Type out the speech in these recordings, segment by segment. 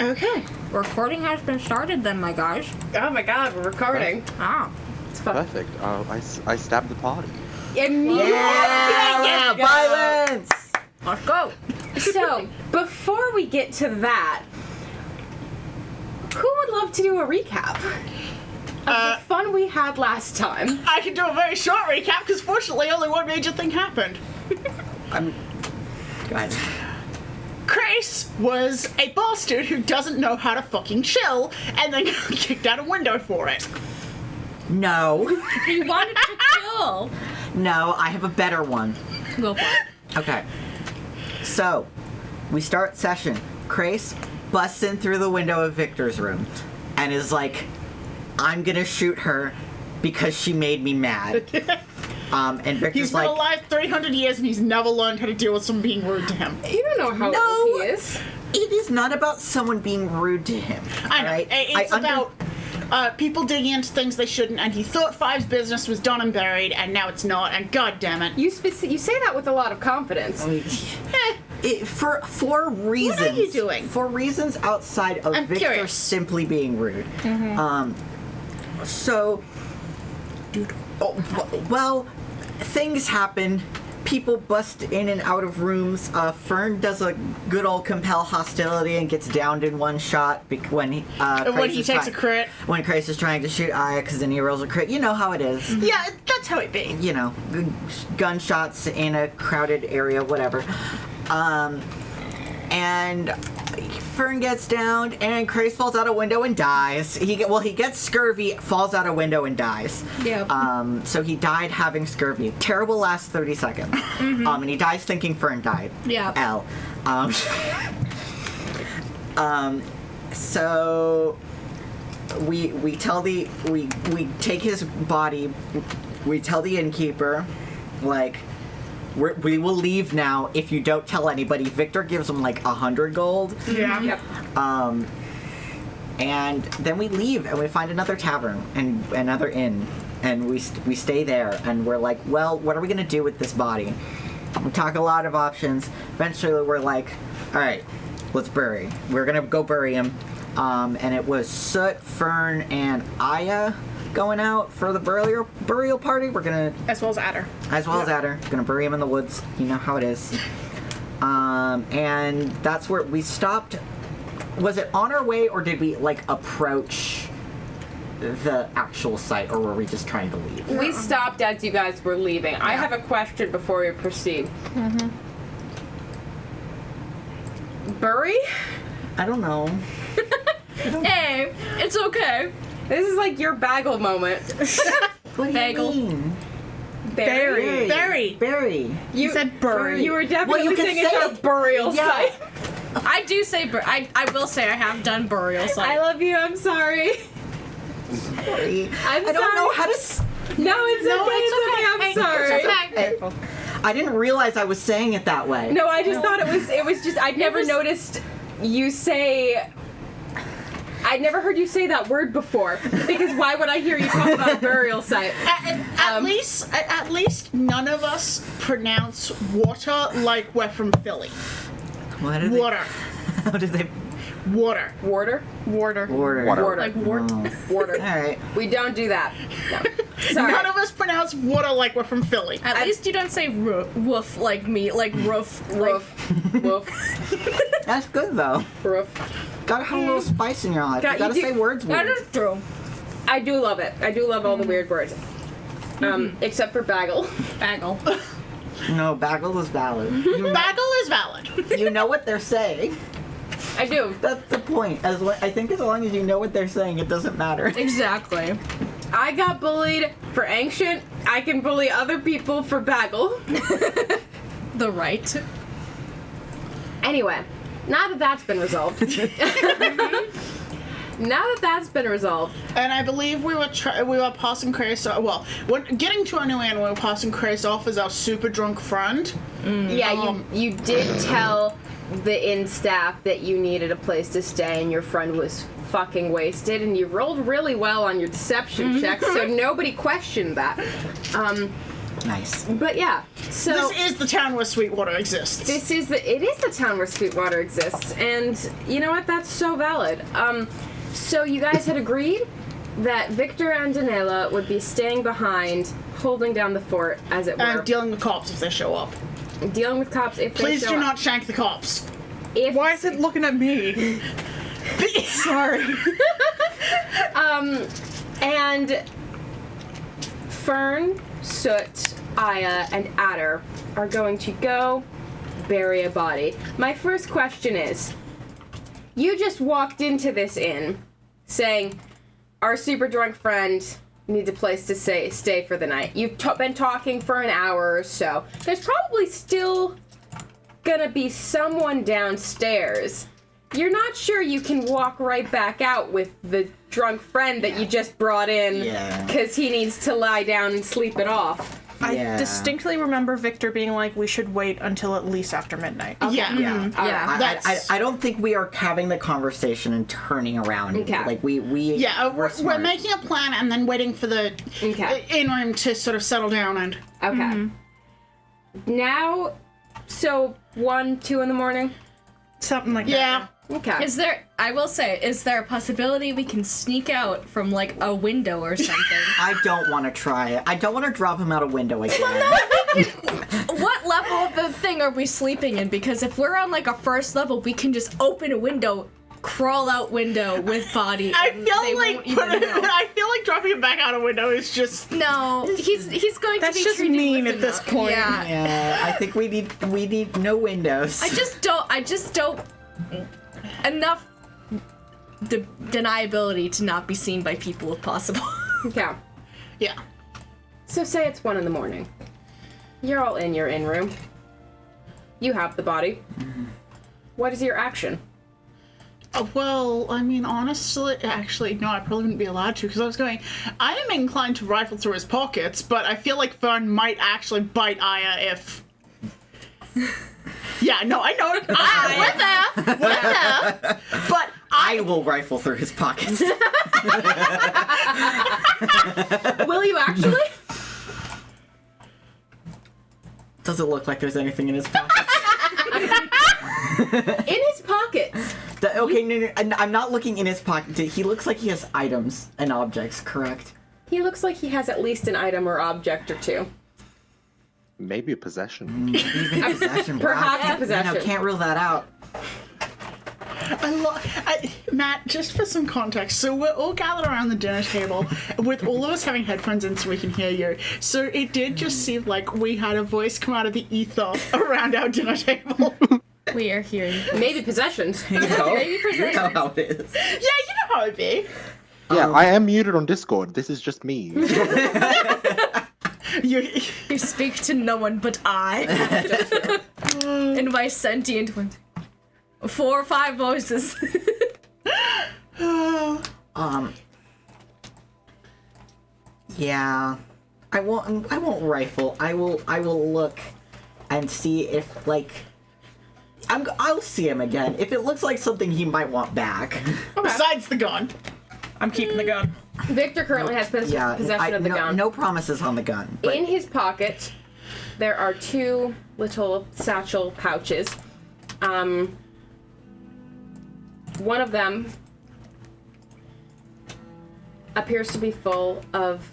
Okay. Recording has been started then, my guys. Oh my god, we're recording. Ah. It's fun. Perfect. I stabbed the party. Yeah! Violence! Let's go. So, before we get to that, who would love to do a recap of the fun we had last time? I can do a very short recap because fortunately only one major thing happened. Go ahead. Chris was a bastard who doesn't know how to fucking chill and then got kicked out a window for it. No. He wanted to kill. No, I have a better one. Go for it. Okay. So, we start session. Krace busts in through the window of Victor's room and is like, I'm gonna shoot her because she made me mad. And Victor's He's been like, alive 300 years and he's never learned how to deal with someone being rude to him. You don't know how No. old he is. it is not about someone being rude to him. I know. alright? It's about people digging into things they shouldn't, and he thought Five's business was done and buried, and now it's not, and god damn it. You say that with a lot of confidence. For reasons. What are you doing? For reasons outside of I'm Victor curious. simply being rude. So, well, things happen. People bust in and out of rooms. Fern does a good old compel hostility and gets downed in one shot when he Takes a crit. When Krace is trying to shoot Aya, because then he rolls a crit. You know how it is. Yeah, that's how it be. You know, gunshots in a crowded area, whatever. And Fern gets downed, and Krace falls out a window and dies. He gets scurvy, falls out a window and dies. Yeah. So he died having scurvy. Terrible last 30 seconds. And he dies thinking Fern died. Yeah. L. So we take his body. We tell the innkeeper, like, we will leave now if you don't tell anybody. Victor gives him like 100 gold. Yeah. Yep. And then we leave and we find another tavern and another inn, and we stay there, and we're like, well, what are we gonna do with this body? We talk a lot of options. Eventually we're like, all right, let's bury. We're gonna go bury him. And it was Soot, Fern, and Aya going out for the burial party. We're gonna, As well as Adder. as well as Adder, gonna bury him in the woods. You know how it is. And that's where we stopped. Was it on our way, or did we like approach the actual site, or were we just trying to leave? We stopped as you guys were leaving. I have a question before we proceed. Bury? I don't know. Hey, it's okay. This is like your bagel moment. What do Bagel. you mean? Bury. Bury. Bury. You said bury. You were definitely you can saying it's say our it. burial Yeah. site. I do say I will say I have done burial I site. love you. I'm sorry. Sorry. I'm I don't know sorry. how to. No, it's No, okay. it's okay. I'm Hey, sorry. it's okay. I didn't realize I was saying it that way. No, I just thought it was just I'd never noticed you say I'd never heard you say that word before. Because why would I hear you talk about burial site? At least none of us pronounce water like we're from Philly. What is it? Water. How did they? Water. Warder? Warder. Order. Warder. Like wart. Warder. All right. We don't do that. No. Sorry. None of us pronounce water like we're from Philly. At least you don't say woof like me, like roof. Woof. Woof. That's good though. Roof. Gotta have a little spice in your life. You gotta you say words That weird. is true. I do love it. I do love all the weird words. Except for bagel. Bagel. No, bagel is valid. Bagel is valid. You know what they're saying. I do. That's the point. I think as long as you know what they're saying, it doesn't matter. Exactly. I got bullied for ancient. I can bully other people for bagel. The right. Anyway, now that that's been resolved. And I believe we were passing Chris. Well, getting to our new inn, we were passing Chris off as our super drunk friend. Yeah, you did tell the inn staff that you needed a place to stay and your friend was fucking wasted, and you rolled really well on your deception checks, so nobody questioned that. Nice. But yeah, so This is the town where Sweetwater exists. it is the town where Sweetwater exists, and you know what? That's so valid. So you guys had agreed that Victor and Danela would be staying behind, holding down the fort, as it were, And dealing with cops if they show up. dealing with cops if they Please show do up. not shank the cops. If, Why is it looking at me? Sorry. And Fern, Soot, Aya, and Adder are going to go bury a body. My first question is, you just walked into this inn saying, our super drunk friend needs a place to stay for the night. You've been talking for an hour or so. There's probably still gonna be someone downstairs. You're not sure you can walk right back out with the drunk friend that you just brought in Yeah. because he needs to lie down and sleep it off. I distinctly remember Victor being like, we should wait until at least after midnight. Yeah. Yeah. Yeah. That's- I don't think we are having the conversation and turning around. Okay. Like we Yeah, we're smart. making a plan and then waiting for the Okay. in-room to sort of settle down and... Okay. Now, so 1, 2 in the morning? Something like Yeah. Okay. Is there, I will say, is there a possibility we can sneak out from, like, a window or something? I don't want to try it. I don't want to drop him out a window again. What level of the thing are we sleeping in? Because if we're on, like, a first level, we can just open a window, crawl out window with body. I and feel they like won't even know. I feel like dropping him back out a window is just... No, he's going That's to be just treated mean with at this enough- point. Yeah. Yeah, I think we need no windows. I just don't enough deniability to not be seen by people if possible. Okay. Yeah. So say it's 1 in the morning. You're all in your in-room. You have the body. What is your action? Well, I mean, honestly, actually, no, I probably wouldn't be allowed to, because I was going, I am inclined to rifle through his pockets, but I feel like Fern might actually bite Aya if... Yeah, no, I know. We're there. But I will rifle through his pockets. Will you actually? Doesn't look like there's anything in his pockets. In his pockets. Okay, no, I'm not looking in his pocket. He looks like he has items and objects, correct? He looks like he has at least an item or object or two. Maybe a possession. Even possession. Perhaps wow. a possession. No, can't rule that out. Matt, just for some context, so we're all gathered around the dinner table with all of us having headphones in so we can hear you. So it did just seem like we had a voice come out of the ether around our dinner table. We are hearing. Maybe possessions. You know, Maybe you know how it is. Yeah, you know how it be. Yeah, I am muted on Discord. This is just me. You speak to no one but I. In my sentient one. 4 or 5 voices. Yeah. I won't rifle. I will look and see if like I'll see him again. If it looks like something he might want back. Besides the gun. I'm keeping the gun. Victor currently has Yeah, possession of the no, gun. no promises on the gun. But In his pocket, there are 2 little satchel pouches. One of them appears to be full of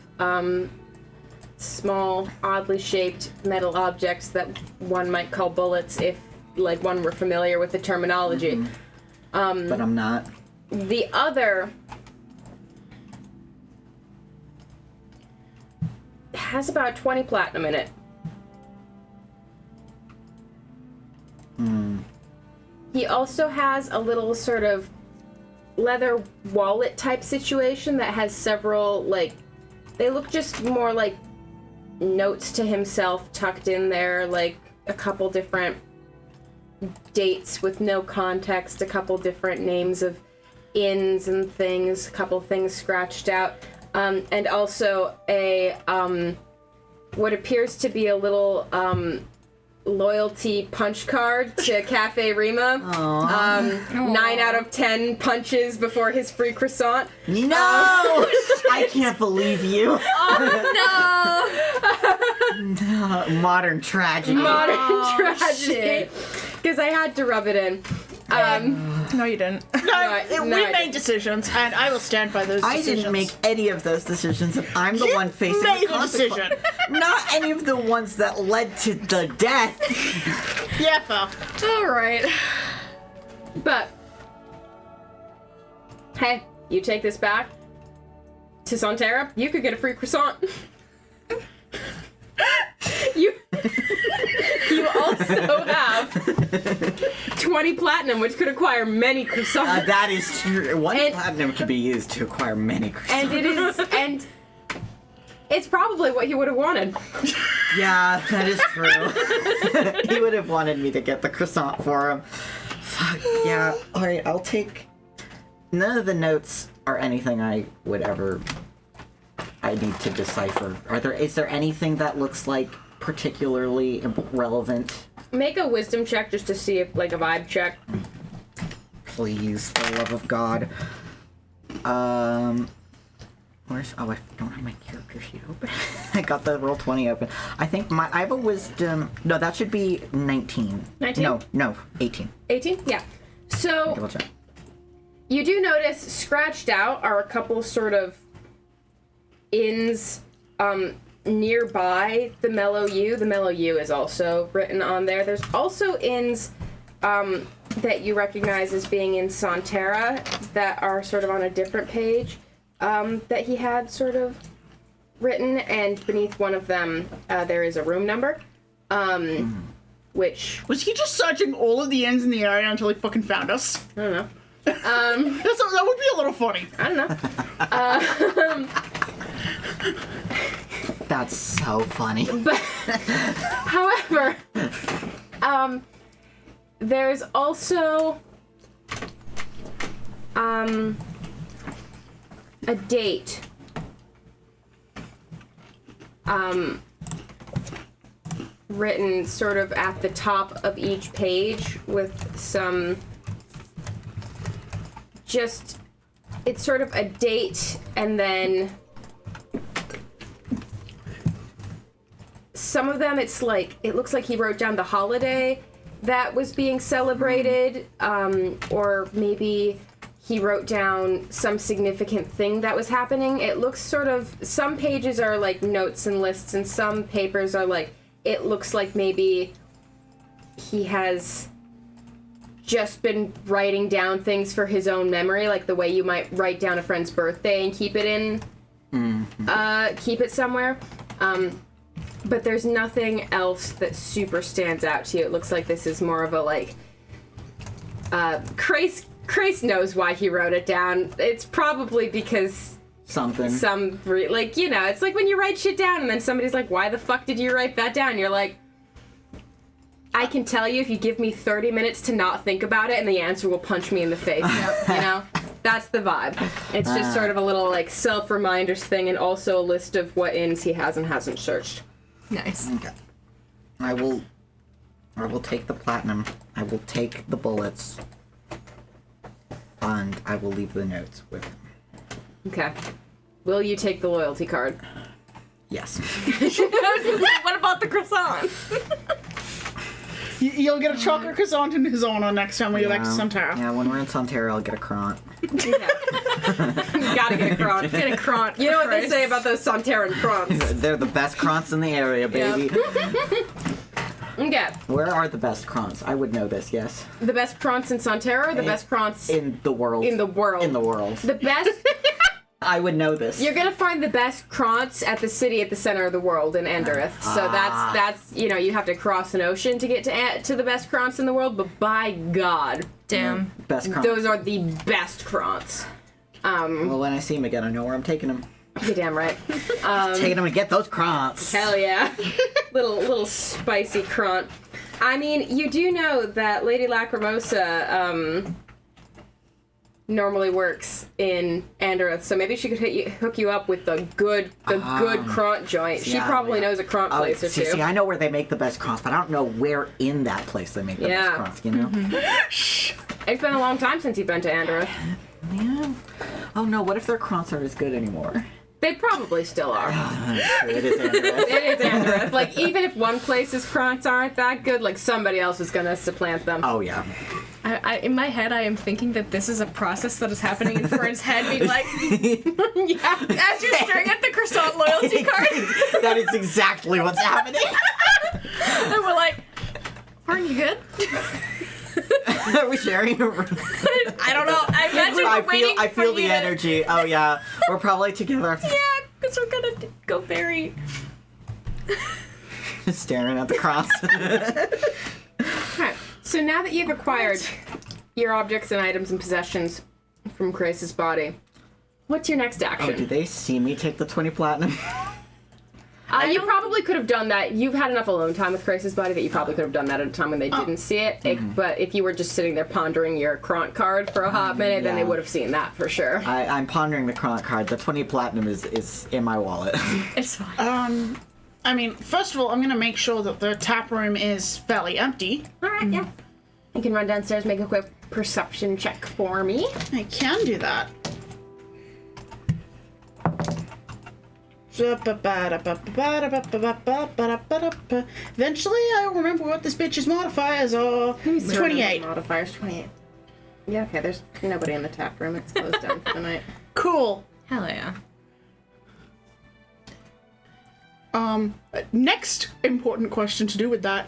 small, oddly shaped metal objects that one might call bullets if, like, one were familiar with the terminology. but I'm not. The other has about 20 platinum in it. He also has a little sort of leather wallet type situation that has several, like, they look just more like notes to himself tucked in there, like a couple different dates with no context, a couple different names of inns and things, a couple things scratched out, and also a what appears to be a little loyalty punch card to Cafe Rima. 9 out of 10 punches before his free croissant. No! I can't believe you. No! Modern tragedy. Modern tragedy. Because I had to rub it in. No, you didn't. We made decisions, and I will stand by those I decisions. didn't make any of those decisions, and I'm the one facing made the the consequence. decision. Not any of the ones that led to the death. Yeah, Phil. All right. But, hey, you take this back to Sonterra, you could get a free croissant. you also have 20 platinum, which could acquire many croissants. That is true. One And- platinum can be used to acquire many croissants. And it is, and it's probably what you would have wanted. Yeah, that is true. He would have wanted me to get the croissant for him. Fuck, yeah. Alright, I'll take... None of the notes are anything I would ever... I need to decipher. Is there anything that looks like particularly relevant? Make a wisdom check just to see if, like, a vibe check. Please, for the love of God. Where's... Oh, I don't have my character sheet open. I got the Roll20 open. I think I have a wisdom... No, that should be 19. 19? No, 18. 18? Yeah. So, Double check. you do notice scratched out are a couple sort of inns nearby the Mellow U. The Mellow U is also written on there. There's also inns that you recognize as being in Sonterra that are sort of on a different page that he had sort of written, and beneath one of them there is a room number, which, Was he just searching all of the inns in the area until he fucking found us? I don't know. That would be a little funny. I don't know. That's so funny. However, there's also a date written sort of at the top of each page with some just, it's sort of a date and then some of them it's like, it looks like he wrote down the holiday that was being celebrated, or maybe he wrote down some significant thing that was happening. It looks sort of, some pages are like notes and lists, and some papers are like, it looks like maybe he has just been writing down things for his own memory, like the way you might write down a friend's birthday and keep it in, keep it somewhere. But there's nothing else that super stands out to you. It looks like this is more of a, like, Crace knows why he wrote it down. It's probably because Something. like, you know, it's like when you write shit down and then somebody's like, why the fuck did you write that down? You're like, I can tell you if you give me 30 minutes to not think about it, and the answer will punch me in the face. You know? That's the vibe. It's just sort of a little, like, self-reminders thing, and also a list of what inns he has and hasn't searched. Nice. Okay. I will take the platinum. I will take the bullets. And I will leave the notes with him. Okay. Will you take the loyalty card? Yes. What about the croissant? You'll get a chocolate croissant in his honor next time we go back to Sonterra. Yeah, when we're in Sonterra, I'll get a croissant. You gotta get a cront. Get a cront. You know what they say about those Sonterran crons. They're the best croissants in the area, baby. Okay. Where are the best croissants? I would know this, yes. The best crons in Sonterra or the best crons In the world. in the world? In the world. The best... I would know this. You're gonna find the best crons at the city at the center of the world in Anderith. So that's you know, you have to cross an ocean to get to the best crons in the world, but by God, Damn. Best croissants. those are the best crons. Well, when I see him again, I know where I'm taking him. You're damn right. Taking him to get those croissants. Hell yeah. little spicy cront. I mean, you do know that Lady Lacrimosa normally works in Anderith, so maybe she could hook you up with the good cront joint. She probably knows a cront place or two. See, I know where they make the best croissants, but I don't know where in that place they make the Yeah. best croissants, you know? It's been a long time since you've been to Anderith. Yeah. Oh no, what if their croissants aren't as good anymore? They probably still are. It is Andoreth. It is Andoreth. Like, even if one place's Kronks aren't that good, like, somebody else is gonna supplant them. Oh, yeah. In my head, I am thinking that this is a process that is happening in Fern's head, being like, Yeah. as you're staring at the croissant loyalty card, That is exactly what's happening. and we're like, Fern, you good? Are we sharing a room? I don't know. I imagine we're waiting I feel for the you to- energy. Oh, yeah. We're probably together after Yeah, because we're gonna go very. staring at the cross. Okay. So now that you've acquired your objects and items and possessions from Grace's body, what's your next Oh, action? did they see me take the 20 platinum? You probably could have done that. You've had enough alone time with Grace's body that you probably could have done that at a time when they didn't see it. But if you were just sitting there pondering your Kronk card for a hot minute, then they yeah. would have seen that for sure. I'm pondering the Chronoc card. The 20 platinum is in my wallet. It's fine. I mean, first of all, I'm gonna make sure that the tap room is fairly empty. All right, yeah. You can run downstairs, make a quick perception check for me. I can do that. Eventually, I'll remember what this bitch's modifiers are. 28. Modifiers 28. Yeah, okay. There's nobody in the tap room. It's closed down for the night. Cool. Hell yeah. Next important question to do with that.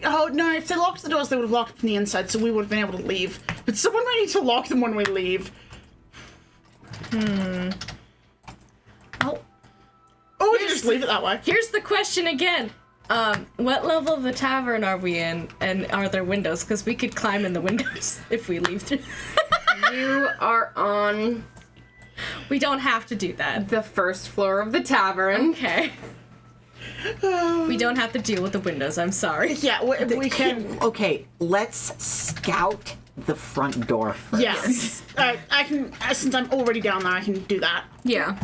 Oh, no, if they locked the doors, they would have locked from the inside, so we would have been able to leave. But someone might need to lock them when we leave. Oh, Oh, we can just leave it that way. here's the question again. What level of the tavern are we in, and are there windows? Because we could climb in the windows if we leave through. You are on We don't have to do that. the first floor of the tavern. Okay. We don't have to deal with the windows. I'm sorry. Yeah, we can. Okay, let's scout the front door first. Yes. I can, since I'm already down there, I can do that. Yeah.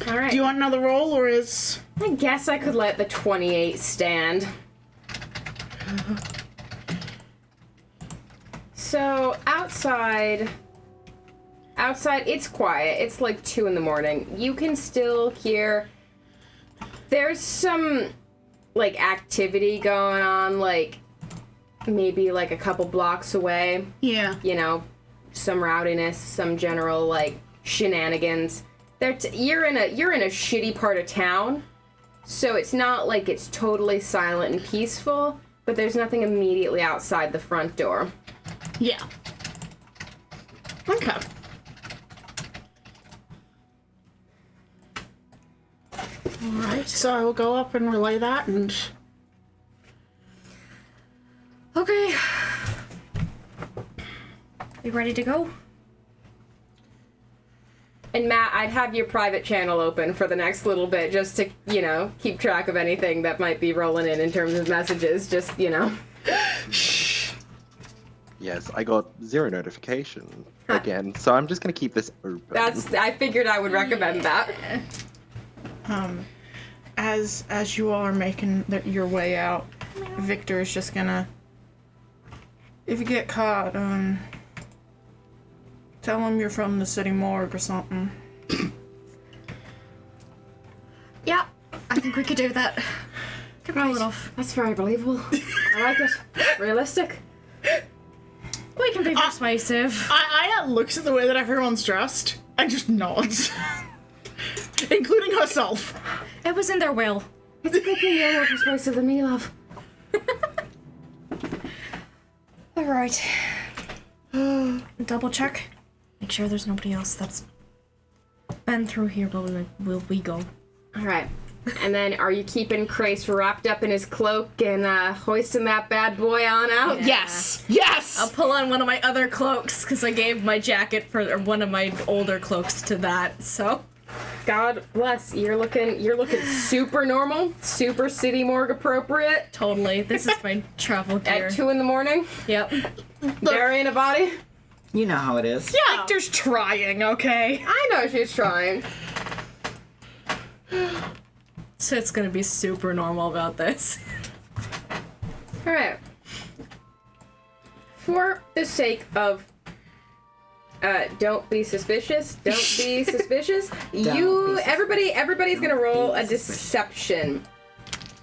All right. Do you want another roll, or is... I guess I could let the 28 stand. So outside it's quiet. It's like 2 a.m. You can still hear there's some like activity going on, like maybe like a couple blocks away. Yeah. You know, some rowdiness, some general like shenanigans. You're in a shitty part of town, so it's not like it's totally silent and peaceful, but there's nothing immediately outside the front door. Yeah. Okay. Alright, so I will go up and relay that, and... Okay. You ready to go? And Matt, I'd have your private channel open for the next little bit just to, you know, keep track of anything that might be rolling in terms of messages, just, you know. Yes, I got 0 notification again, so I'm just gonna keep this open. I figured I would recommend that. As you all are making your way out, Victor is just gonna, if you get caught, tell him you're from the city morgue or something. Yeah. I think we could do that. Could roll it off. That's very believable. I like it. Realistic. We can be persuasive. Aya looks at the way that everyone's dressed and just nods. Including herself. It was in their will. It's a good thing you're more persuasive than me, love. All right. Double check. Make sure there's nobody else that's been through here while we go. All right. And then are you keeping Crace wrapped up in his cloak and hoisting that bad boy on out? Yeah. Yes! Yes! I'll pull on one of my other cloaks because I gave my jacket or one of my older cloaks to that. So God bless. You're looking super normal, super city morgue appropriate. totally, this is my travel gear. At 2 a.m. Yep. burying a body. You know how it is. Yeah. Victor's trying, okay? I know she's trying. So it's gonna be super normal about this. All right. For the sake of Don't be suspicious. Don't be suspicious. Don't be Everybody's gonna Don't roll be a suspicious. deception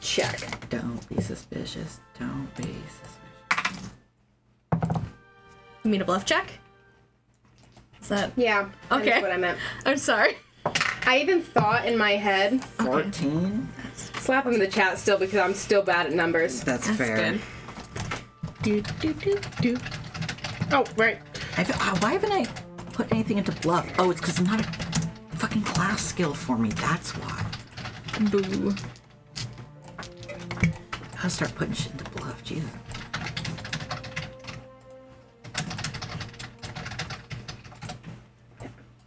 check. Don't be suspicious. Don't be suspicious. You mean a bluff check? Is that? Yeah. Okay. That's what I meant. I'm sorry. I even thought in my head, 14? slap him in the chat still because I'm still bad at numbers. That's That's fair. good. Do. Oh, right. Why haven't I put anything into bluff? Oh, it's because it's not a fucking class skill for me. That's why. Boo. I'll start putting shit into bluff. Jesus.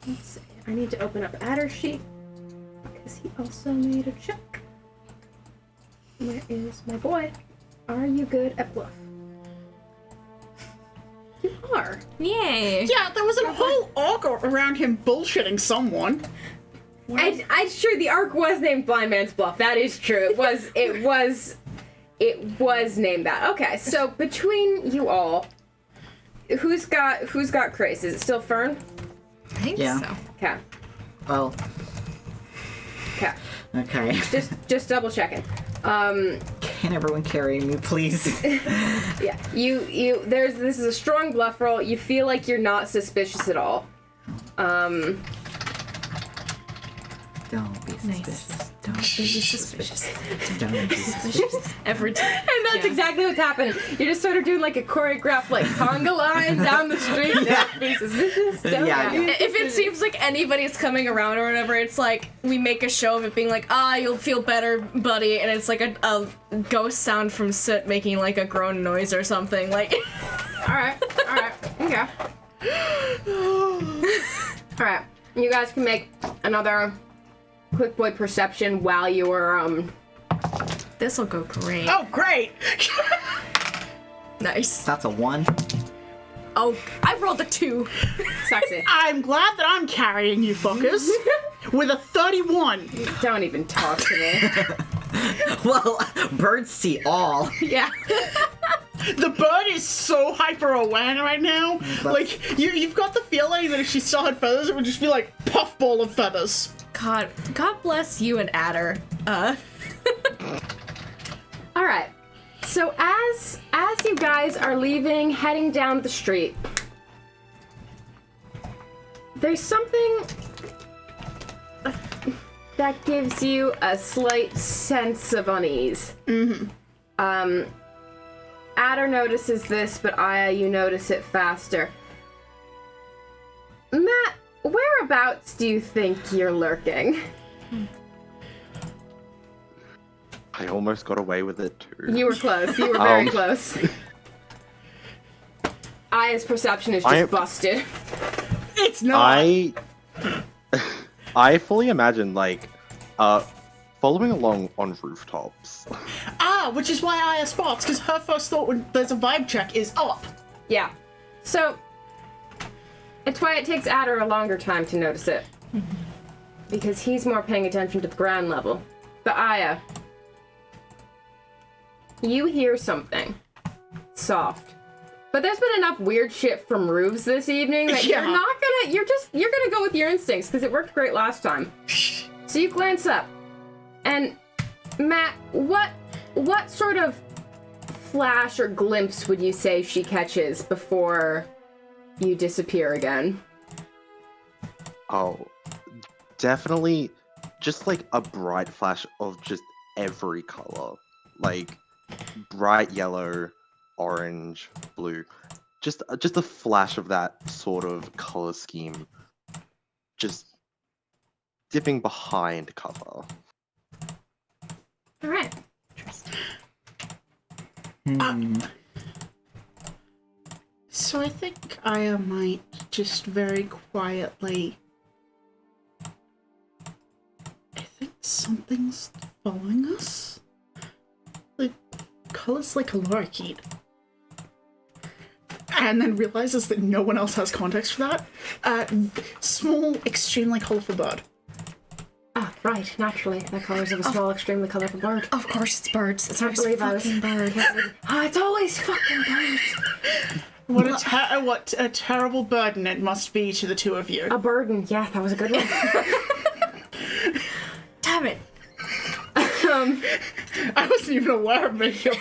Let's see. I need to open up Adder's sheet because he also made a check. Where is my boy? Are you good at bluff? You are. Yay. Yeah, there was a whole arc around him bullshitting someone. I sure the arc was named Blind Man's Bluff. That is true. It was named that. Okay, so between you all, who's got Crace? Is it still Fern? I think Yeah. so. Okay. Well, Okay. okay. Just double checking. Can everyone carry me, please? Yeah. This is a strong bluff roll. You feel like you're not suspicious at all. Don't be Nice. suspicious. Don't be suspicious. Don't be suspicious. Every time. And that's exactly what's happening. You're just sort of doing like a choreographed like conga line down the street. Don't be suspicious. Don't Yeah. be If it seems like anybody's coming around or whatever, it's like we make a show of it being like, you'll feel better, buddy, and it's like a ghost sound from Soot making like a groan noise or something. Like, All right. Okay. All right. You guys can make another quick boy perception while you are this'll go great. Oh, great! Nice. That's a 1. Oh, I rolled a 2. sexy. I'm glad that I'm carrying you fuckers with a 31. Don't even talk to me. Well, birds see all. Yeah. The bird is so hyper aware right now. Like, you've got the feeling that if she still had feathers, it would just be like puffball of feathers. God bless you and Adder. All right. So as you guys are leaving, heading down the street, there's something that gives you a slight sense of unease. Adder notices this, but Aya, you notice it faster. Matt, whereabouts do you think you're lurking? I almost got away with it too. You were close. You were very Um. close. Aya's perception is just I- busted. It's not. I fully imagine like following along on rooftops. Which is why Aya spots, because her first thought when there's a vibe check is up. Yeah. So, it's why it takes Adder a longer time to notice it. Because he's more paying attention to the ground level. But Aya, you hear something soft. But there's been enough weird shit from roofs this evening that Yeah. you're gonna go with your instincts because it worked great last time. So you glance up. And Matt, what sort of flash or glimpse would you say she catches before you disappear again? Oh, definitely just like a bright flash of just every color. Like bright yellow, orange, blue. Just a flash of that sort of color scheme. Just dipping behind cover. All right. So I think Aya might just very quietly. I think something's following us. Like colors like a lorikeet. And then realizes that no one else has context for that. Small, extremely colorful bird. Ah, right, naturally. The colors of a small, extremely colorful bird. Of course it's birds. It's always believe I was- fucking birds. Ah, it's always fucking birds. What a terrible burden it must be to the two of you. A burden. Yeah, that was a good one. Damn it. I wasn't even aware of makeup.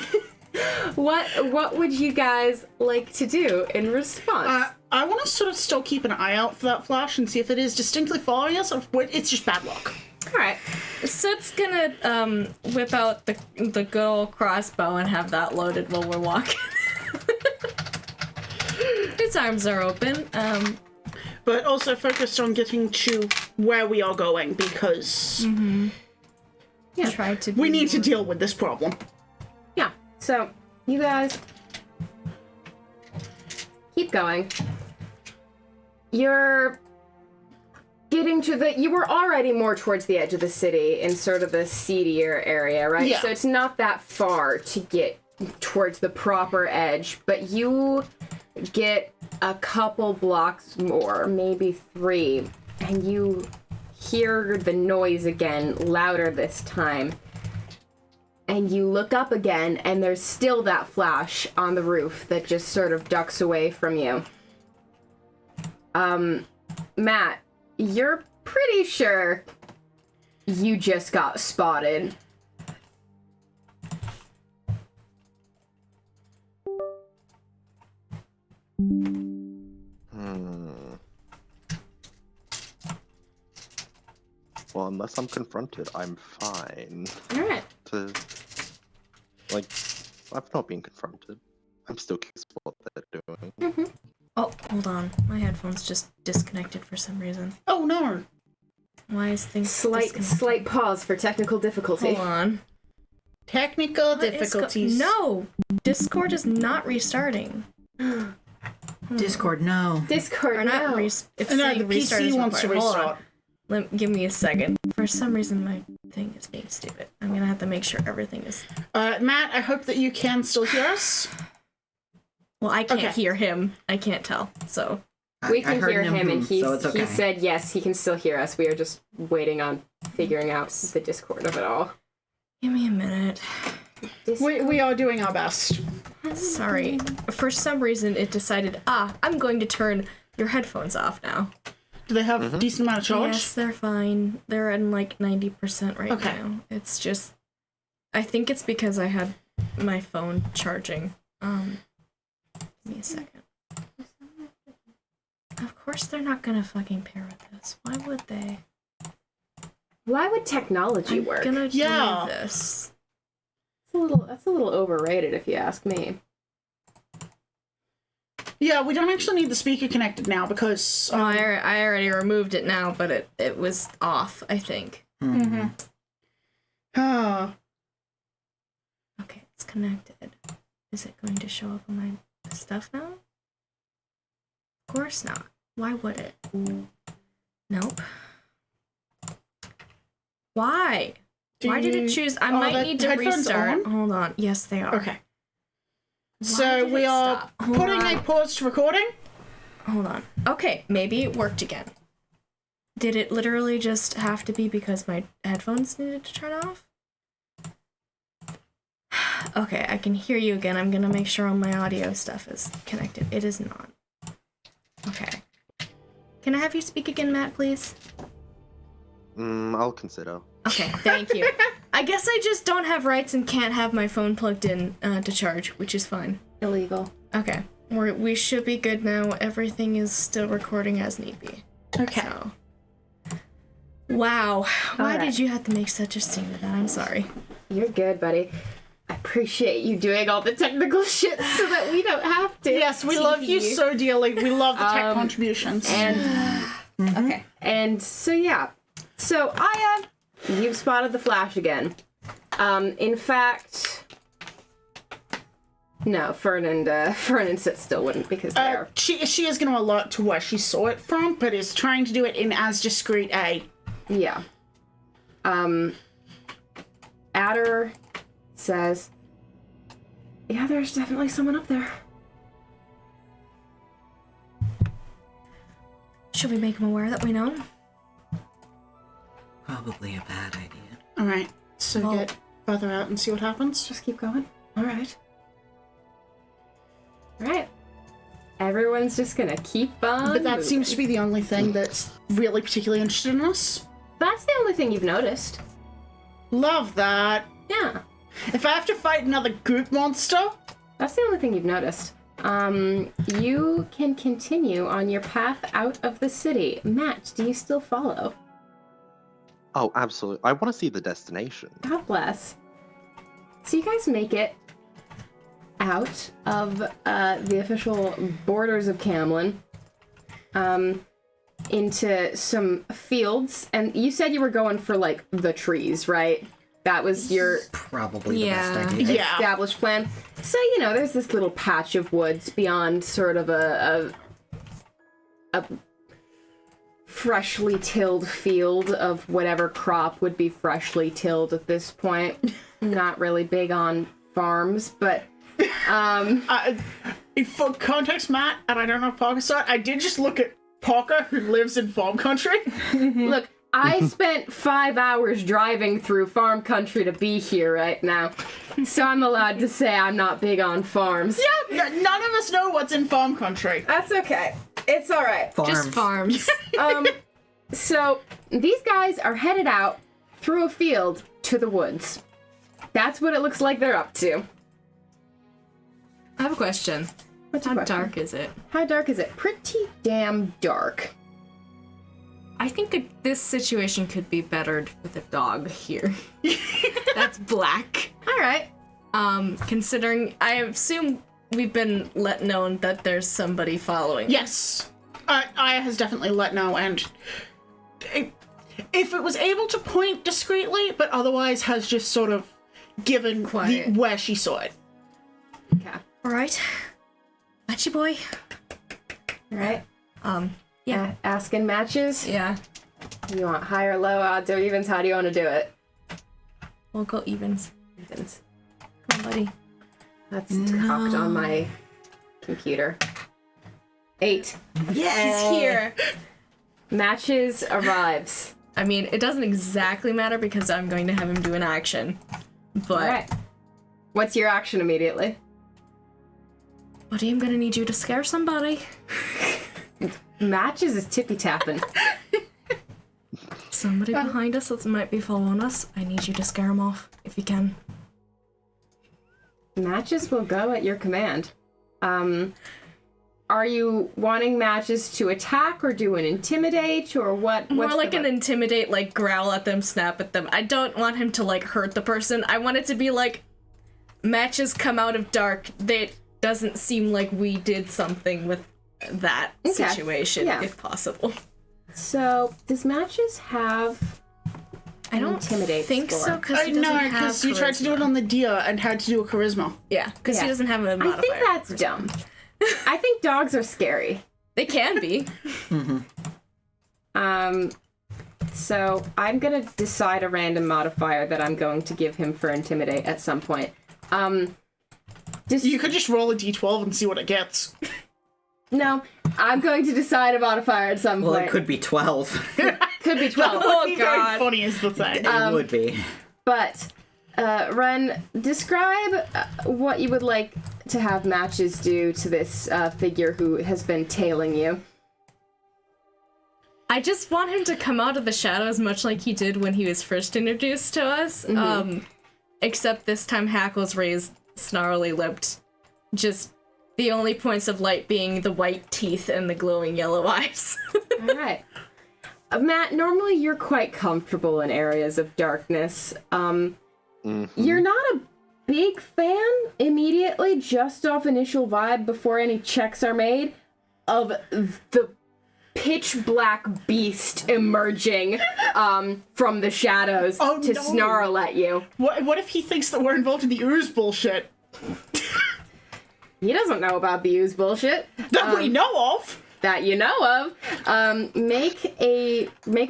What would you guys like to do in response? I want to sort of still keep an eye out for that flash and see if it is distinctly following us or if it's just bad luck. All right. Soot's gonna whip out the good old crossbow and have that loaded while we're walking. His arms are open. But also focused on getting to where we are going because Try to. we need to deal with this problem. Yeah. So you guys keep going. You're getting to you were already more towards the edge of the city in sort of the seedier area, right? Yeah. So it's not that far to get towards the proper edge, but you get a couple blocks more, maybe 3, and you hear the noise again, louder this time. And you look up again, and there's still that flash on the roof that just sort of ducks away from you. Matt, you're pretty sure you just got spotted. Well, unless I'm confronted, I'm fine. All right. I've not been confronted. I'm still curious what they're doing. Oh, hold on. My headphones just disconnected for some reason. Oh no. Why is things Slight pause for technical difficulty. Hold on. Technical What is difficulties. No! Discord is not restarting. Discord, no. Discord, Or not no. it's No, saying the restart PC is wants to required. Hold on. restart. Give me a second. For some reason, my thing is being stupid. I'm gonna have to make sure everything is. Matt, I hope that you can still hear us. Well, I can't Okay. hear him. I can't tell. So We I can heard hear him, and so it's okay. he said yes, he can still hear us. We are just waiting on figuring out the Discord of it all. give me a minute. We are doing our best. Sorry. For some reason, it decided. I'm going to turn your headphones off now. Do they have a decent amount of charge? Yes, they're fine. They're at like 90% right Okay. now. It's just, I think it's because I had my phone charging. Give me a second. Of course they're not gonna fucking pair with this. Why would they? Why would technology I'm work? gonna Yeah. do this. That's a little overrated, if you ask me. Yeah, we don't actually need the speaker connected now because Oh, I already removed it now, but it was off, I think. Ah, Okay, it's connected. Is it going to show up on my stuff now? Of course not. Why would it? Nope. Why? Why did it choose? I might the need to headphones restart. on? Hold on. Yes, they are. okay. Why So did we it are stop? Hold putting on. a pause to recording. Hold on. Okay, maybe it worked again. Did it literally just have to be because my headphones needed to turn off? Okay, I can hear you again. I'm gonna make sure all my audio stuff is connected. It is not. Okay. Can I have you speak again, Matt, please? I'll consider. Okay, thank you. I guess I just don't have rights and can't have my phone plugged in to charge, which is fine. Illegal. Okay, we should be good now. Everything is still recording as need be. Okay. So. Wow. Why Alright. did you have to make such a scene of that? I'm sorry. You're good, buddy. I appreciate you doing all the technical shit so that we don't have to. Yes, we love you so dearly. We love the tech contributions. And okay, and so yeah, so Aya, you've spotted the flash again. In fact, no, Fern and Sit still wouldn't because they're she is going to alert to where she saw it from, but is trying to do it in as discreet a. yeah. Adder says, "Yeah, there's definitely someone up there." Should we make him aware that we know? Well, probably a bad idea. All right, so Well- get further out and see what happens. Just keep going. All right. All right. Everyone's just gonna keep on. But that moving. seems to be the only thing that's really particularly interested in us. That's the only thing you've noticed. Love that. Yeah. If I have to fight another goop monster, That's the only thing you've noticed. You can continue on your path out of the city. Matt, do you still follow? Oh, absolutely. I want to see the destination. God bless. So you guys make it out of the official borders of Camlin, into some fields, and you said you were going for like the trees, right? That was your Probably the Yeah. best idea. Yeah. established plan. So there's this little patch of woods beyond sort of a freshly tilled field of whatever crop would be freshly tilled at this point. Not really big on farms, but for context, Matt, and I don't know if Parker saw it, I did just look at Parker, who lives in farm country. look, I spent 5 hours driving through farm country to be here right now. So I'm allowed to say I'm not big on farms. Yeah, none of us know what's in farm country. That's okay. It's all right. Just farms. So these guys are headed out through a field to the woods. That's what it looks like they're up to. I have a question. What's your How question? dark is it? How dark is it? Pretty damn dark. I think this situation could be bettered with a dog here. That's black. All right. Considering I assume we've been let known that there's somebody following. Yes. Aya has definitely let know, and if it was able to point discreetly, but otherwise has just sort of given Quiet. where she saw it. Okay. All right. Matchy boy. All right. Yeah. Asking matches. Yeah. You want high or low odds or evens? How do you want to do it? We'll go evens. Evens. Come on, buddy. That's cocked on my computer. 8. Yeah. He's here. Matches arrives. I mean, it doesn't exactly matter because I'm going to have him do an action. But, All right. What's your action immediately? buddy, I'm gonna need you to scare somebody. Matches is tippy tapping. Somebody behind us that might be following us. I need you to scare him off if you can. Matches will go at your command. Are you wanting matches to attack or do an intimidate or what? More what's like the an intimidate, like growl at them, snap at them. I don't want him to like hurt the person. I want it to be like matches come out of dark. That doesn't seem like we did something with that Okay. situation, Yeah. if possible. So, does matches have I don't intimidate think score? so because he doesn't No, have because you tried to do it charisma. on the deer and had to do a charisma. Yeah, because he Yeah. doesn't have a modifier. I think that's dumb. I think dogs are scary. They can be. So I'm gonna decide a random modifier that I'm going to give him for intimidate at some point. You could just roll a d12 and see what it gets. No, I'm going to decide a modifier at some Well, point. it could be 12. Could be 12. Would be very God. funny is the thing. It would be. But, Ren, describe what you would like to have matches do to this figure who has been tailing you. I just want him to come out of the shadows much like he did when he was first introduced to us. Except this time Hackle's raised, snarly lipped. Just the only points of light being the white teeth and the glowing yellow eyes. All right. Matt, normally you're quite comfortable in areas of darkness. You're not a big fan immediately, just off initial vibe before any checks are made, of the pitch black beast emerging from the shadows Oh, to no. snarl at you. What if he thinks that we're involved in the ooze bullshit? He doesn't know about the ooze bullshit That we know of! that you know of. Make a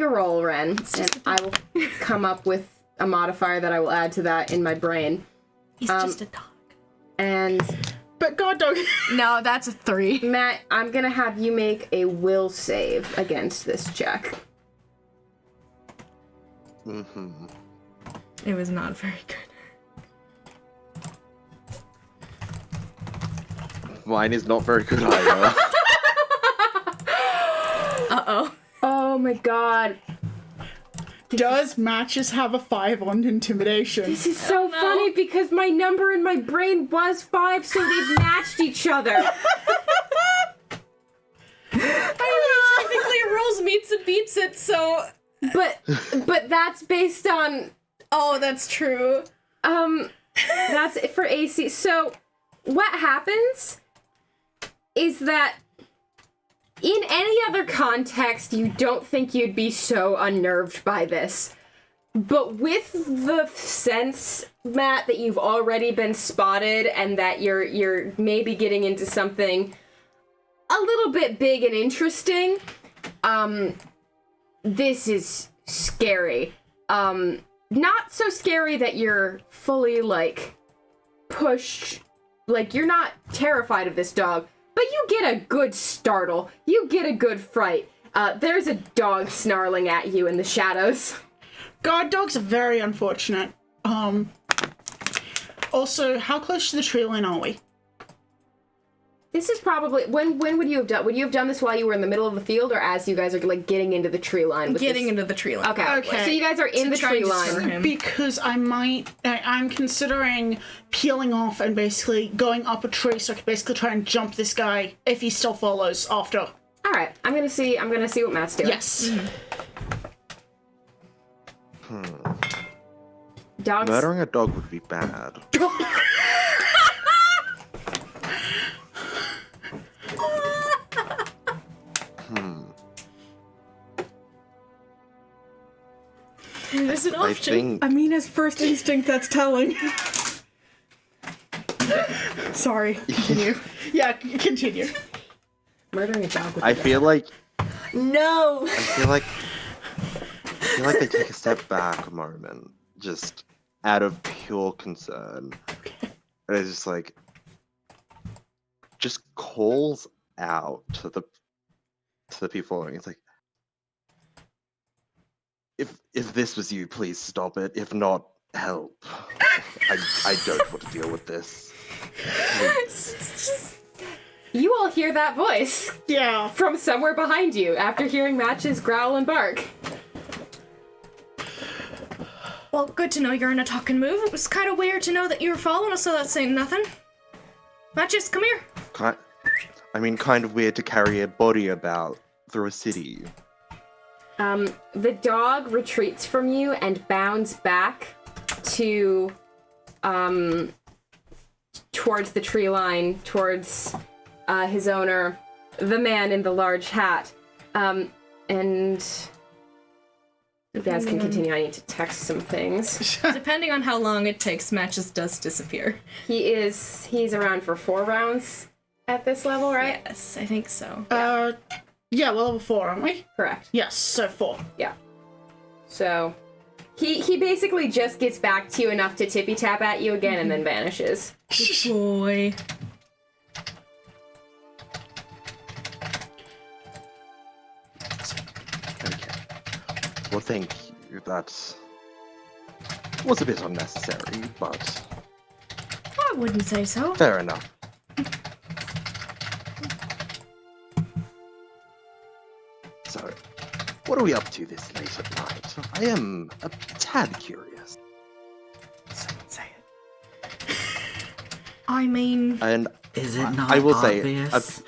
roll, Ren, and I will come up with a modifier that I will add to that in my brain. He's just a dog. And But God dog. No, that's a 3. Matt, I'm gonna have you make a will save against this check. Mm-hmm. It was not very good. Mine is not very good either. Uh-oh. Oh my god. Does Matches have a 5 on intimidation? This is so funny because my number in my brain was 5, so they've matched each other. I mean, technically Rolls meets and beats it, so... But that's based on Oh, that's true. that's it for AC. So what happens is that in any other context, you don't think you'd be so unnerved by this. But with the sense, Matt, that you've already been spotted and that you're maybe getting into something a little bit big and interesting, this is scary. Not so scary that you're fully, like, pushed, like, you're not terrified of this dog, but you get a good startle. You get a good fright. There's a dog snarling at you in the shadows. Guard dogs are very unfortunate. Also, how close to the tree line are we? This is probably, when would you have done, would you have done this while you were in the middle of the field or as you guys are, like, getting into the tree line? With Getting this? into the tree line. Okay. Okay. So you guys are in the try tree and deter line. him. Because I'm considering peeling off and basically going up a tree so I can basically try and jump this guy if he still follows after. All right. I'm gonna see what Matt's doing. Yes. Dogs. Murdering a dog would be bad. There's an I option. think I mean, as first instinct, that's telling. Sorry, continue. Yeah, continue. Murdering a dog would I be feel like No! I feel like they take a step back a moment, just out of pure concern. And it's just like just calls out to the people following. It's like if this was you, please stop it. If not, help. I don't want to deal with this. Please. You all hear that voice Yeah. from somewhere behind you after hearing Matches growl and bark. Well, good to know you're in a talk and move. It was kind of weird to know that you were following us, so that's saying nothing. Matches, come here. Kind of weird to carry a body about through a city. The dog retreats from you and bounds back to, towards the tree line, towards, his owner, the man in the large hat. And you guys can continue. I need to text some things. Depending on how long it takes, Matches does disappear. He's around for 4 rounds at this level, right? Yes, I think so. Yeah, we're level 4, aren't we? Correct. Yes, so 4. Yeah. So he basically just gets back to you enough to tippy tap at you again and then vanishes. Boy. Okay. Well, thank you. That was a bit unnecessary, but I wouldn't say so. fair enough. So, what are we up to this late at night? I am a tad curious. Someone say it. I mean, And Is it not I will obvious? say,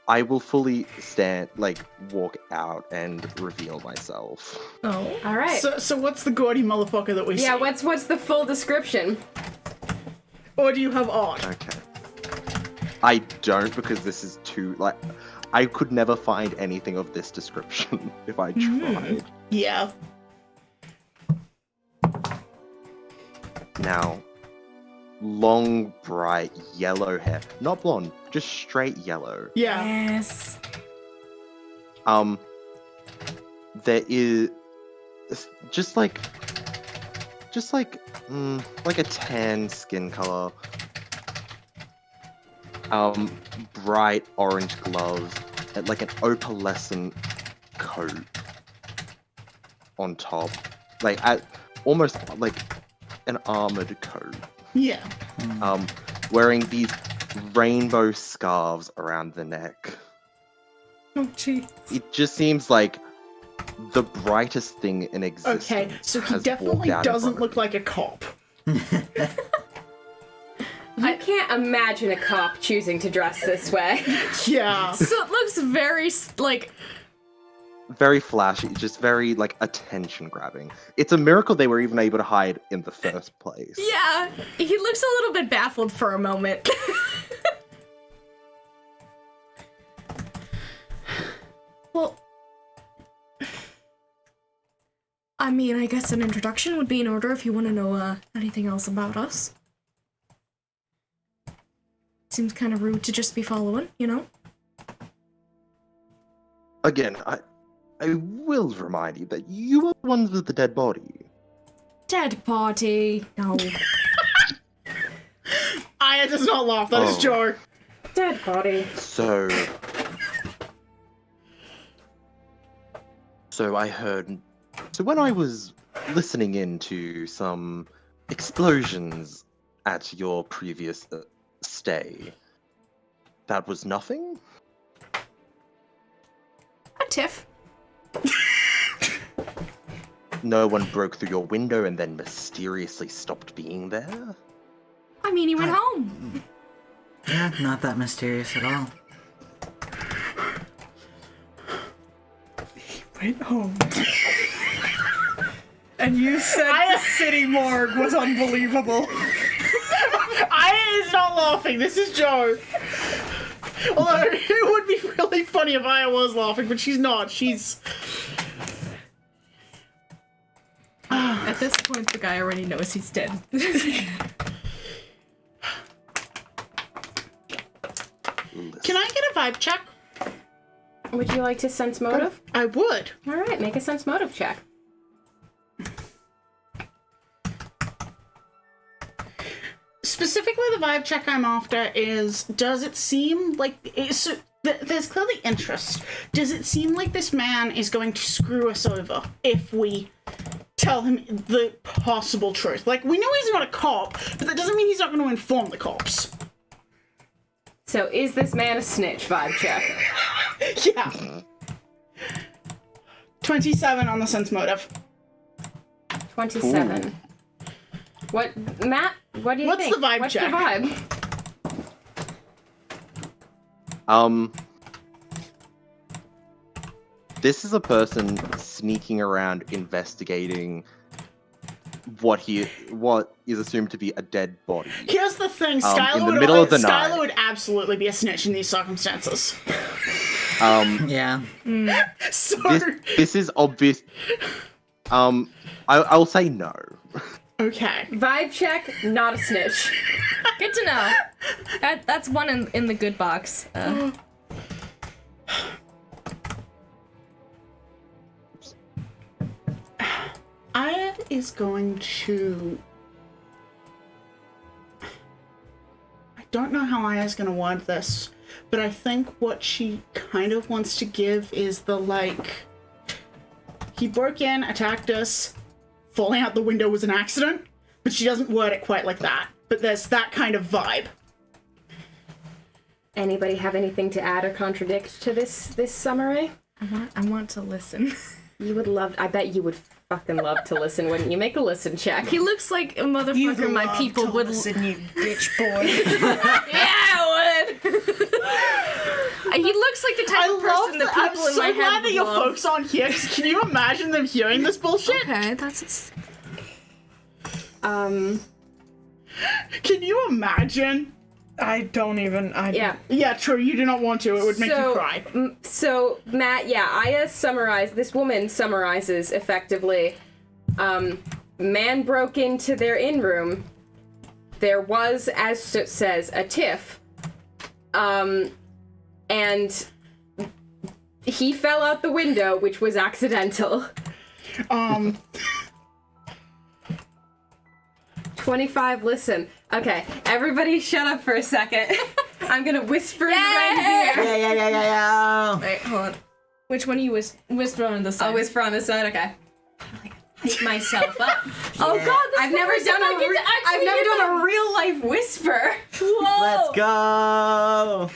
I will fully walk out and reveal myself. oh. All right. So what's the gaudy motherfucker that we see? yeah, what's the full description? Or do you have art? Okay. I don't because this is too, I could never find anything of this description if I tried. Yeah. Now, long, bright yellow hair. Not blonde, just straight yellow. Yeah. Yes. There is just like a tan skin color. Bright orange gloves, and like an opalescent coat on top, like almost like an armored coat, Yeah. wearing these rainbow scarves around the neck. Oh, gee. It just seems like the brightest thing in existence. Okay, so he has definitely walked out in doesn't front of look me. like a cop. You can't imagine a cop choosing to dress this way. Yeah. So it looks very, like, Very flashy, just very like attention grabbing. It's a miracle they were even able to hide in the first place. yeah, he looks a little bit baffled for a moment. Well, I mean, I guess an introduction would be in order if you want to know anything else about us. Seems kind of rude to just be following, you know? Again, I will remind you that you are the ones with the dead body. Dead party. No. Aya does not laugh. That is Oh. Joe. Dead body. So I heard. So when I was listening in to some explosions at your previous stay, that was nothing? A tiff. No one broke through your window and then mysteriously stopped being there? I mean, he went home. Yeah, not that mysterious at all. Went home. And you said the city morgue was unbelievable. Aya is not laughing. This is Joe. Although it would be really funny if Aya was laughing, but she's not. She's. At this point, the guy already knows he's dead. Can I get a vibe check? Would you like to sense motive? I would. All right, make a sense motive check. Specifically, the vibe check I'm after is: does it seem like there's clearly interest? Does it seem like this man is going to screw us over if we tell him the possible truth? Like, we know he's not a cop, but that doesn't mean he's not going to inform the cops. So, is this man a snitch? Vibe check. Yeah. 27 on the sense motive. 27. What, Matt? What do you What's think? the vibe What's check? the vibe? This is a person sneaking around investigating what is assumed to be a dead body. Here's the thing, in Skylar the would middle of the Skylar night. would absolutely be a snitch in these circumstances. Yeah. So This is obvious. I'll say no. okay. Vibe check, not a snitch. Good to know. That's one in the good box. Aya is going to. I don't know how Aya's going to word this, but I think what she kind of wants to give is the like. He broke in, attacked us, falling out the window was an accident, but she doesn't word it quite like that. But there's that kind of vibe. Anybody have anything to add or contradict to this summary? I want to listen. You would love. I bet you would fucking love to listen, wouldn't you? Make a listen check. He looks like a motherfucker my people would. listen, you bitch boy. Yeah, I would. He looks like the type of person the I'm people in so my glad head that would your love. folks aren't here. 'Cause can you imagine them hearing this bullshit? Okay, that's. Can you imagine? I don't even. Yeah. Yeah, true. You do not want to. It would make you cry. So Matt, yeah, Aya summarized. This woman summarizes effectively. Man broke into their inn room. There was, as it says, a tiff. And he fell out the window, which was accidental. 25, listen. Okay, everybody shut up for a second. I'm gonna whisper in Ren's ear. Yeah. Wait, hold on. Which one are you whisper on the side? I'll whisper on this side, okay. pick myself up. Oh Yeah. god, I've never done I've never done a real life whisper. Whoa. Let's go.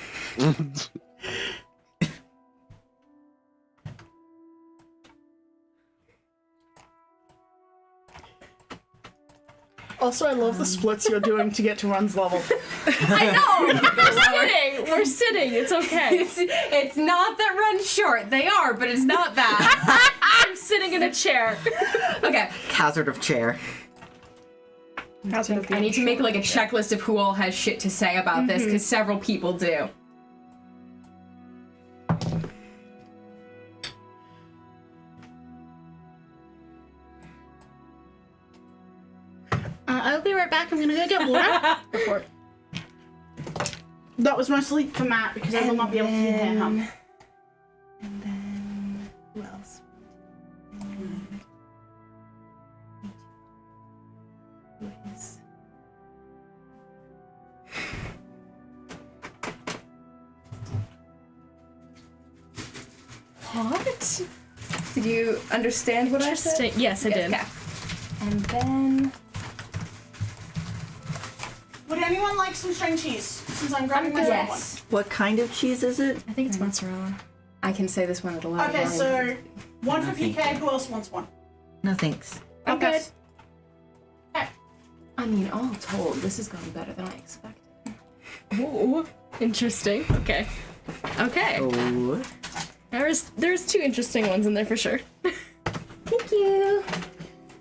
Also, I love the splits you're doing to get to Run's level. I know. We're sitting. It's okay. It's not that Run's short. They are, but it's not that. I'm sitting in a chair. Okay. Hazard of chair. I need to make like a checklist of who all has shit to say about this, because several people do. I'll be right back. I'm gonna go get water. That was mostly for Matt because I will not be able to hear him. And then who else? Who is? What? Did you understand what I said? Interesting. Yes, I did. Okay. And then Would anyone like some string cheese? Since I'm grabbing my second one. yes, What kind of cheese is it? I think it's mozzarella. I can say this one at 11. Okay, so one for Thank PK. Who else wants one? No thanks. I'm good. Okay. I mean, all told, this has gone better than I expected. Ooh, interesting. Okay. Okay. Oh. There's two interesting ones in there for sure. Thank you.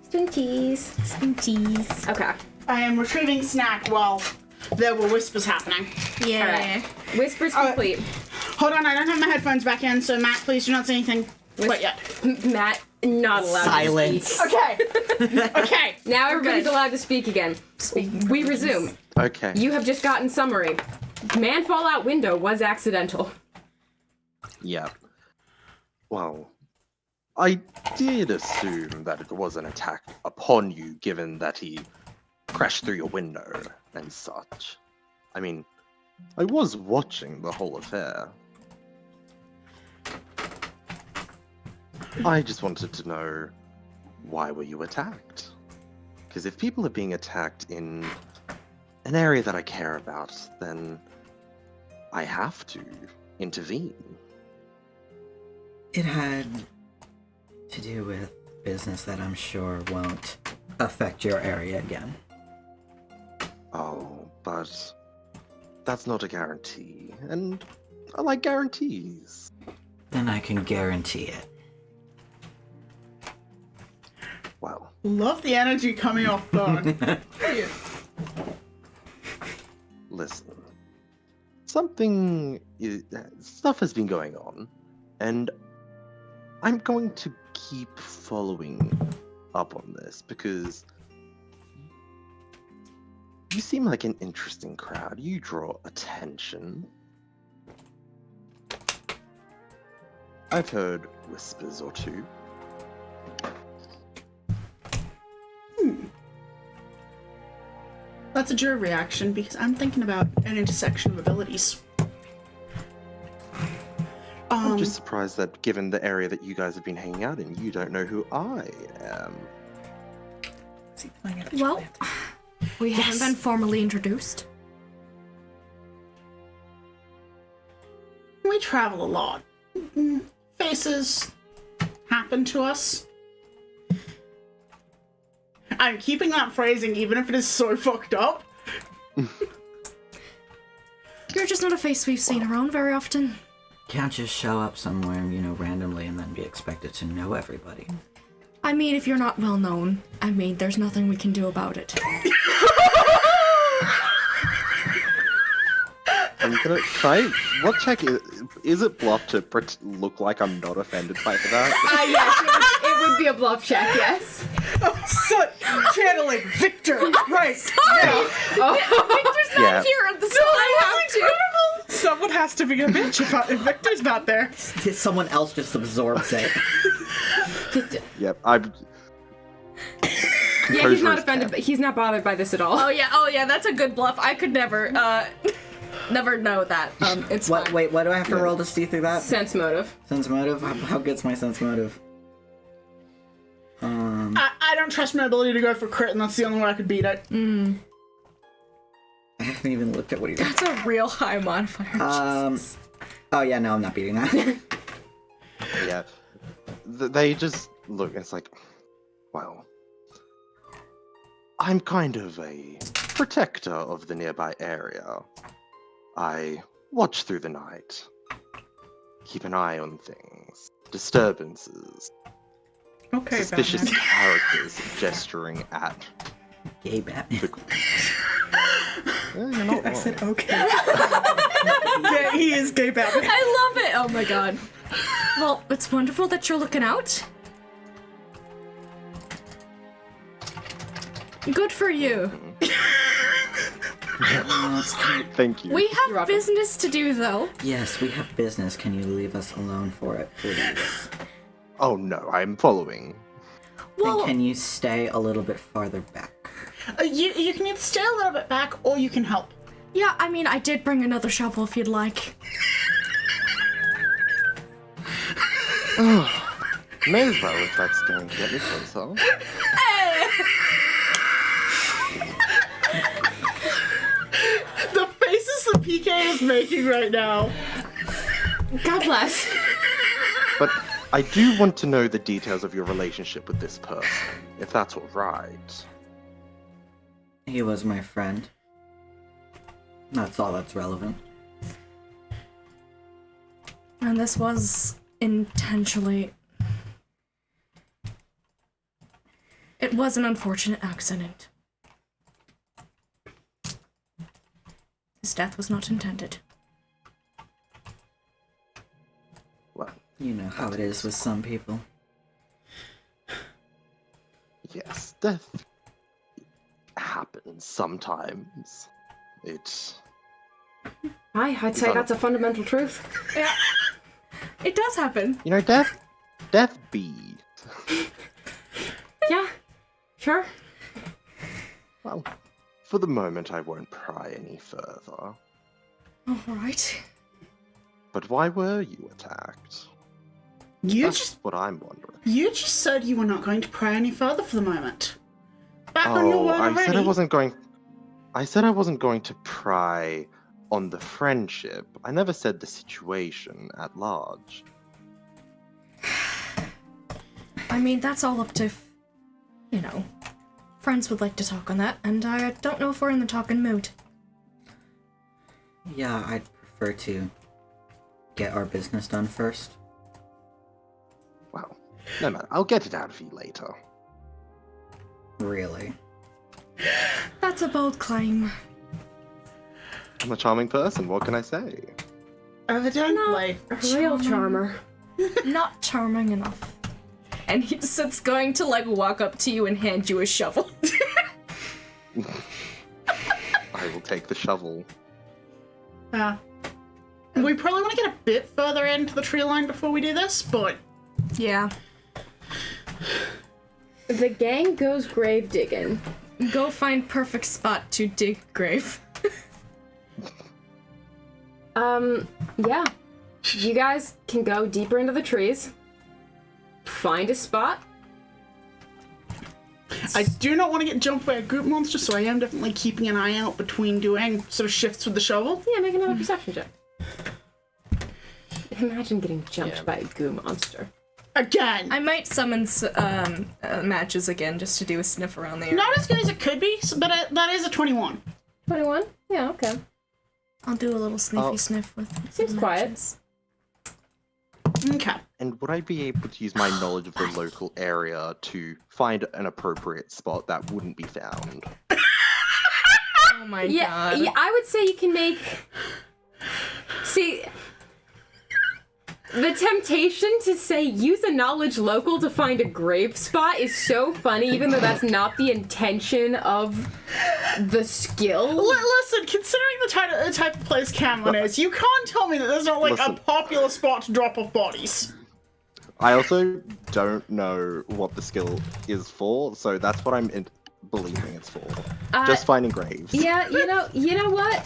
String cheese. Some cheese. Okay. I am retrieving snack while there were whispers happening. Yeah. Alright. Whispers Oh. complete. Hold on, I don't have my headphones back in, so Matt, please do not say anything quite yet. Matt, not allowed Silence. Okay. Okay. Now everybody's good. allowed to speak again. We resume. Okay. You have just gotten summary. Man fall out window was accidental. Yeah. Well, I did assume that it was an attack upon you, given that he crashed through your window and such. I mean, I was watching the whole affair. I just wanted to know, why were you attacked? Because if people are being attacked in an area that I care about, then I have to intervene. It had to do with business that I'm sure won't affect your area again. Oh, but that's not a guarantee, and I like guarantees. Then I can guarantee it. Well, Love the energy coming off phone. listen. Stuff has been going on, and I'm going to keep following up on this because you seem like an interesting crowd. You draw attention. I've heard whispers or two. That's a jury reaction because I'm thinking about an intersection of abilities. I'm just surprised that given the area that you guys have been hanging out in, you don't know who I am. Well, we haven't been formally introduced. We travel a lot. Faces happen to us. I'm keeping that phrasing even if it is so fucked up. You're just not a face we've seen around very often. Can't just show up somewhere, randomly and then be expected to know everybody. I mean, if you're not well known, there's nothing we can do about it. I'm gonna try. What check is it bluff to look like I'm not offended by that? Yes, it would be a bluff check, yes. So, channeling Victor. Right. Victor's not Yeah. here, so I have to. Someone has to be a bitch if Victor's not there. Someone else just absorbs it. Yep, I'm. Yeah, he's Composure not is offended, but 10. he's not bothered by this at all. Oh yeah, that's a good bluff. I could never know that. It's What? fine. Wait, what do I have to roll to see through that? Sense motive. Sense motive? How good's my sense motive? I don't trust my ability to go for crit, and that's the only way I could beat it. I haven't even looked at what he. That's a real high modifier. Jesus. Oh yeah, no, I'm not beating that. Yeah. They just look, it's like, well, I'm kind of a protector of the nearby area. I watch through the night, keep an eye on things, disturbances, Okay, suspicious Batman. characters gesturing at Gay Batman. the. You're not I wrong. said okay. Yeah, he is gay Batman. I love it! Oh my god. Well, it's wonderful that you're looking out. Good for you. Thank you. We have business to do, though. Yes, we have business. Can you leave us alone for it, please? Oh no, I'm following. Well, And can you stay a little bit farther back? You can either stay a little bit back, or you can help. yeah, I mean, I did bring another shovel if you'd like. May as well if that's going to get me closer. The faces that PK is making right now. God bless. But I do want to know the details of your relationship with this person, if that's alright. He was my friend. That's all that's relevant. And this was intentionally. It was an unfortunate accident. His death was not intended. Well, You know how it is with some people. yes, death happens sometimes. It's I'd say that's a fundamental truth. Yeah. It does happen. you know, death be. Yeah, sure. Well, for the moment I won't pry any further. Alright. But why were you attacked? You That's just what I'm wondering. you just said you were not going to pry any further for the moment. Back on your Oh, word I already. said I wasn't going. I said I wasn't going to pry on the friendship. I never said the situation at large. I mean, that's all up to, you know, friends would like to talk on that, and I don't know if we're in the talking mood. Yeah, I'd prefer to get our business done first. Well, no matter. I'll get it out of you later. Really. That's a bold claim. I'm a charming person. What can I say? Evidently. A real charmer. Not charming enough. And he's going to, like, walk up to you and hand you a shovel. I will take the shovel. Yeah. We probably want to get a bit further into the tree line before we do this, but Yeah. The gang goes grave digging. Go find perfect spot to dig grave. Yeah. You guys can go deeper into the trees. Find a spot. I do not want to get jumped by a goop monster, so I am definitely keeping an eye out between doing sort of shifts with the shovel. Yeah, make another perception check. Imagine getting jumped Yeah. by a goo monster. Again. I might summon matches again just to do a sniff around the area. Not as good as it could be, but that is a 21. 21? Yeah, okay. I'll do a little sniffy Oh. sniff with Seems the quiet. matches. Okay. And would I be able to use my knowledge of the local area to find an appropriate spot that wouldn't be found? Oh my Yeah, god. yeah, I would say you can make. See, the temptation to say use a knowledge local to find a grave spot is so funny, even though that's not the intention of the skill. Listen, considering the type of place Camlin is, you can't tell me that there's not like a Listen. popular spot to drop off bodies. I also don't know what the skill is for, so that's what I'm believing it's for. Just finding graves. Yeah, you know what?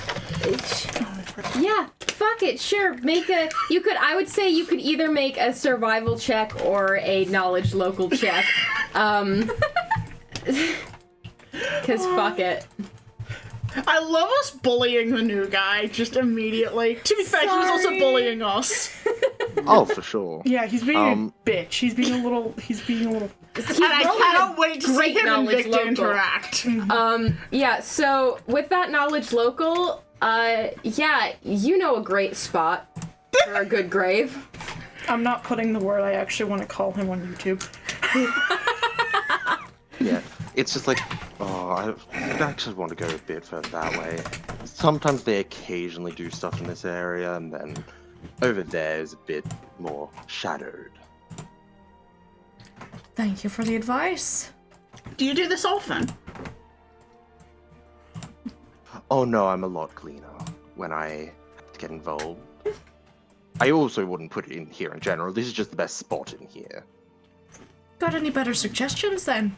Yeah, fuck it, sure. I would say you could either make a survival check or a knowledge local check. Cause fuck it. I love us bullying the new guy just immediately. To be fair, he was also bullying us. Oh, for sure. Yeah, he's being a bitch. He's being a little. And I cannot wait to see great him and knowledge Victor local. interact. Yeah, so with that knowledge local, yeah, you know a great spot for a good grave. I'm not putting the word I actually want to call him on YouTube. Yeah, it's just like, I actually want to go a bit further that way. Sometimes they occasionally do stuff in this area, and then over there is a bit more shadowed. Thank you for the advice. Do you do this often? Oh no, I'm a lot cleaner when I get involved. I also wouldn't put it in here in general. This is just the best spot in here. Got any better suggestions then?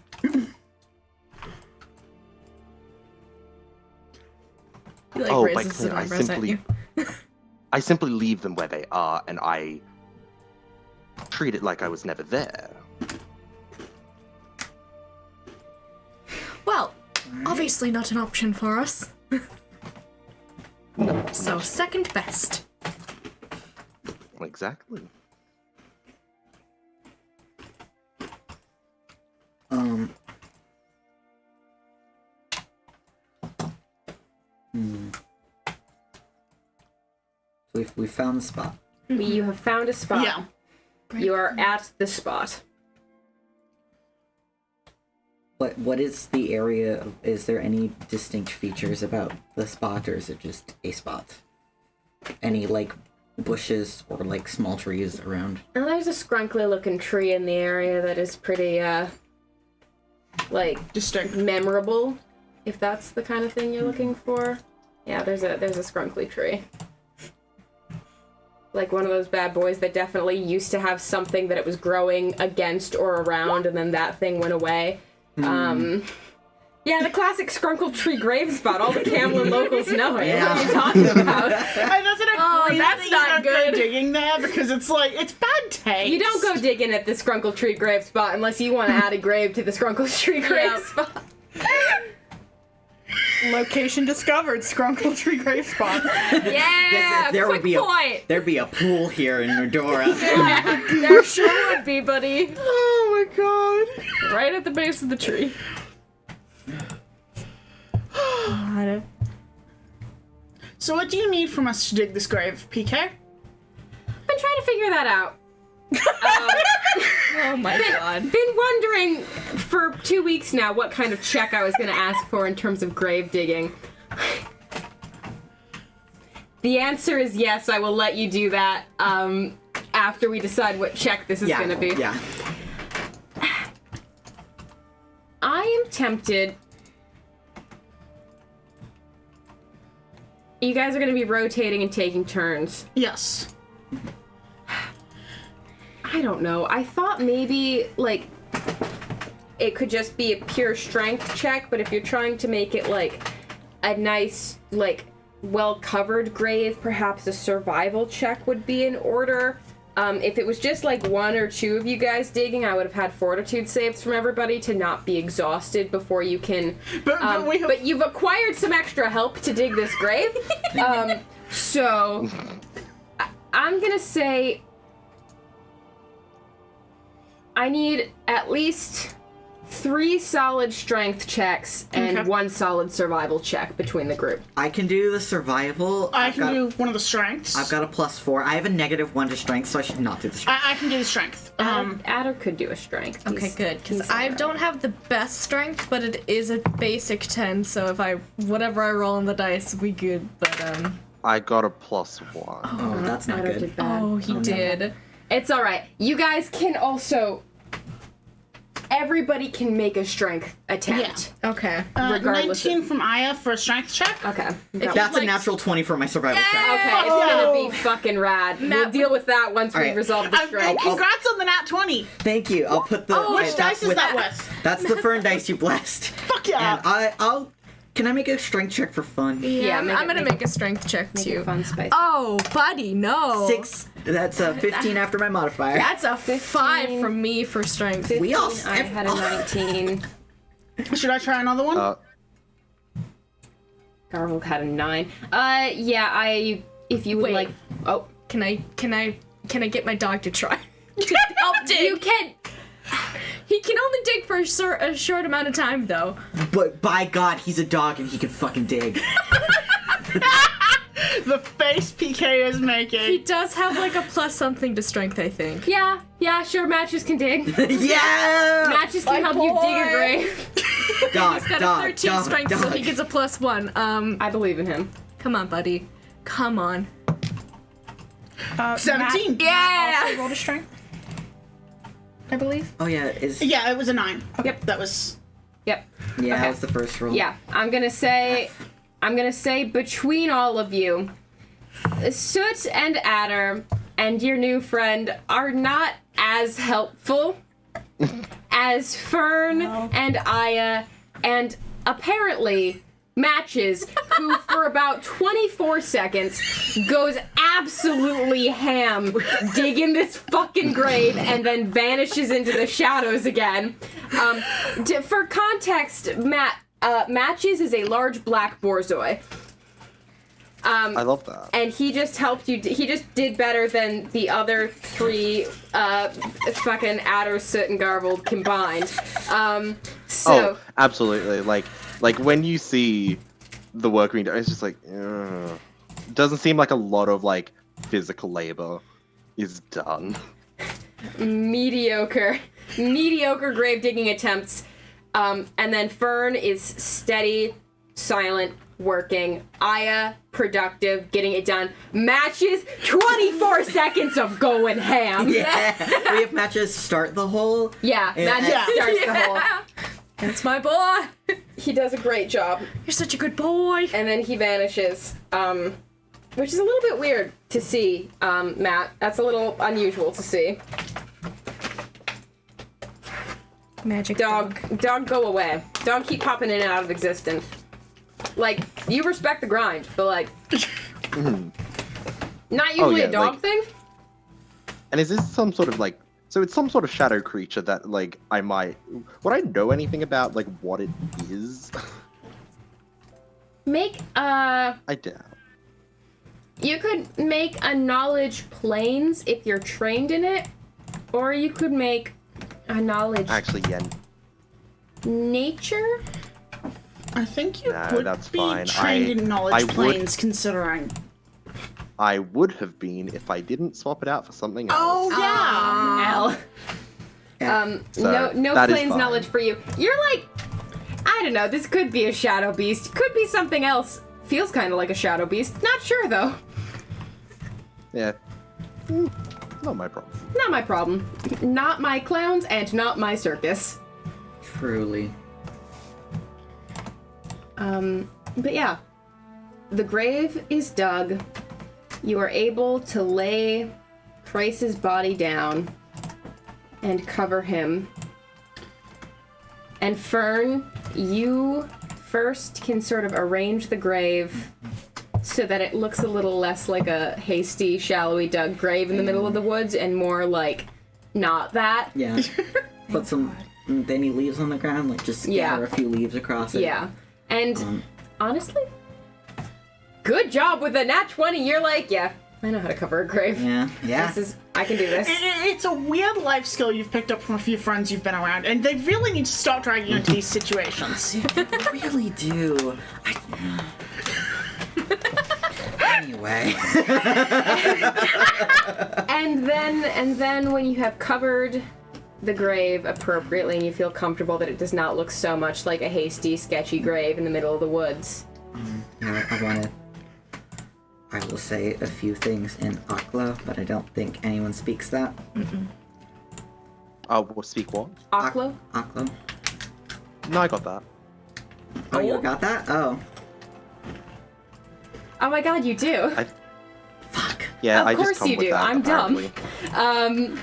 He, like, Oh, by raises his clean, I eyebrows at simply, you. I simply leave them where they are, and I treat it like I was never there. Well, obviously not an option for us. No, So second best. exactly. We found the spot. You have found a spot. Yeah. You are at the spot. What is the area? Is there any distinct features about the spot, or is it just a spot? Any like bushes or like small trees around? And there's a scrunkly looking tree in the area that is pretty, like, Distinct. memorable, if that's the kind of thing you're looking for. Yeah, there's a scrunkly tree. Like one of those bad boys that definitely used to have something that it was growing against or around, and then that thing went away. Yeah, the classic scrunkle tree grave spot. All the Camlin locals know it. What are you talking about? And doesn't agree that's that you not don't go good. digging there because it's like, it's bad taste. You don't go digging at the scrunkle tree grave spot unless you want to add a grave to the scrunkle tree grave spot. Location discovered. Skrunkle Tree grave spot. Yeah, there quick would be point. There'd be a pool here in Nordora. There sure would be, buddy. Oh my god. Right at the base of the tree. So what do you need from us to dig this grave, PK? I've been trying to figure that out. Oh my god. Been wondering for 2 weeks now what kind of check I was going to ask for in terms of grave digging. The answer is yes, I will let you do that after we decide what check this is going to be. Yeah. I am tempted. You guys are going to be rotating and taking turns. Yes. I don't know. I thought maybe, like, it could just be a pure strength check, but if you're trying to make it, like, a nice, like, well-covered grave, perhaps a survival check would be in order. If it was just, like, 1 or 2 of you guys digging, I would have had fortitude saves from everybody to not be exhausted before you can... But we have... But you've acquired some extra help to dig this grave. So... I'm gonna say... I need at least 3 solid strength checks and Okay. 1 solid survival check between the group. I can do the survival. I can do one of the strengths. I've got a +4. I have a -1 to strength, so I should not do the strength. I can do the strength. Adder could do a strength. Okay, He's- good. Because he's I alright. don't have the best strength, but it is a basic 10, so if whatever I roll on the dice, we good. But, I got a +1. Oh, that's not Adder good. did bad. he did. It's alright. You guys can also everybody can make a strength attempt. Okay. Regardless 19 from Aya for a strength check. Okay. That's a natural 20 for my survival check. Okay, it's gonna be fucking rad. We'll deal with that once we Alright. resolve the strength. Congrats on the nat 20. Thank you. I'll put the. Which dice is that with? That's the Fern dice you blessed. Fuck yeah. And I'll. Can I make a strength check for fun? Yeah, I'm gonna make a strength check Make it too. fun spice. Oh, buddy, no. 6. That's a 15 after my modifier. That's a 5 from me for strength. we all. I had a 19. Should I try another one? Garble had a 9. Yeah, if you would Wait. like. Oh, Can I get my dog to try? To help dig. you can. He can only dig for a short amount of time, though. But by God, he's a dog and he can fucking dig. The face PK is He making. does have like a plus something to strength, I think. Yeah, sure. Matches can dig. Yeah. Matches can help you dig a grave. Dog, He's got dog, a 13 dog, strength, dog. so he gets a +1. I believe in him. Come on, buddy. Come on. 17. Yeah. Also rolled a strength, I believe. Oh yeah, is Yeah, it was a 9. Yep. That was. Yep. yeah. okay. That was the first roll. Yeah, I'm gonna say between all of you, Soot and Adder and your new friend are not as helpful as Fern and Aya and apparently Matches, who for about 24 seconds goes absolutely ham digging this fucking grave and then vanishes into the shadows again. For context, Matches is a large black borzoi. I love that. And he just helped you. He just did better than the other 3 fucking Adder, Soot, and Garbled combined. Oh, absolutely. Like when you see the work being done, it's just like, ugh. Doesn't seem like a lot of like physical labor is done. mediocre grave digging attempts. And then Fern is steady, silent, working. Aya, productive, getting it done. Matches, 24 seconds of going ham. Yeah. We have Matches start the hole. Yeah, Matches Yeah. starts the whole. That's my boy. He does a great job. You're such a good boy. And then he vanishes. Which is a little bit weird to see, Matt. That's a little unusual to see. Magic Dog, go away. Dog keep popping in and out of existence. Like, you respect the grind, but like, not usually yeah, a dog like- thing. And is this some sort of like, so it's some sort of shadow creature that like would I know anything about like what it is? Make, I doubt. you could make a knowledge planes if you're trained in it, or you could make a knowledge Actually, yeah. nature. I think you No, would that's be fine. trained in knowledge I would- planes, considering. I would have been if I didn't swap it out for something else. Oh yeah. L. So, No that is planes fine. knowledge for you. You're like, I don't know. This could be a shadow beast. Could be something else. Feels kind of like a shadow beast. Not sure though. Yeah. Not my problem. Not my problem. Not my clowns and not my circus. Truly. But yeah, the grave is dug. You are able to lay Trace's body down and cover him. And Fern, you first can sort of arrange the grave so that it looks a little less like a hasty, shallowy dug grave in the middle of the woods and more like not that. Yeah. Put some any leaves on the ground, like just scatter Yeah. a few leaves across it. Yeah. And honestly, good job with the nat 20. You're like, yeah, I know how to cover a grave. Yeah. Yeah. I can do this. It's a weird life skill you've picked up from a few friends you've been around, and they really need to stop dragging you into these situations. I really do. Anyway. And then when you have covered the grave appropriately and you feel comfortable that it does not look so much like a hasty, sketchy grave in the middle of the woods. I will say a few things in Akla, but I don't think anyone speaks that. We'll speak what? Aklo? Aklo. No, I got that. Oh, you got that? Oh. Oh my god, you do. Fuck. Yeah, Of I course just come you with do. that, I'm dumb. apparently.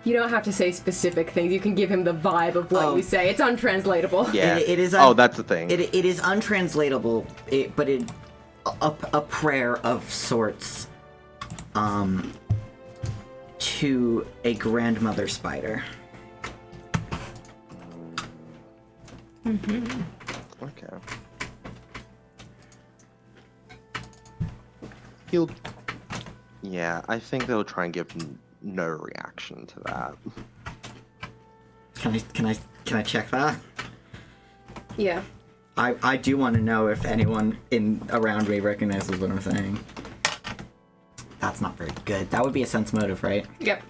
You don't have to say specific things. You can give him the vibe of what Oh. you say. It's untranslatable. Yeah. It is Oh, that's the thing. It is untranslatable, but a prayer of sorts, to a grandmother spider. Okay. He'll. Yeah, I think they'll try and give no reaction to that. Can I check that? Yeah. I do want to know if anyone around me recognizes what I'm saying. That's not very good. That would be a sense motive, right? Yep.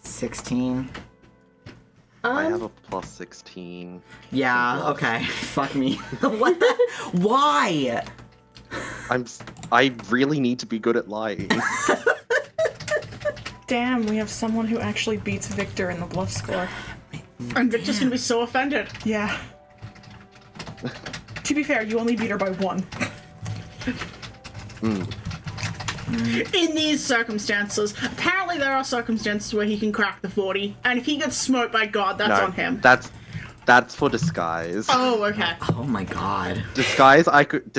16. I have a plus 16. Yeah. Okay. Fuck me. What? Why? I really need to be good at lying. Damn, we have someone who actually beats Victor in the bluff score. And Victor's gonna be so offended. Yeah. To be fair, you only beat her by 1. In these circumstances, apparently there are circumstances where he can crack the 40, and if he gets smoked by God, that's No, on him. That's for disguise. Oh, okay. Oh my god. Disguise I could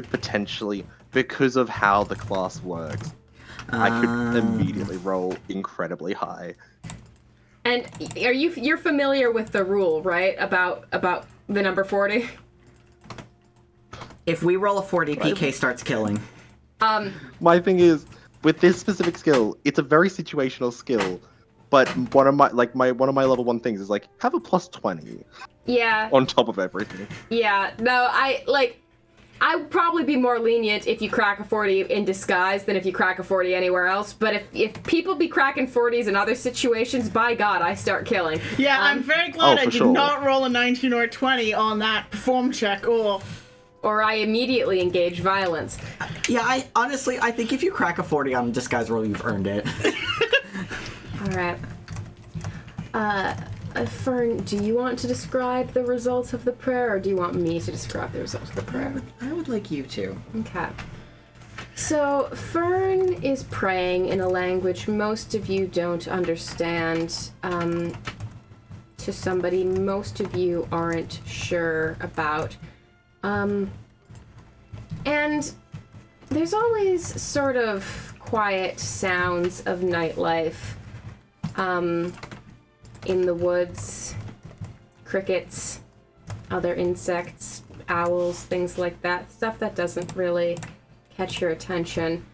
potentially, because of how the class works, I could immediately roll incredibly high. And you're familiar with the rule, right? About the number 40? If we roll a 40, PK starts killing. My thing is, with this specific skill, it's a very situational skill, but one of my level 1 things is like, have a plus 20 Yeah. on top of everything. Yeah. No, I would probably be more lenient if you crack a 40 in disguise than if you crack a 40 anywhere else. But if people be cracking 40s in other situations, by God, I start killing. Yeah, I'm very glad Oh, I for did sure. not roll a 19 or a 20 on that perform check, Or I immediately engage violence. Yeah, I think if you crack a 40 on a disguise roll, you've earned it. All right. Fern, do you want to describe the results of the prayer, or do you want me to describe the results of the prayer? I would like you to. Okay. So, Fern is praying in a language most of you don't understand, to somebody most of you aren't sure about. And there's always sort of quiet sounds of nightlife, in the woods, crickets, other insects, owls, things like that, stuff that doesn't really catch your attention.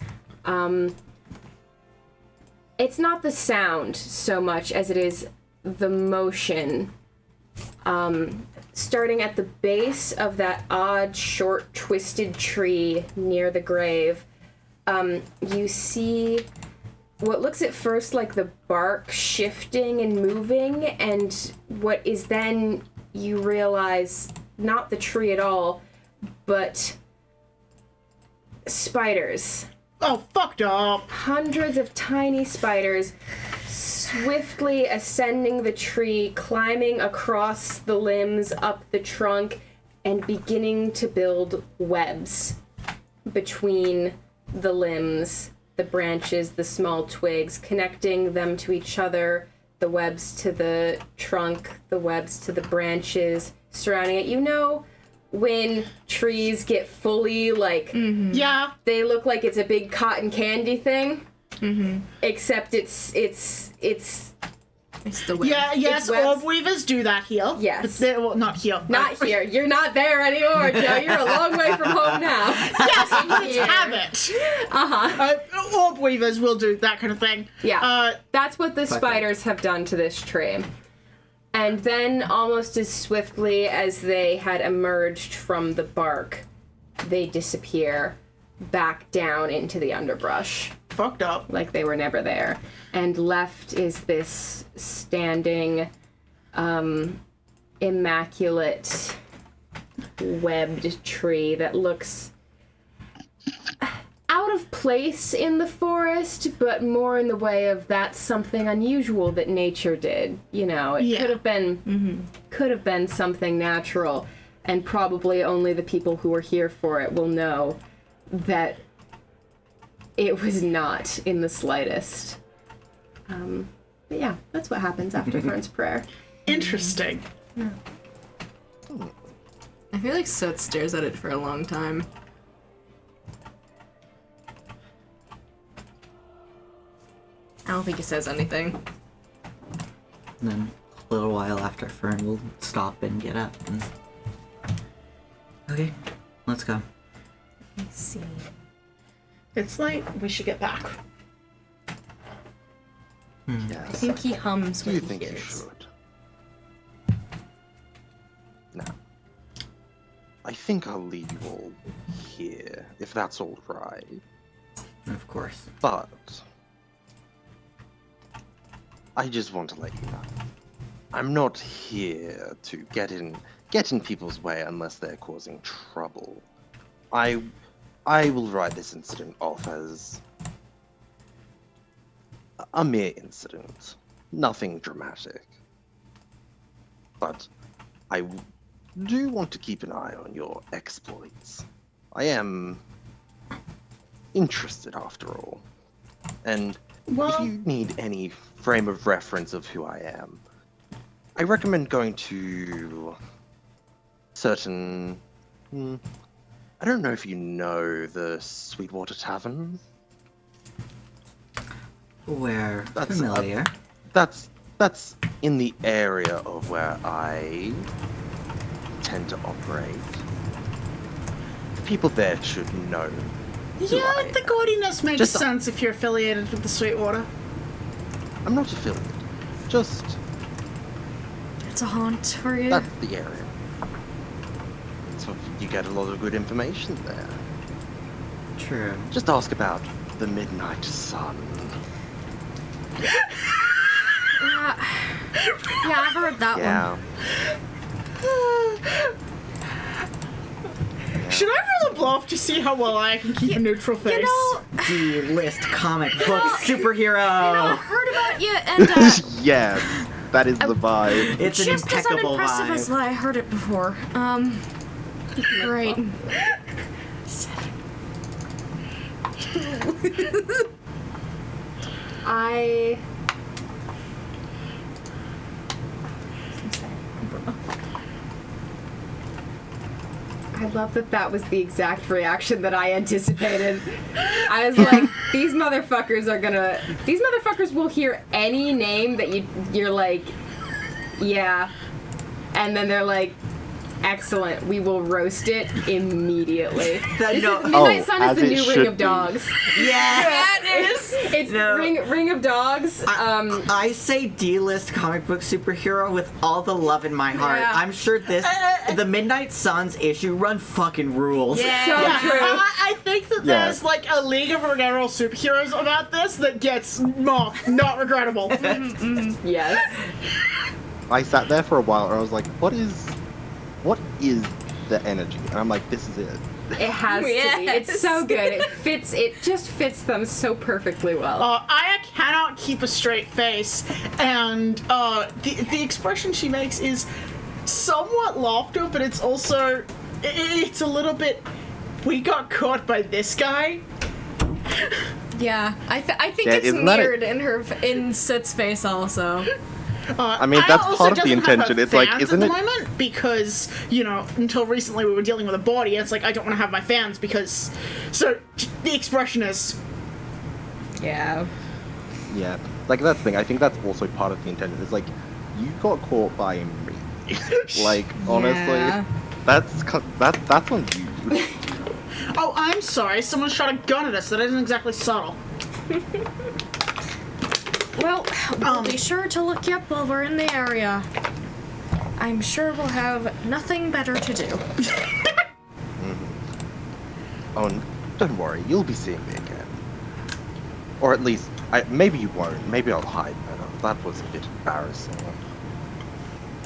It's not the sound so much as it is the motion. Starting at the base of that odd, short, twisted tree near the grave, you see what looks at first like the bark shifting and moving, and what is then, you realize, not the tree at all, but spiders. Oh, fucked up. Hundreds of tiny spiders swiftly ascending the tree, climbing across the limbs, up the trunk, and beginning to build webs between the limbs, the branches, the small twigs, connecting them to each other, the webs to the trunk, the webs to the branches surrounding it. You know when trees get fully, like, Yeah. they look like it's a big cotton candy thing? Except it's It's the web. Yeah, yes, webs. orb weavers do that here. Yes. But well, not here. not here. You're not there anymore, Joe. You're a long way from home now. Yes, but it's habit. Orb weavers will do that kind of thing. Yeah. That's what the spiders have done to this tree. And then, almost as swiftly as they had emerged from the bark, they disappear back down into the underbrush, Fucked up. like they were never there. And left is this standing, immaculate, webbed tree that looks out of place in the forest, but more in the way of that's something unusual that nature did. You know, it Yeah. could have been something natural, and probably only the people who are here for it will know that it was not in the slightest. But yeah, that's what happens after Fern's prayer. Interesting. I feel like Soot stares at it for a long time. I don't think he says anything. And then a little while after, Fern will stop and get up. And... Okay, let's go. Let's see. It's late. We should get back. I Yes. think he hums Do when you he think you hears. should? No. I think I'll leave you all here, if that's all right. Of course. But I just want to let you know, I'm not here to get in people's way unless they're causing trouble. I will write this incident off as a mere incident, nothing dramatic. But I do want to keep an eye on your exploits. I am interested after all. And if you need any frame of reference of who I am, I recommend going to certain... I don't know if you know the Sweetwater Tavern. We're That's familiar. That's in the area of where I tend to operate. The people there should know. who Yeah, I the am. gaudiness makes Just- sense if you're affiliated with the Sweetwater. I'm not affiliated. Just It's a haunt for you. that's the area. So you get a lot of good information there. True. Just ask about the Midnight Sun. Yeah, I heard that Yeah. Should I roll a bluff to see how well I can keep a neutral face? one. You know, D-list comic book superhero. I heard about you, and Yes, that is the vibe. It's an just as impeccable unimpressive vibe. as I heard it before. Great. I love that that was the exact reaction that I anticipated. I was like, these motherfuckers will hear any name that you're like, yeah. And then they're like, excellent, we will roast it immediately. Midnight Sun as is the it new Ring should of be. Dogs. Yeah. It's No. Ring of Dogs. I say D-list comic book superhero with all the love in my heart. Yeah. I'm sure the Midnight Suns issue run fucking rules. So Yeah, true. I think that Yeah. there's like a League of Regrettable Superheroes about this that gets marked not regrettable. Yes. I sat there for a while and I was like, what is the energy? And I'm like, this is it. It has to be. It's Yes. so good. It just fits them so perfectly well. I cannot keep a straight face, and the expression she makes is somewhat laughter, but it's also it's a little bit. We got caught by this guy. Yeah, I think Yeah, it's isn't that mirrored in Soot's face also. I mean, that's also part of the doesn't have intention. her It's like, fans isn't at it- the moment because until recently we were dealing with a body. And it's like I don't want to have my fans because. So the expression is. Yeah. Yeah, like that's the thing. I think that's also part of the intention. It's like, you got caught by me. Like, honestly, Yeah. that's on you. Oh, I'm sorry. Someone shot a gun at us. That isn't exactly subtle. Well, we'll be sure to look you up while we're in the area. I'm sure we'll have nothing better to do. Oh, don't worry, you'll be seeing me again. Or at least, maybe you won't. Maybe I'll hide better. That was a bit embarrassing.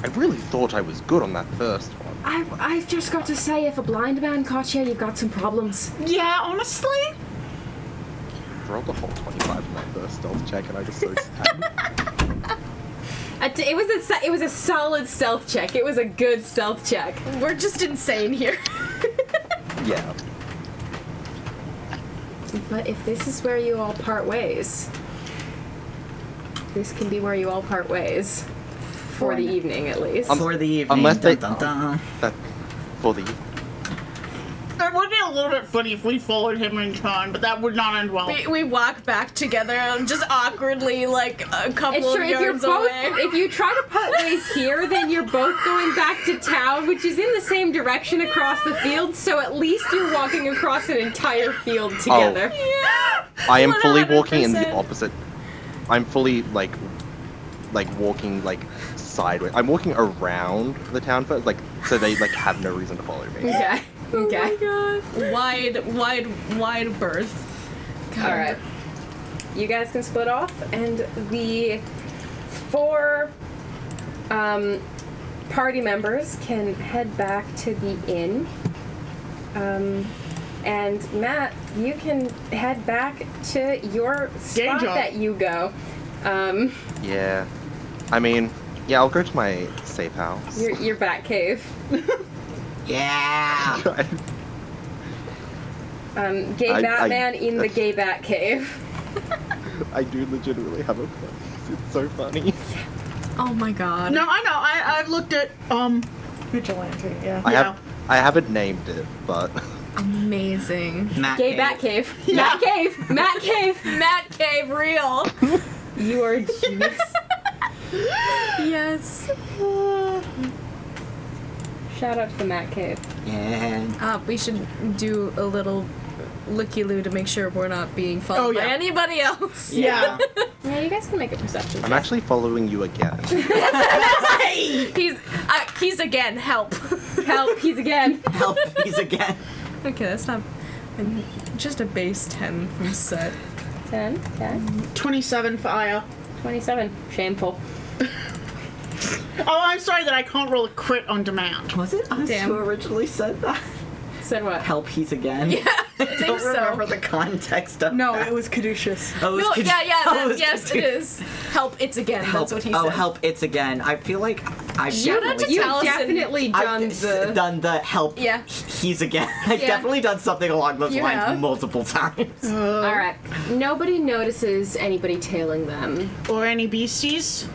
I really thought I was good on that first one. I've just got to say, if a blind man caught you, you've got some problems. Yeah, honestly. rolled a whole 25 in my first stealth check, and I just so sad. It was a solid stealth check. It was a good stealth check. We're just insane here. Yeah. But if this is where you all part ways, this can be where you all part ways. For the evening, at least. For the evening. Unless they- dun, dun, dun. That for the It would be a little bit funny if we followed him in turn, but that would not end well. We walk back together, just awkwardly, like a couple It's true. of If you're yards both, away. if you try to part ways here, then you're both going back to town, which is in the same direction across the field. So at least you're walking across an entire field together. Yeah. I am fully walking in the 100%. opposite. I'm fully like walking like sideways. I'm walking around the town first, like so they like have no reason to follow me. Okay. Okay. Oh my god. Wide berth. All right. You guys can split off, and the 4 party members can head back to the inn. And Matt, you can head back to your spot job. that you go. Yeah. I mean, yeah, I'll go to my safe house. Your bat cave. Yeah. Gay I- Batman in the gay bat cave. I do legitimately have a place. It's so funny. Oh my god. No, I know. I've looked at Vigilante. Yeah. I haven't named it, but Amazing. Matt Gay Cave. bat cave. Matt cave. Matt cave. Matt Cave, real. You are a genius. Yes. Shout out to the Matt cave. Yeah. We should do a little looky-loo to make sure we're not being followed Oh, by yeah. anybody else. Yeah. Yeah, you guys can make a perception I'm check. actually following you again. He's again, help. Help, he's again. Help, please again. Okay, that's not just a base 10 from set. 10, okay. 27 for Aya. 27. Shameful. Oh, I'm sorry that I can't roll a crit on demand. Was it us Damn. who originally said that? Said what? Help, he's again. Yeah, I I think don't so. remember the context of No, that. it was Caduceus. Oh, it was No, Cad- yeah, oh, it was yes, it is. Help, it's again. Help. That's what he Oh, said. help, it's again. I feel like I've You'd have definitely... to tell us in- definitely I've done the help. Yeah. He's again. I've Yeah. definitely done something along those You lines have. multiple times. Alright. Nobody notices anybody tailing them. Or any beasties.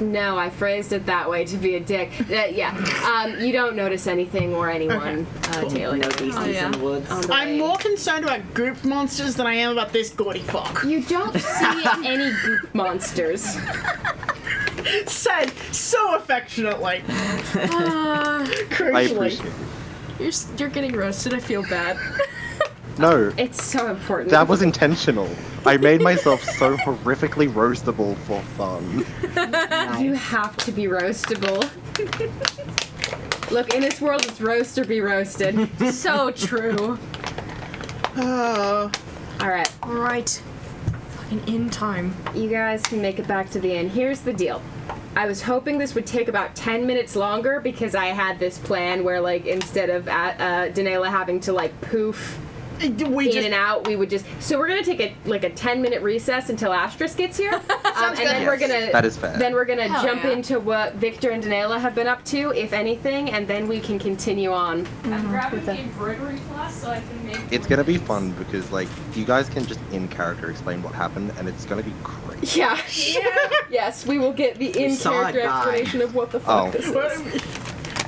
No, I phrased it that way to be a dick. Yeah. You don't notice anything or anyone tailing No them. beasties yeah. in the woods. On the I'm way. more concerned about group monsters than I am about this gaudy fuck. You don't see any goop monsters. Said so affectionately. I Crucially. appreciate it. You're getting roasted. I feel bad. No, It's so important. that was intentional. I made myself so horrifically roastable for fun. You have to be roastable. Look, in this world, it's roast or be roasted. So true. All right, All right. Fucking in time. you guys can make it back to the inn. Here's the deal. I was hoping this would take about 10 minutes longer because I had this plan where, like, instead of Danela having to, like, poof We in just and out, we would just. So we're gonna take a 10-minute recess until Astris gets here, and then we're Yes, gonna. that is fair. Then we're gonna Hell jump yeah. into what Victor and Danela have been up to, if anything, and then we can continue on. I'm grabbing a embroidery class so I can make. It's gonna be fun because like you guys can just in character explain what happened and it's gonna be great. Yeah. Yes, we will get the saw in-character it die. explanation of what the fuck Oh. this is.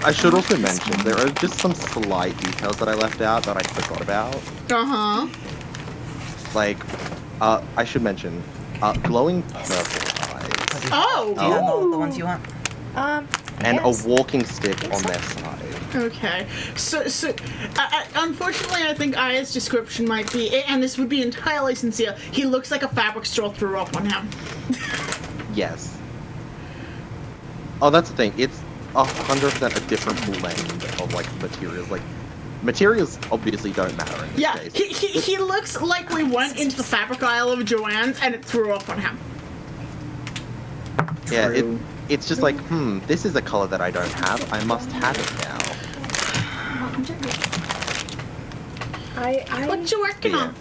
I should also mention there are just some slight details that I left out that I forgot about. uh-huh. Like, I should mention, glowing purple eyes Oh. Do you have the ones you want? and a walking stick on their side. Okay. So unfortunately, I think Aya's description might be, and this would be entirely sincere, he looks like a fabric straw threw up on him. Yes. Oh, that's the thing. It's 100% a different blend of like materials. Like, materials obviously don't matter in this Yeah, case. he looks like we went into the fabric aisle of Joanne's and it threw up on him. Yeah, True. it's just like, this is a color that I don't have. I must have it now. I What you working Yeah. on?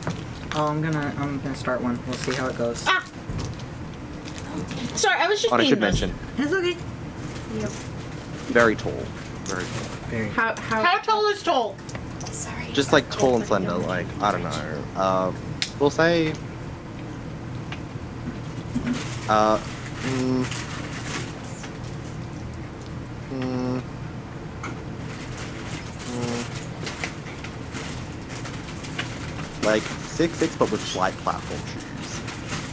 Oh, I'm gonna start one. We'll see how it goes. Ah! Sorry, I was just Oh, I being should nosy. mention, It's okay. very tall. Very tall. Very. How tall is tall? Sorry. Just like tall and slender, like, I don't know. We'll say... like 6'6", but with slight platform shoes.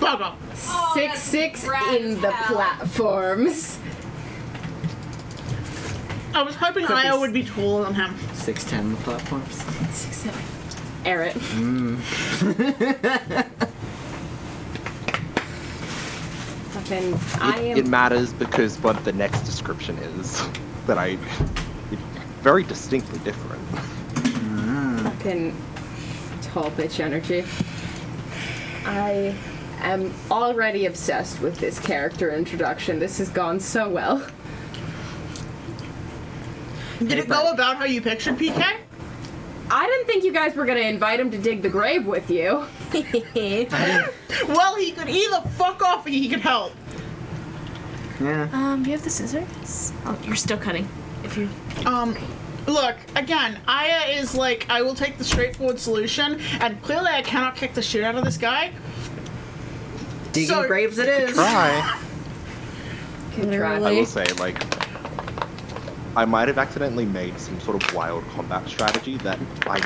Bugger. 6'6" rad in as the hell. platforms. I was hoping Could be Io would be taller than him. 6'10" platforms. 6'7". Eric. Fucking, I It am. matters because what the next description is that it's very distinctly different. Fucking tall bitch energy. I am already obsessed with this character introduction. This has gone so well. Did it go about how you pictured PK? I didn't think you guys were gonna invite him to dig the grave with you. Well, he could either fuck off or he could help. Yeah. Do you have the scissors? Oh, you're still cutting. If you. Look, again, Aya is like, I will take the straightforward solution, and clearly I cannot kick the shit out of this guy. Digging So- graves it is. Try. Can try. I will say, like, I might have accidentally made some sort of wild combat strategy that I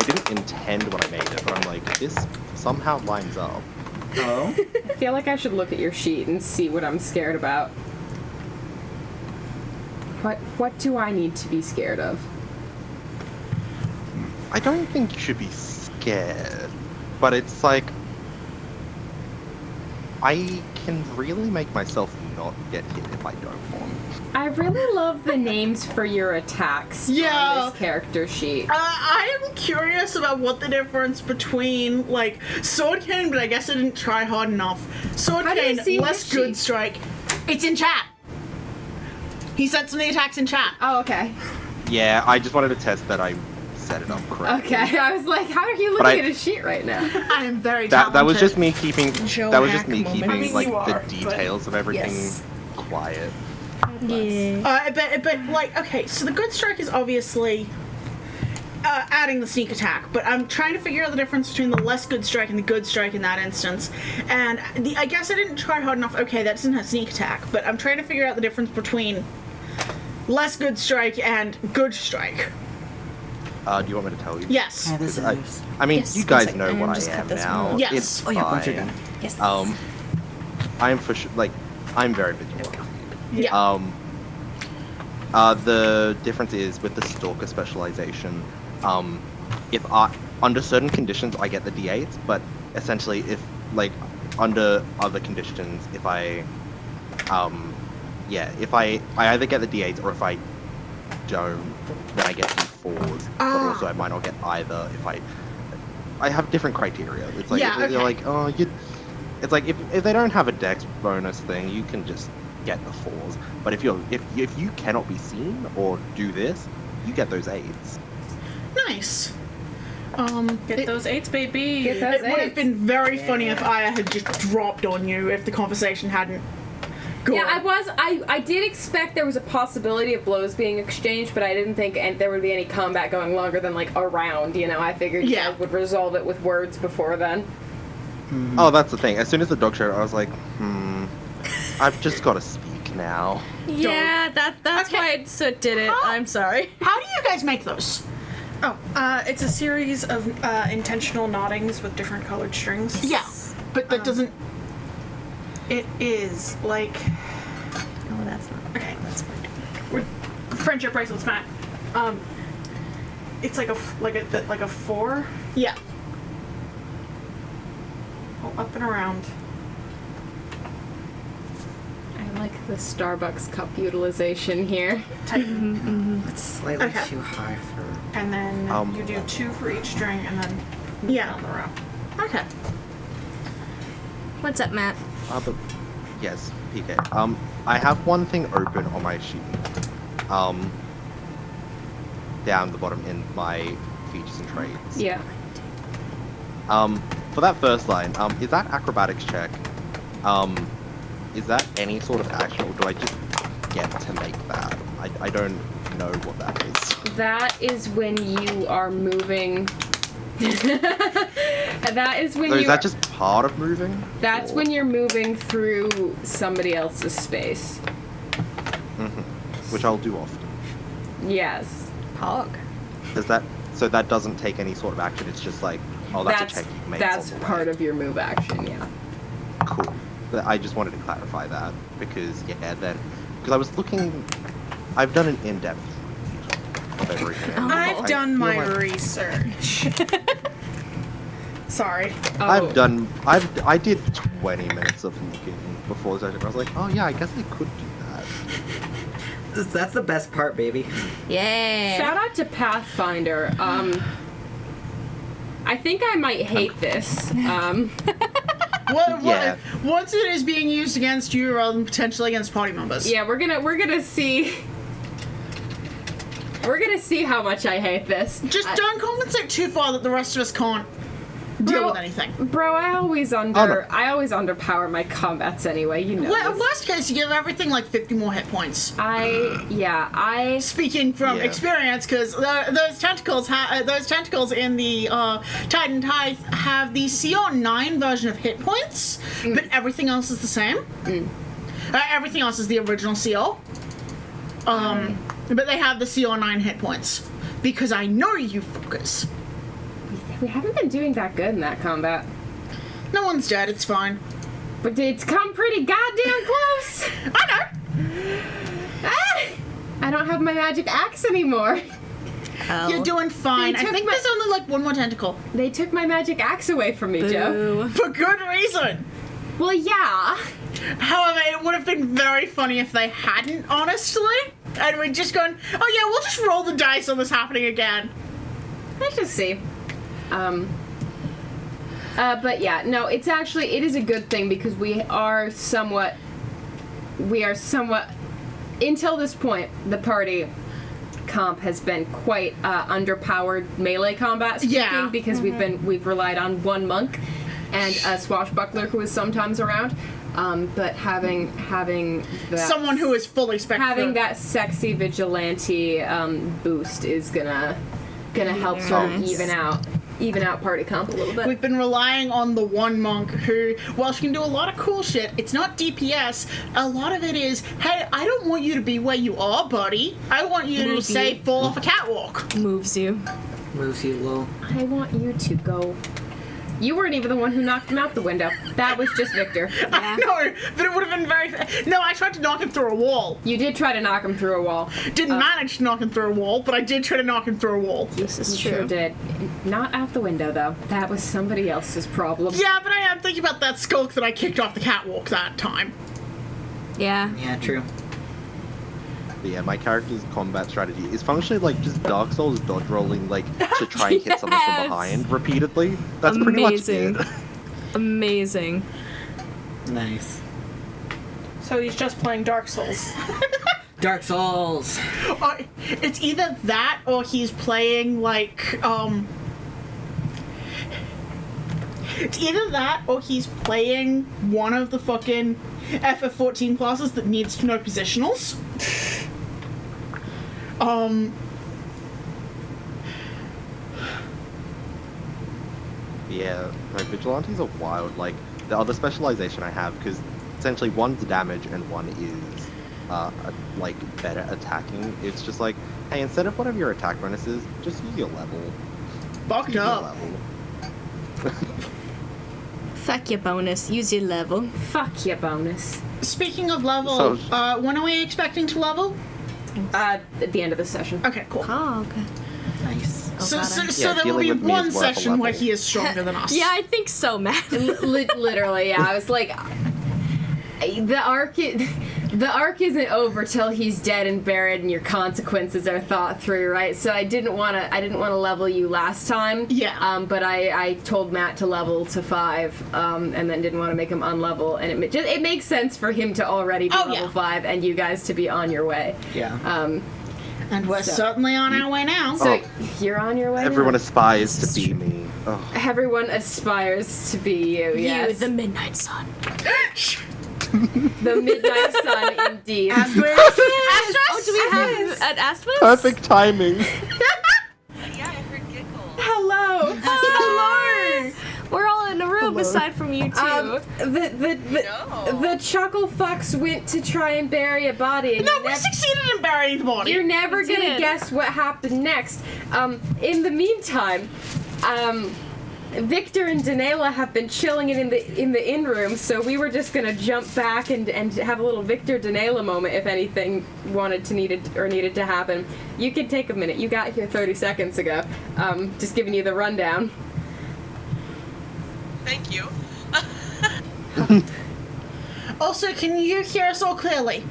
didn't intend when I made it, but I'm like, this somehow lines up. Oh. I feel like I should look at your sheet and see what I'm scared about. What do I need to be scared of? I don't think you should be scared, but it's like, I can really make myself not get hit if I don't want. I really love the names for your attacks Yeah. on this character sheet. I am curious about what the difference between, like, Sword Cane, but I guess I didn't try hard enough. Sword How do you Cane, see less his good sheet? strike. It's in chat. He sent some of the attacks in chat. Oh, okay. Yeah, I just wanted to test that I set it up correctly. Okay, I was like, how are you But looking I- at his sheet right now? I am very That was talented. just me keeping Joe that was just hack me moment. keeping I mean, like you are, the but- details of everything Yes. quiet. Yeah. But like, okay, so the good strike is obviously adding the sneak attack, but I'm trying to figure out the difference between the less good strike and the good strike in that instance. And I guess I didn't try hard enough. Okay, that doesn't have sneak attack, but I'm trying to figure out the difference between less good strike and good strike. Do you want me to tell you? Yes. Yeah, this I, is. I mean, Yes, you one guys second. know I'm what I just cut am this now. one. Yes. It's Oh yeah, once you're fine. done. Yes. I'm for sure like I'm very vigilant. Yeah. The difference is with the stalker specialization. If under certain conditions I get the D8s, but essentially if like under other conditions, if I if I either get the D8s or if I don't, then I get D4s. But also I might not get either if I have different criteria. It's like Yeah, they're okay. like, oh, it's like if they don't have a dex bonus thing, you can just get the 4s. But if you cannot be seen or do this, you get those 8s. Nice. Get those 8s, baby. Get those It would have eights. been very funny if Aya had just dropped on you if the conversation hadn't gone. Yeah, I did expect there was a possibility of blows being exchanged, but I didn't think there would be any combat going longer than like a round, you know. I figured you Yeah. guys would resolve it with words before then. Oh, that's the thing. As soon as the dog showed, I was like, I've just got to speak now. Yeah, that's Okay. why Soot did it. How- I'm sorry. How do you guys make those? Oh, it's a series of intentional noddings with different colored strings. Yeah, but that doesn't. It is like Oh, that's not. okay. With friendship bracelets, Matt. It's like a 4 Yeah. all up and around. I like the Starbucks cup utilization here. Tighten. It's slightly Okay. too high for. And then Um, you do 2 for each string, and then Yeah. down the row. Okay. What's up, Matt? But yes, PK. I have one thing open on my sheet. Down the bottom in my features and traits. Yeah. for that first line, is that acrobatics check? Is that any sort of action, or do I just get to make that? I don't know what that is. That is when you are moving. That is when So you. is that just part of moving? That's Or- when you're moving through somebody else's space. Which I'll do often. Yes. Pog. Does that? So that doesn't take any sort of action. It's just like, oh, that's a check you make. That's part of your move action. Yeah. Cool. But I just wanted to clarify that because because I was looking, I've done an in-depth read of everything. I've I done feel my like research. Sorry. Oh. I did 20 minutes of looking before the session. I was like, oh yeah, I guess I could do that. That's the best part, baby. Yeah. Shout out to Pathfinder. I think I might hate this. Yeah. Once it is being used against you rather than potentially against party members. Yeah, we're gonna see. We're gonna see how much I hate this. Just don't compensate too far that the rest of us can't deal Bro- with anything. Bro, I always no. underpower my combats anyway. You know. Well, this. worst case, you give everything like 50 more hit points. I Speaking from Yeah. experience, because those tentacles in the Titan Tithe have the CR9 version of hit points, but everything else is the same. Everything else is the original CR. But they have the CR9 hit points because I know you fuckers. we haven't been doing that good in that combat, No one's dead. It's fine. but it's come pretty goddamn close. I know. Ah! I don't have my magic axe anymore. You're doing fine. They I took think my- there's only like one more tentacle. They took my magic axe away from me, Joe. Boo. For good reason. Well, yeah. However, it would have been very funny if they hadn't, honestly. And we'd just gone, oh yeah, we'll just roll the dice on this happening again. Let's just see. But yeah, no, it is a good thing because we are somewhat, until this point, the party comp has been quite underpowered melee combat speaking Yeah. because we've relied on one monk and a swashbuckler who is sometimes around. But having that Someone who is fully spectral. having that sexy vigilante boost is gonna help sort of even out party comp a little bit. We've been relying on the one monk who, while she can do a lot of cool shit, it's not DPS. A lot of it is, hey, I don't want you to be where you are, buddy. I want you to, Move say, you. fall off a catwalk. Moves you. Moves you low. I want you to go. You weren't even the one who knocked him out the window. That was just Victor. I know, but it would have been very... No, I tried to knock him through a wall. You did try to knock him through a wall. Didn't manage to knock him through a wall, but I did try to knock him through a wall. This is You true. sure did. Not out the window, though. That was somebody else's problem. Yeah, but I am thinking about that skulk that I kicked off the catwalk that time. Yeah. Yeah, true. But yeah, my character's combat strategy is functionally like just Dark Souls dodge rolling, like to try and hit something Yes! from behind repeatedly. That's pretty Amazing. much it. Amazing. Nice. So he's just playing Dark Souls. Dark Souls. It's either that or he's playing like it's either that or he's playing one of the fucking FF14 classes that needs to know positionals. Yeah, my vigilantes are wild. Like the other specialization I have, because essentially one's damage and one is like better attacking. It's just like, hey, instead of whatever your attack bonus is, just use your level. Fucked Use your up. level. Fuck your bonus. Use your level. Fuck your bonus. Speaking of level, So- when are we expecting to level? At the end of the session. Okay, cool. Pog. Nice. So Yeah, there will dealing be with me one is worth a session where level. he is stronger than us. Yeah, I think so, Matt. Literally, yeah. I was like, the arc isn't over till he's dead and buried, and your consequences are thought through, right? So I didn't want to level you last time. Yeah. But I told Matt to level to 5, and then didn't want to make him unlevel, and it makes sense for him to already be Oh, level yeah. 5, and you guys to be on your way. Yeah. And we're certainly on our way now. So you're on your way. Everyone now? aspires to be me. Oh. Everyone aspires to be you. Yes. You, the Midnight Sun. The Midnight Sun, indeed. Oh, do we have an Asmus? Perfect timing. Yeah, I heard giggle. Hello. Hello. We're all in a room aside from you two. The Chuckle Fucks went to try and bury a body. And No, you we succeeded in burying the body. You're never gonna did. guess what happened next. In the meantime, Victor and Danela have been chilling in the inn room, so we were just gonna jump back and have a little Victor Danela moment if anything needed to happen. You can take a minute. You got here 30 seconds ago. Just giving you the rundown. Thank you. Also, can you hear us all clearly?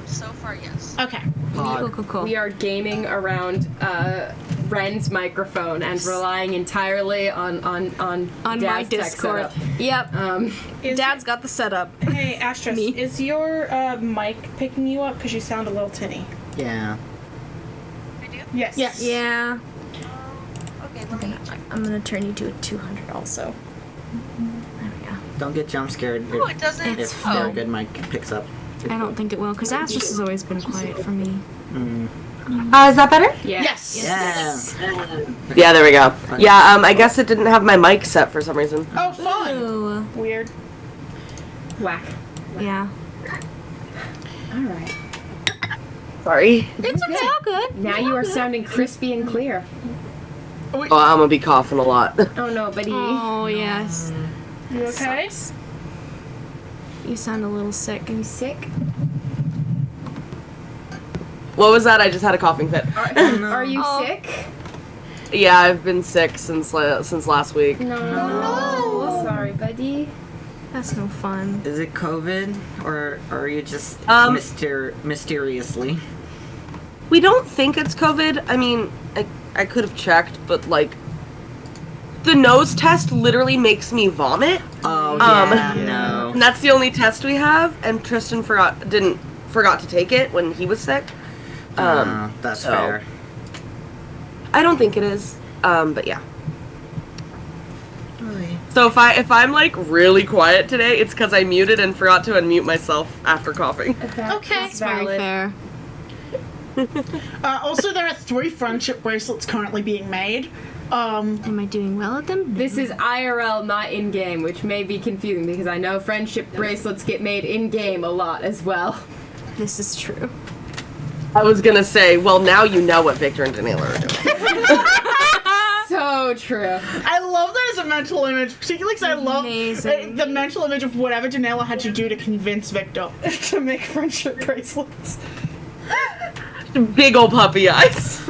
So far, yes. Okay. Cool. We are gaming around Ren's microphone and relying entirely on On my Dad's tech Discord. setup. Yep. Is Dad's got the setup. Hey, Astros, Me. is your mic picking you up? Because you sound a little tinny. Yeah. I do? Yes. Yes. Yeah. Okay, let me check. I'm gonna turn you to a 200 also. There we go. Don't get jump scared Oh, it doesn't. It's if fine. their good mic picks up. I don't think it will, because Asmus has always been quiet for me. Is that better? Yes. Yeah. Yeah, there we go. Yeah, I guess it didn't have my mic set for some reason. Oh, fun. Ooh. Weird. Whack. Yeah. All right. Sorry. It's all good. Now you are sounding crispy and clear. Oh, I'm gonna be coughing a lot. Oh no, buddy. Oh, yes. You okay? You sound a little sick. Are you sick? What was that? I just had a coughing fit. Are you Oh. sick? Yeah, I've been sick since last week. No. Sorry, buddy. That's no fun. Is it COVID or are you just mysteriously? We don't think it's COVID. I mean, I could have checked, but like, the nose test literally makes me vomit, Oh yeah, Yeah. no. and that's the only test we have. And Tristan forgot to take it when he was sick. That's so- fair. I don't think it is. But yeah. So if I'm like really quiet today, it's because I muted and forgot to unmute myself after coughing. Okay. It's very fair. Also, there are 3 friendship bracelets currently being made. Am I doing well at them? This is IRL, not in-game, which may be confusing because I know friendship bracelets get made in-game a lot as well. This is true. I was gonna say, well, now you know what Victor and Danila are doing. So true. I love that as a mental image, particularly because I love Amazing. the mental image of whatever Janela had to do to convince Victor. To make friendship bracelets. Big old puppy eyes.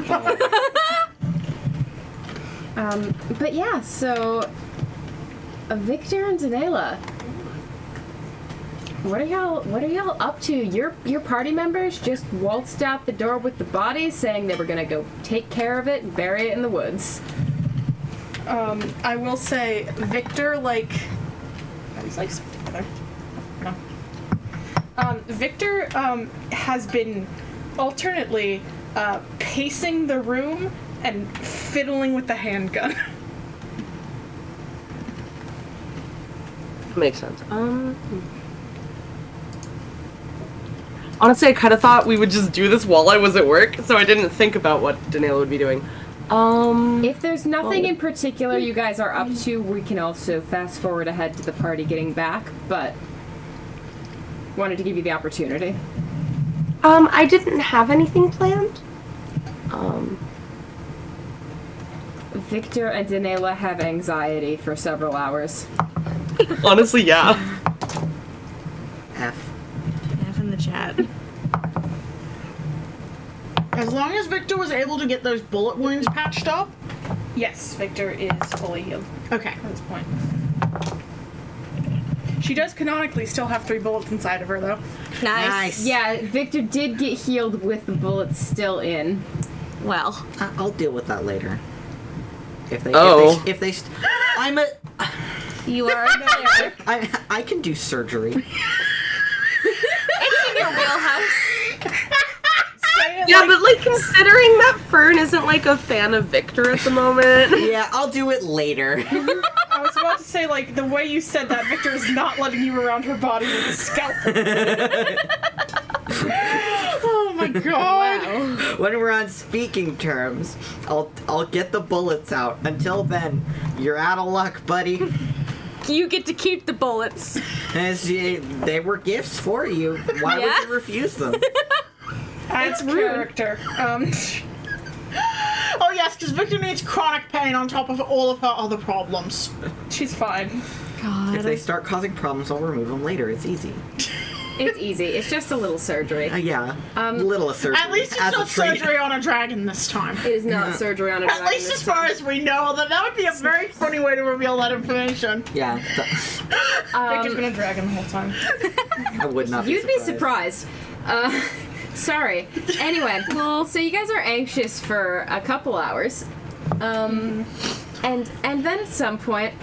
But yeah, so Victor and Danela, what are y'all up to? Your party members just waltzed out the door with the bodies, saying they were gonna go take care of it and bury it in the woods. I will say, Victor, like... Are these like stuck together? No. Victor, has been alternately, pacing the room and fiddling with the handgun. Makes sense. Honestly, I kind of thought we would just do this while I was at work, so I didn't think about what Danila would be doing. If there's nothing in particular you guys are up to, we can also fast forward ahead to the party getting back, but wanted to give you the opportunity. I didn't have anything planned. Victor and Danela have anxiety for several hours. Honestly, yeah. F. F in the chat. As long as Victor was able to get those bullet wounds patched up. Yes, Victor is fully healed Okay. at this point. She does canonically still have 3 bullets inside of her, though. Nice. Yeah, Victor did get healed with the bullets still in. Well, I'll deal with that later. If they, Oh. if they, I'm a, you are a cleric. I can do surgery. It's in your wheelhouse. Say it Yeah, Yeah, but like considering that Fern isn't like a fan of Victor at the moment. Yeah, I'll do it later. I was about to say, like, the way you said that, Victor is not letting you around her body with a scalpel. Oh my god. When we're on speaking terms, I'll get the bullets out. Until then, you're out of luck, buddy. You get to keep the bullets. They were gifts for you. Why would you refuse them? That's character. Oh yes, because Victor needs chronic pain on top of all of her other problems. She's fine. God. If they start causing problems, I'll remove them later. It's easy. It's easy. It's just a little surgery. Yeah, little surgery. At least it's as a not trainer. surgery on a dragon this time. It is not surgery on a At dragon least this as far time. as we know, although that would be a very funny way to reveal that information. Yeah, Victor's been a dragon the whole time. I would not. You'd be surprised. Sorry. Anyway, so you guys are anxious for a couple hours, and then at some point,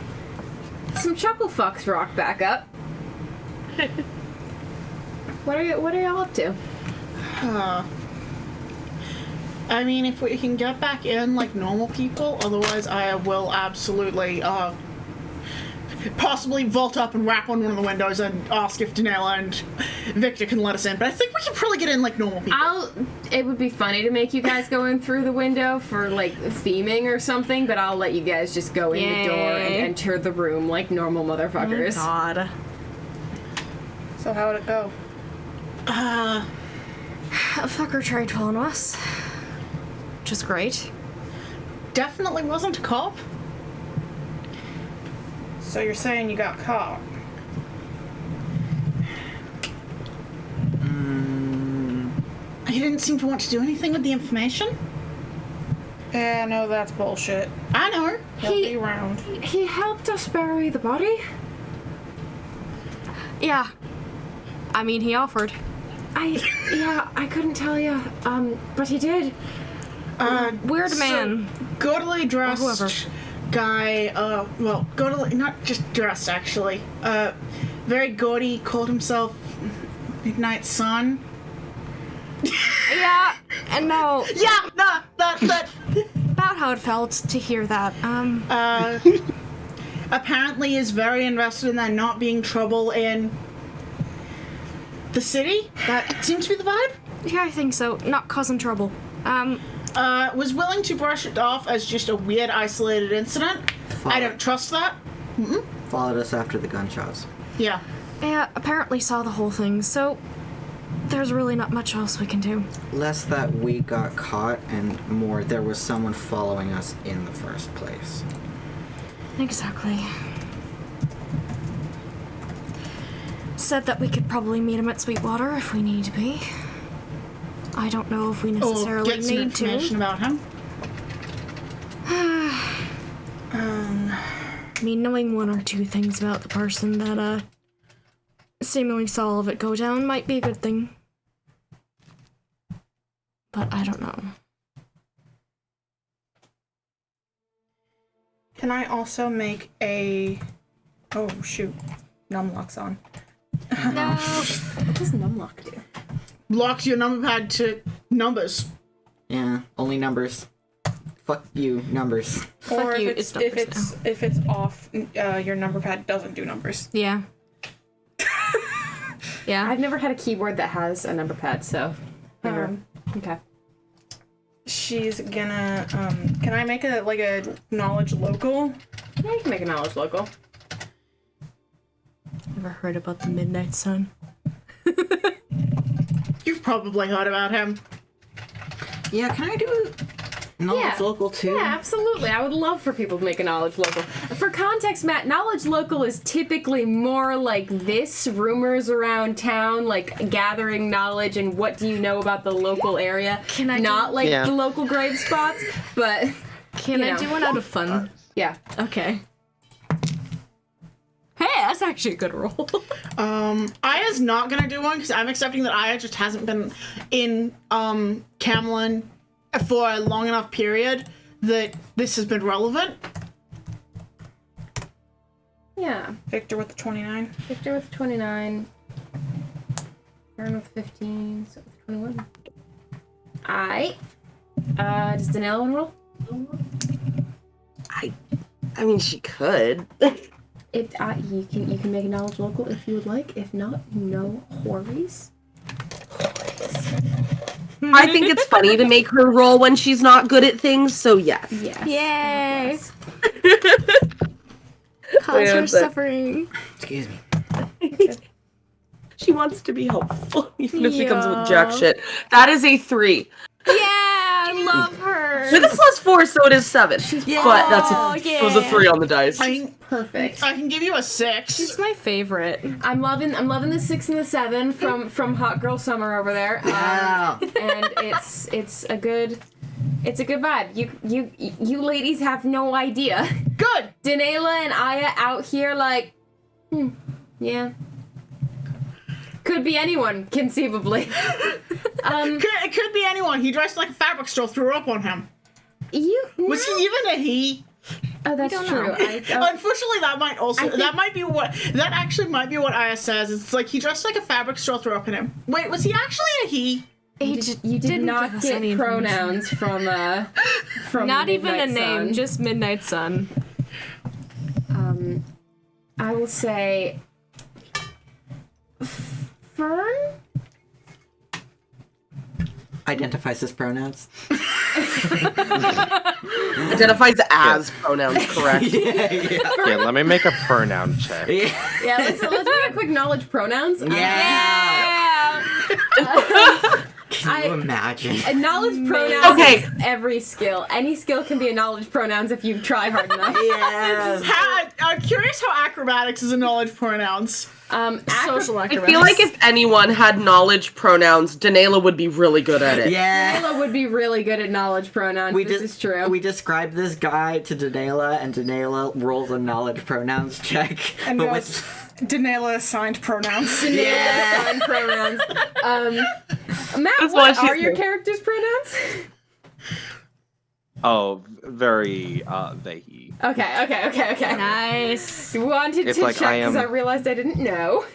some chuckle fucks rock back up. What are y'all up to? I mean, if we can get back in like normal people, otherwise I will absolutely possibly vault up and rap on one of the windows and ask if Danella and Victor can let us in. But I think we can probably get in like normal people. It would be funny to make you guys go in through the window for like theming or something, but I'll let you guys just go in the door and Yay. enter the room like normal motherfuckers. God. So how would it go? A fucker tried following us. Which is great. Definitely wasn't a cop. So you're saying you got caught? He didn't seem to want to do anything with the information. Yeah, no, that's bullshit. I know. He'll be around. He helped us bury the body. Yeah. I mean, he offered. I couldn't tell you. But he did. Weird man. Gaudily dressed whoever. guy, well, gaudily, not just dressed actually, very gaudy, called himself Midnight Sun. Yeah, and no, Yeah, nah, that, about how it felt to hear that. Apparently is very invested in there not being trouble in the city. That seems to be the vibe. Yeah, I think so. Not causing trouble. Was willing to brush it off as just a weird, isolated incident. I don't trust that. Followed us after the gunshots. Yeah. Yeah, apparently saw the whole thing, so there's really not much else we can do. Less that we got caught, and more there was someone following us in the first place. Exactly. Said that we could probably meet him at Sweetwater if we need to be. I don't know if we Or necessarily get some need information to. about him. I mean, knowing one or two things about the person that, seemingly saw all of it go down might be a good thing. But I don't know. Can I also make a... Oh, shoot. Numlock's on. No. What does Numlock do? Locks your number pad to numbers. Yeah, only numbers. Fuck you, numbers. Or Fuck you, if it's numbers if it's off, your number pad doesn't do numbers. Yeah. Yeah. I've never had a keyboard that has a number pad, so never. Okay. She's gonna. Can I make a knowledge local? Yeah, you can make a knowledge local. Ever heard about the Midnight Sun? You've probably heard about him. Yeah, can I do knowledge local too? Yeah, absolutely. I would love for people to make a knowledge local. For context, Matt, knowledge local is typically more like this, rumors around town, like gathering knowledge and what do you know about the local area. Can I Not like Yeah. the local grave spots, but Can You I know. do one out of fun? yeah. Okay. Hey, that's actually a good roll. Aya's not gonna do one because I'm accepting that Aya just hasn't been in Camelin for a long enough period that this has been relevant. Yeah. Victor with the 29. Victor with 29. Fern with 15. So with 21. Alright. Does Danelle want to roll? I mean, she could. If you can make a knowledge local if you would like. If not, no worries. I think it's funny to make her roll when she's not good at things, so yes. Yes. Yay! Yes. Cause Wait, her one sec. suffering. Excuse me. She wants to be helpful, even if she comes with Yeah. jack shit. That is a 3. Yeah, I love her. With a +4, so it is 7. But that's Oh, it was a 3 on the dice. Perfect. I can give you a 6. She's my favorite. I'm loving the 6 and the 7 from Hot Girl Summer over there. Wow. And it's a good vibe. You ladies have no idea. Good. Danela and Aya out here like, yeah. Could be anyone, conceivably. It could be anyone. He dressed like a fabric store, threw up on him. Was he even a he? Oh, that's don't true. know. Unfortunately, that might also think- that actually might be what Aya says. It's like he dressed like a fabric store, threw up on him. Wait, was he actually a he? You did didn't not give us get any information. pronouns from Not even a Midnight name, Sun. just Midnight Sun. I will say Fern? Identifies as pronouns. Identifies as pronouns, correct. Yeah, let me make a pronoun check. Yeah, let's make a quick knowledge pronouns. Yeah. Can you I- imagine? A knowledge pronouns Okay. is every skill. Any skill can be a knowledge pronouns if you try hard enough. Yeah. I'm curious how acrobatics is a knowledge pronouns. Social I feel like if anyone had knowledge pronouns, Danela would be really good at it. Yeah. Danela would be really good at knowledge pronouns. This is true. We describe this guy to Danela, and Danela rolls a knowledge pronouns check. And but goes, Danela assigned pronouns. Yeah. Assigned pronouns. Matt, That's what why she's are your there. character's pronouns? Oh, very they he. Okay. Nice. Wanted It's to like check I because am- I realized I didn't know.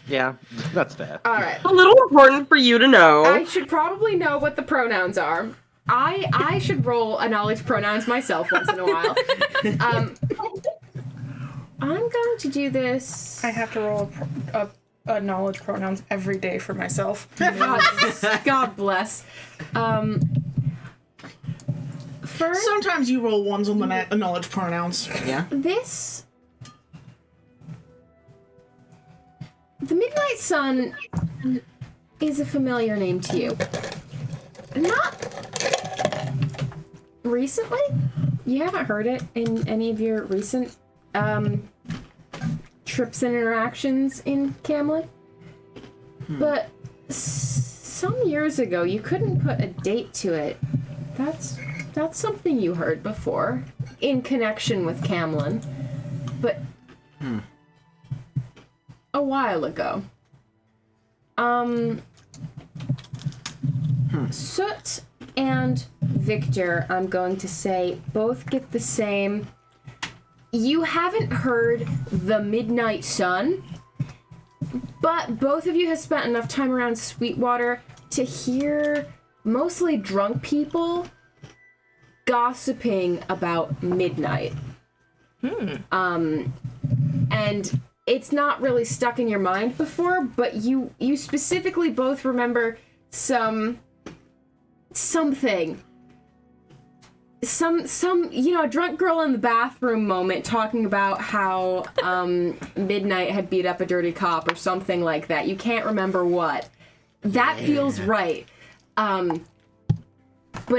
Yeah, that's fair. All right. A little important for you to know. I should probably know what the pronouns are. I should roll a knowledge pronouns myself once in a while. I'm going to do this. I have to roll a knowledge pronouns every day for myself. God bless. First, Sometimes you roll ones on the knowledge pronouns. Yeah. this. The Midnight Sun is a familiar name to you. Not recently? You haven't heard it in any of your recent trips and interactions in Camlin? But some years ago, you couldn't put a date to it. That's something you heard before in connection with Camlin. But a while ago. Soot and Victor, I'm going to say, both get the same. You haven't heard the Midnight Sun, but both of you have spent enough time around Sweetwater to hear mostly drunk people gossiping about midnight. And it's not really stuck in your mind before, but you specifically both remember something. Some a drunk girl in the bathroom moment talking about how Midnight had beat up a dirty cop or something like that. You can't remember what. That feels right. But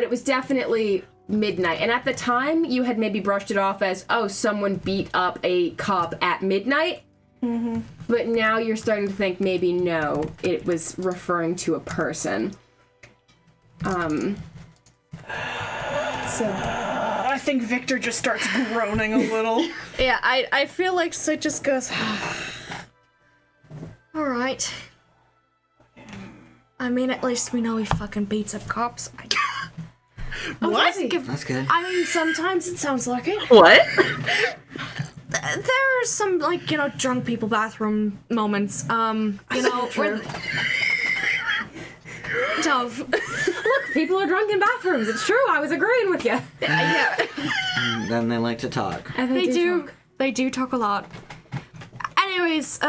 it was definitely midnight. And at the time, you had maybe brushed it off as, oh, someone beat up a cop at midnight. Mm-hmm. But now you're starting to think maybe no, it was referring to a person. So I think Victor just starts groaning a little. Yeah, I feel like Sid just goes, alright. I mean, at least we know he fucking beats up cops. What? That's good. I mean, sometimes it sounds like it. What? There are some, like, drunk people bathroom moments. Where Dove. Look, people are drunk in bathrooms. It's true. I was agreeing with you. Yeah. And then they like to talk. And They do. talk. They do talk a lot. Anyways,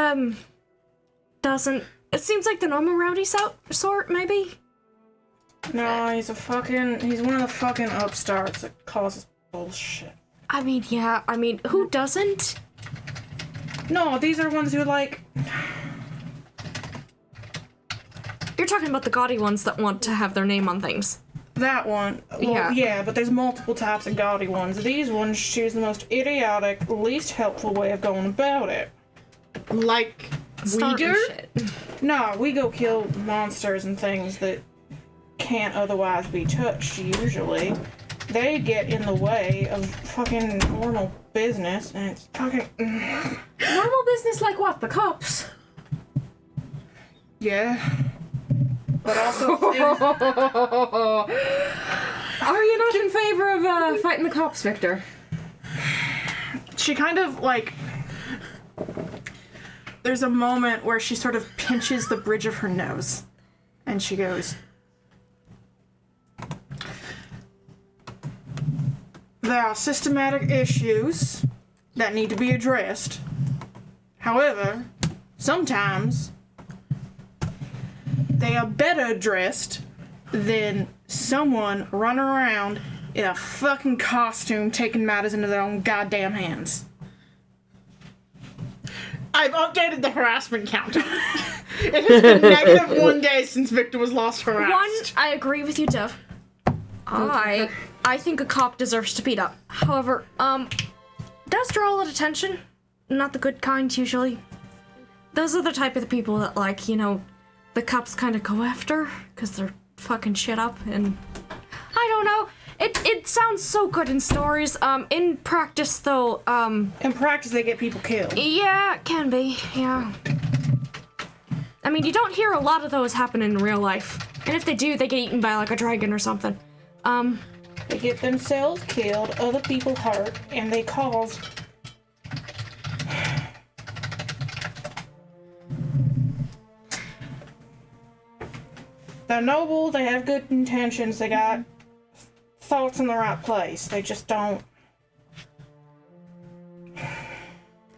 doesn't. It seems like the normal rowdy sort, maybe? No, he's one of the fucking upstarts that causes bullshit. I mean, yeah, who doesn't? No, these are ones who like. You're talking about the gaudy ones that want to have their name on things. That one. Well, yeah, but there's multiple types of gaudy ones. These ones choose the most idiotic, least helpful way of going about it. Like we Starting do? shit. No, we go kill monsters and things that can't otherwise be touched, usually. They get in the way of fucking normal business, and it's fucking... Normal business like what? The cops? Yeah. But also... Are you not in favor of fighting the cops, Victor? she kind of, like... There's a moment where she sort of pinches the bridge of her nose. And she goes... There are systematic issues that need to be addressed. However, sometimes they are better addressed than someone running around in a fucking costume taking matters into their own goddamn hands. I've updated the harassment counter. It has been negative 1 day since Victor was last harassed. One, I agree with you, Dove. I think a cop deserves to beat up. However, does draw a lot of attention. Not the good kind, usually. Those are the type of the people that, like, you know, the cops kind of go after because they're fucking shit up, and I don't know. It sounds so good in stories. In practice, though, In practice, they get people killed. yeah, it can be, yeah. I mean, you don't hear a lot of those happen in real life. And if they do, they get eaten by, like, a dragon or something. They get themselves killed, other people hurt, and they cause... They're noble, they have good intentions, they got thoughts in the right place. They just don't...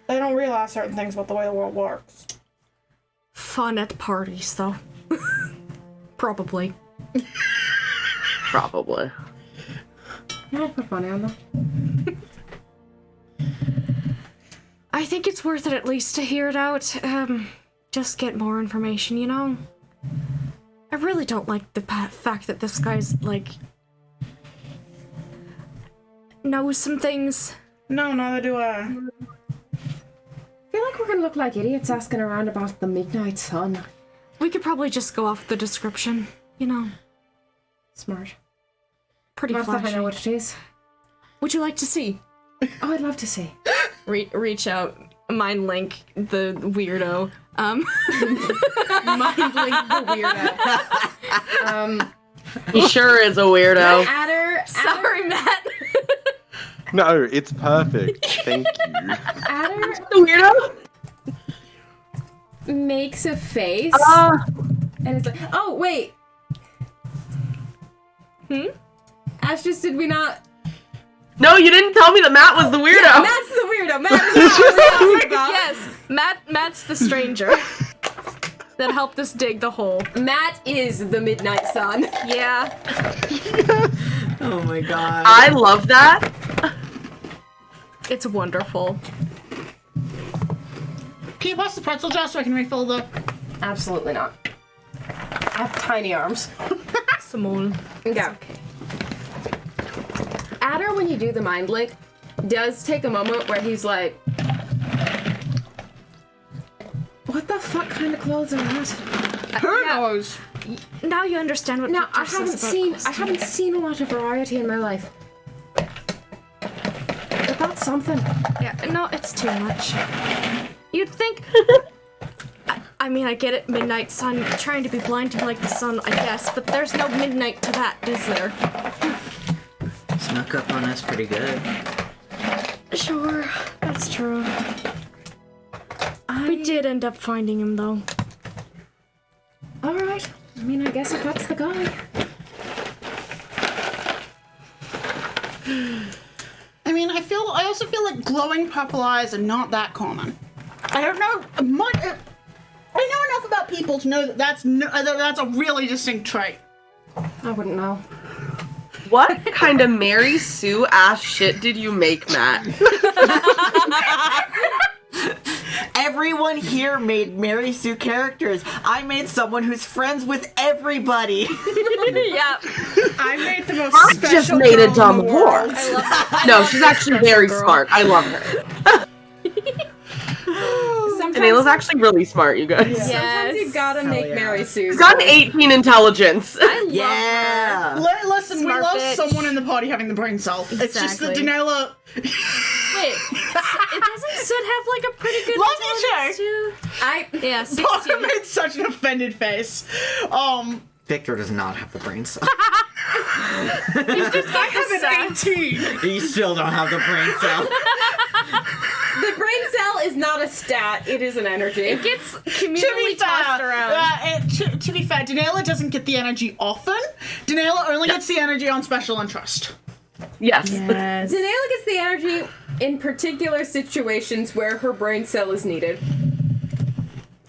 They don't realize certain things about the way the world works. Fun at parties, though. Probably. Probably. Yeah, put money on them. I think it's worth it at least to hear it out. Just get more information, you know? I really don't like the fact that this guy's, like, knows some things. No, neither do I. I feel like we're gonna look like idiots asking around about the Midnight Sun. We could probably just go off the description, you know? Smart. Pretty Not that I flashy. know what it is. Would you like to see? Oh, I'd love to see. Reach out, mind link the weirdo. Mind link the weirdo. He sure is a weirdo. Adder, Sorry, Matt. No, it's perfect. Thank you. Adder The weirdo? makes a face, and it's like, oh wait. Ash, just did we not? No, you didn't tell me that Matt was the weirdo. Yeah, Matt's the weirdo. Matt is the weirdo. Yes, Matt's the stranger that helped us dig the hole. Matt is the Midnight Sun. Yeah. Oh my god. I love that. It's wonderful. Can you pass the pretzel jar so I can refill the... Absolutely not. I have tiny arms. Simone. Yeah. Adder, when you do the mind link, does take a moment where he's like, what the fuck kind of clothes are that? Who yeah. knows? Now you understand what Now, I Victor says haven't about seen costumes. a lot of variety in my life. But that's something. Yeah, no, it's too much. You'd think... I mean, I get it, Midnight Sun, trying to be blinding like the sun, I guess, but there's no midnight to that, is there? Snuck up on us pretty good. Sure, that's true. We did end up finding him, though. All right. I mean, I guess if that's the guy. I mean, I also feel like glowing purple eyes are not that common. I don't know much. I know enough about people to know that that's a really distinct trait. I wouldn't know. What kind of Mary Sue ass shit did you make, Matt? Everyone here made Mary Sue characters. I made someone who's friends with everybody. Yeah. I made the most I special just made a girl dumb in the world. whore. No, she's actually very smart. I love her. Daniela's actually really smart, you guys. Sometimes you gotta make yeah. Mary Sue. She's got an 18 intelligence. Yeah. Listen, Smart we love bitch. someone in the party having the brain cell. It's just that Exactly. Daniela. Wait, it doesn't Sid have like a pretty good Love you, intelligence too? Yeah, Paul 16. made such an offended face. Victor does not have the brain cell. I have an 18. You still don't have the brain cell. The brain cell is not a stat, it is an energy. It gets To be communally tossed around. to be fair, Daniela doesn't get the energy often. Daniela only gets the energy on special interest. Yes. Yes. Daniela gets the energy in particular situations where her brain cell is needed.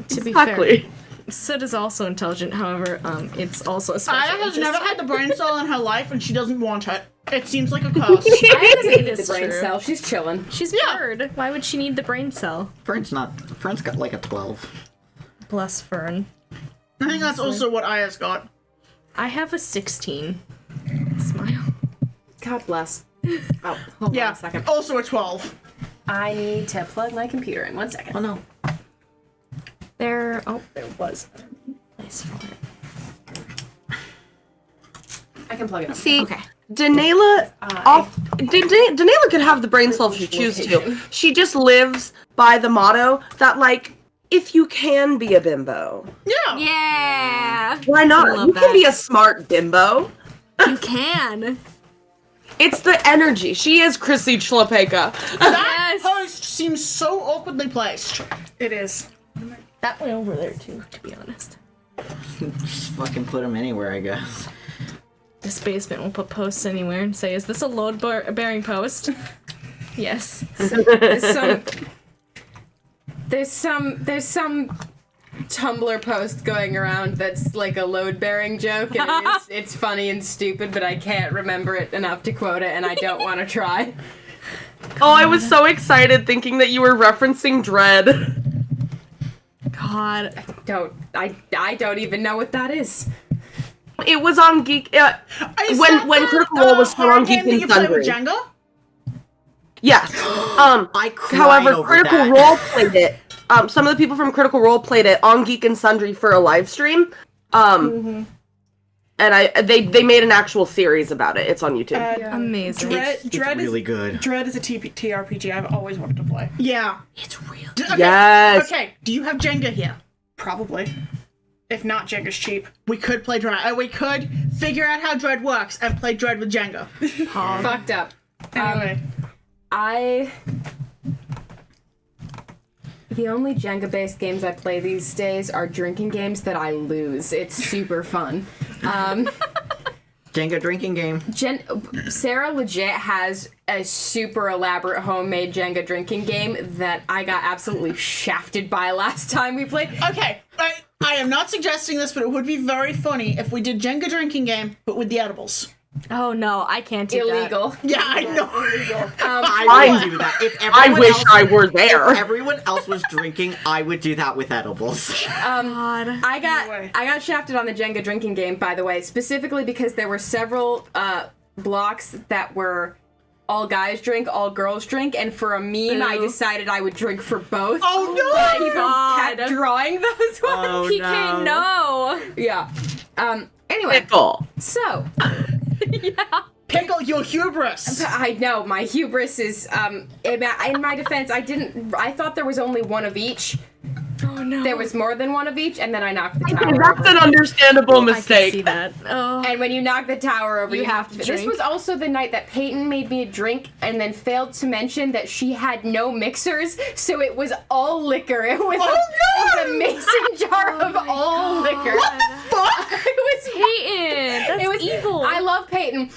To be Exactly. fair, Sid is also intelligent. However, it's also a special Aya has interest. never had the brain cell in her life, and she doesn't want it. It seems like a curse. I doesn't need It the is brain true. cell, she's chilling. She's Yeah. bird. Why would she need the brain cell? Fern's got like a 12. Bless Fern. I think that's also what Aya's got. I have a 16. Smile. God bless. Oh, hold on a second. Also a 12. I need to plug my computer in. 1 second. Oh no. There was a place for it. I can plug it up. See, Okay. Daniela, Daniela could have the brain cell if she chooses to. She just lives by the motto that, like, if you can be a bimbo, Yeah. Yeah. why not? I love You can that. be a smart bimbo. You can. It's the energy. She is Chrissy Chlapeka. That Yes. post seems so awkwardly placed. It is. That went over there too, to be honest. Just fucking put him anywhere, I guess. This basement will put posts anywhere and say, "Is this a load-bearing post?" Yes. There's some Tumblr post going around that's like a load-bearing joke, and it's funny and stupid, but I can't remember it enough to quote it, and I don't want to try. Oh, I was so excited thinking that you were referencing Dread. God. I don't even know what that is. It was on Geek. Is that When the, Critical Role was still horror on Geek game that and you play with Sundry. Jenga? Yes. I cried However, over Critical that. Role played it. Some of the people from Critical Role played it on Geek and Sundry for a live stream. And they made an actual series about it. It's on YouTube. Amazing. It's Dread really good. Dread is a TRPG I've always wanted to play. Yeah. It's real. Okay. Yes. Okay, do you have Jenga here? Probably. If not, Jenga's cheap. We could play Dread. We could figure out how Dread works and play Dread with Jenga. Fucked up. Anyway. The only Jenga-based games I play these days are drinking games that I lose. It's super fun. Jenga drinking game. Sarah legit has a super elaborate homemade Jenga drinking game that I got absolutely shafted by last time we played. Okay, I am not suggesting this, but it would be very funny if we did Jenga drinking game, but with the edibles. Oh no, I can't do that. Illegal. Yeah, I know. I would do that. If I everyone wish else, I were there. If everyone else was drinking, I would do that with edibles. God. I got shafted on the Jenga drinking game, by the way, specifically because there were several blocks that were all guys drink, all girls drink, and for a meme, I decided I would drink for both. Oh no! People kept drawing those ones. Oh, PK, no. Yeah. Anyway, Pickle. so Pickle your hubris. I know my hubris is in my defense, I thought there was only one of each. Oh no. There was more than one of each, and then I knocked the tower That's over. an understandable I can see mistake. that. Oh. And when you knock the tower over, you have to. This drink. was also the night that Peyton made me a drink and then failed to mention that she had no mixers, so it was all liquor. It was, it was a mason jar of all liquor. Fuck! Peyton,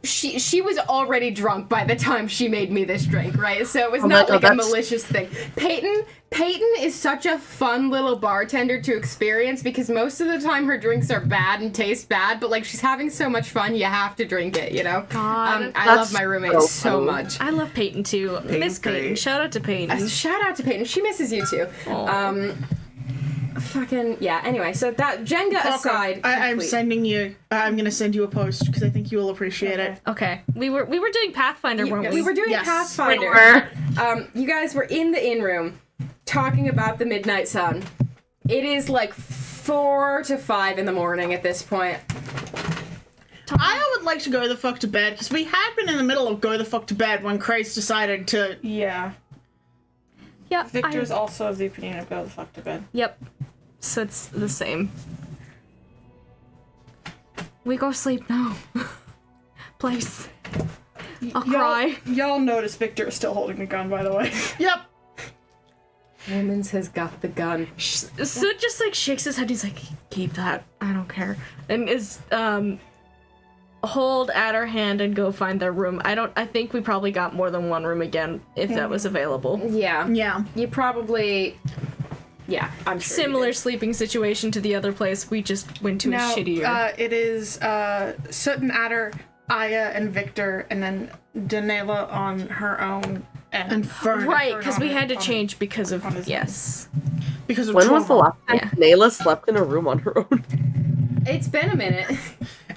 she was already drunk by the time she made me this drink, right? So it was Oh not my like God, a that's- malicious thing. Peyton is such a fun little bartender to experience because most of the time her drinks are bad and taste bad, but like she's having so much fun, you have to drink it, you know? God, I that's love my roommate so so funny. much. I love Peyton too. Miss Peyton. great. Shout out to Peyton. Shout out to Peyton. She misses you too. Fucking yeah. Anyway, so that Jenga aside, I'm complete. sending you. I'm gonna send you a post because I think you will appreciate it. Okay, we were doing Pathfinder, weren't We we? were doing Yes. Pathfinder. You guys were in the inn room talking about the midnight sun. It is like 4 to 5 in the morning at this point. I would like to go the fuck to bed because we had been in the middle of go the fuck to bed when Craze decided to. Yeah. Yeah, Victor's also of the opinion of go the fuck to bed. Yep. So it's the same. We go sleep now. Please. I'll cry. Y'all notice Victor is still holding the gun, by the way. Yep. Romans has got the gun. So just like shakes his head. He's like, keep that. I don't care. And is hold at her hand and go find their room. I think we probably got more than one room again if that was available. Yeah. Yeah. You probably. Yeah, I'm sure. Similar sleeping situation to the other place. We just went to Now, a shittier. it is Soot and Adder, Aya, and Victor, and then Danela on her own. And Fern. Right, because we had to on- change because of on his own. yes. Because of When was the trauma. last time Nayla slept in a room on her own? It's been a minute.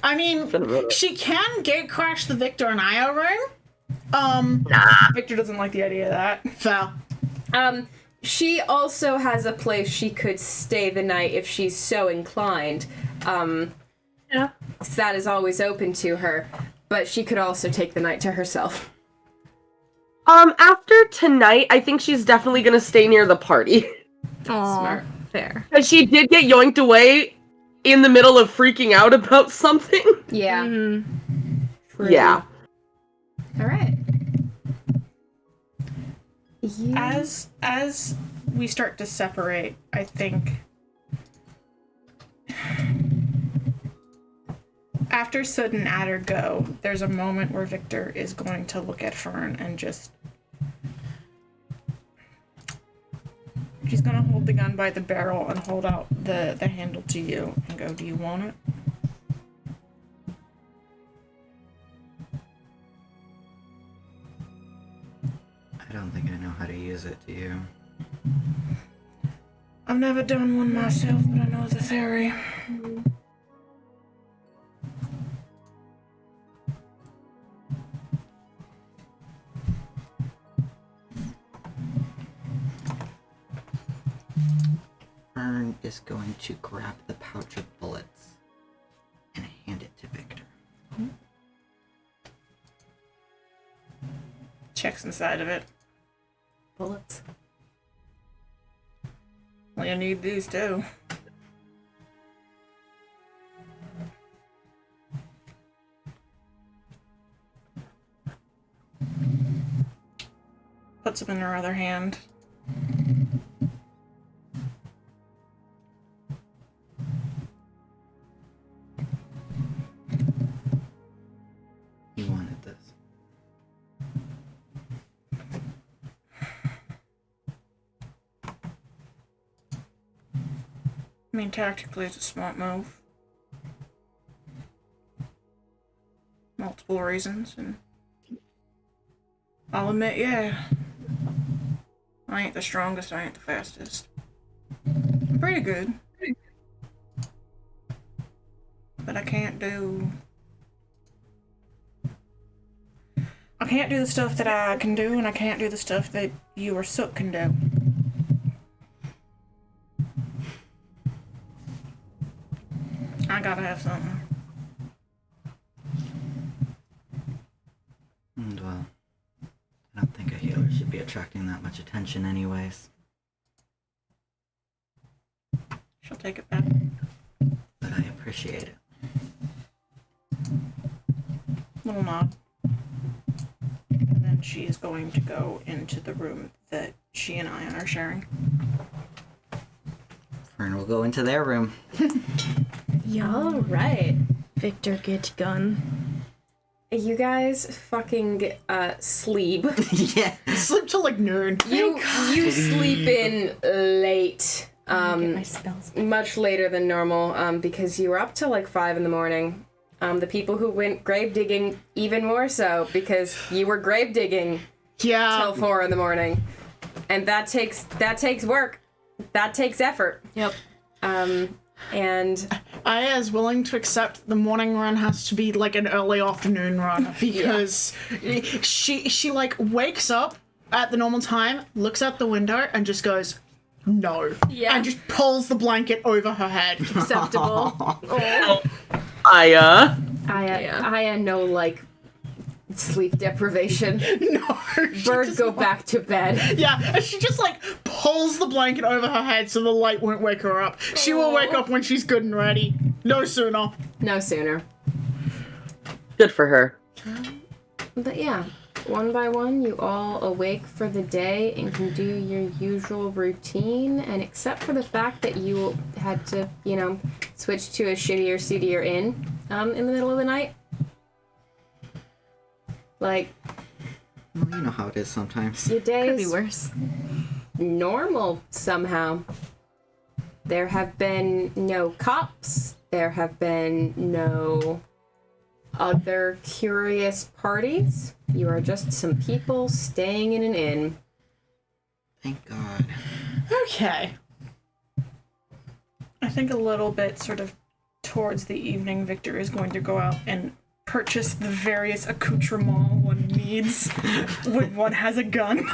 I mean, Been a minute. she can gate crash the Victor and Io room. Victor doesn't like the idea of that. Foul. She also has a place she could stay the night if she's so inclined. Yeah. So that is always open to her. But she could also take the night to herself. After tonight, I think she's definitely gonna stay near the party. Aw, Smart. fair. Because she did get yoinked away in the middle of freaking out about something. Yeah. Mm-hmm. Yeah. All right. As we start to separate, I think after Soot and Adder go, there's a moment where Victor is going to look at Fern and just she's gonna hold the gun by the barrel and hold out the handle to you and go, "Do you want it?" I don't think I know how to use it, do you? I've never done one myself, but I know the theory. Fern is going to grab the pouch of bullets and hand it to Victor. Checks inside of it. Bullets. Well, you need these too. Puts them in her other hand. He wanted this. I mean, tactically, it's a smart move. Multiple reasons, and I'll admit, yeah, I ain't the strongest, I ain't the fastest. I'm pretty good. But I can't do the stuff that I can do, and I can't do the stuff that you or Soot can do. I gotta have something. And well, I don't think a healer should be attracting that much attention anyways. She'll take it back. But I appreciate it. Little nod. And then she is going to go into the room that she and Ian are sharing. Fern will go into their room. Yeah. All right. Victor, get gun. You guys fucking sleep. Yeah. Sleep till like noon. You sleep in late. My spells. Much later than normal, because you were up till like 5 in the morning. The people who went grave digging even more so, because you were grave digging Yeah. till 4 in the morning, and that takes work. That takes effort. Yep. And Aya is willing to accept the morning run has to be like an early afternoon run because she like wakes up at the normal time, looks out the window, and just goes, no. Yeah. And just pulls the blanket over her head. acceptable. Aya no like sleep deprivation. No. she Bird just go back to bed. Yeah, and she just like pulls the blanket over her head so the light won't wake her up. She will wake up when she's good and ready. No sooner. No sooner. Good for her. But yeah, one by one, you all awake for the day and can do your usual routine. And except for the fact that you had to, switch to a shittier, seedier inn in the middle of the night. Like, Well, you know how it is sometimes. your day Could be is worse. normal somehow. There have been no cops. There have been no other curious parties. You are just some people staying in an inn. Thank God. Okay. I think a little bit sort of towards the evening, Victor is going to go out and purchase the various accoutrements one needs when one has a gun.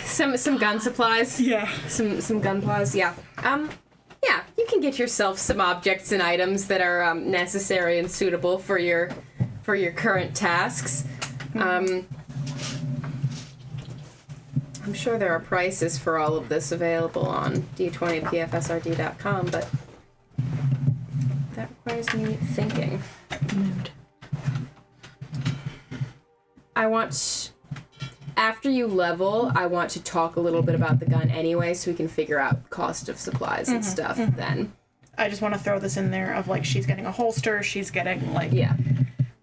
Some gun supplies. Yeah. Some gun supplies. Yeah. Yeah. You can get yourself some objects and items that are necessary and suitable for your current tasks. I'm sure there are prices for all of this available on d20pfsrd.com, but that requires me thinking. I want, after you level, I want to talk a little bit about the gun anyway, so we can figure out cost of supplies and stuff then. I just want to throw this in there of like she's getting a holster, she's getting like Yeah.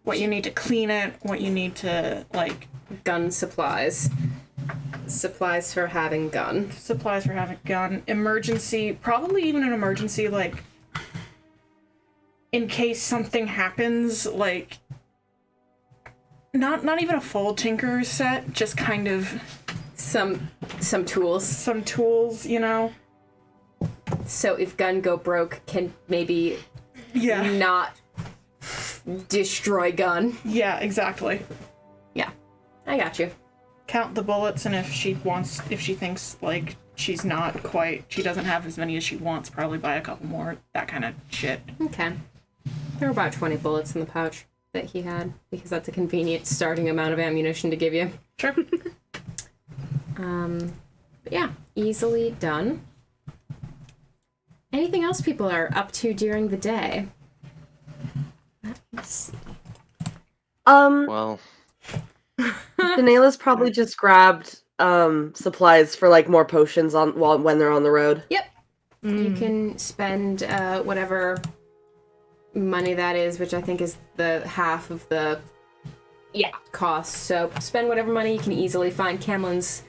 what you need to clean it, what you need to like Gun supplies. Supplies for having gun. supplies for having a gun, emergency, probably even an emergency like in case something happens, like not even a full Tinker's set, just kind of Some tools. some tools, you know? So if gun go broke, can maybe Yeah. not destroy gun. Yeah, exactly. Yeah. I got you. Count the bullets, and if she thinks like she doesn't have as many as she wants, probably buy a couple more, that kind of shit. Okay. There were about 20 bullets in the pouch that he had, because that's a convenient starting amount of ammunition to give you. Sure. But yeah, easily done. Anything else people are up to during the day? Let me see. Well, Daniela's probably just grabbed supplies for like more potions when they're on the road. Yep. You can spend whatever money that is, which I think is the half of the cost. So spend whatever money you can easily find. Camlin's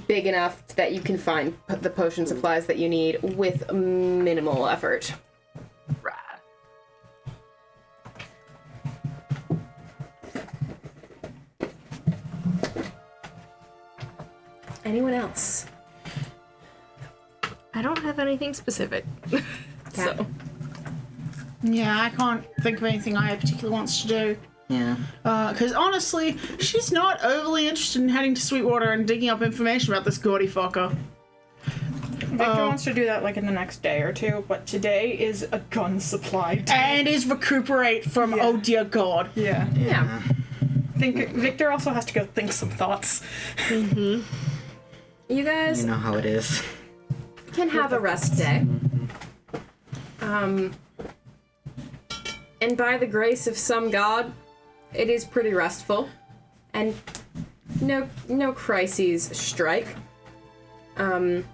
big enough that you can find the potion supplies that you need with minimal effort. Rad. Anyone else? I don't have anything specific. So Yeah, I can't think of anything Aya particularly wants to do. Yeah. Because honestly, she's not overly interested in heading to Sweetwater and digging up information about this gaudy fucker. Victor wants to do that like in the next day or two, but today is a gun supply day. And is recuperate from, oh dear God. Yeah. Yeah. Victor also has to go think some thoughts. You guys You know how it is. can have a rest day. And by the grace of some god, it is pretty restful. And no crises strike. Pog.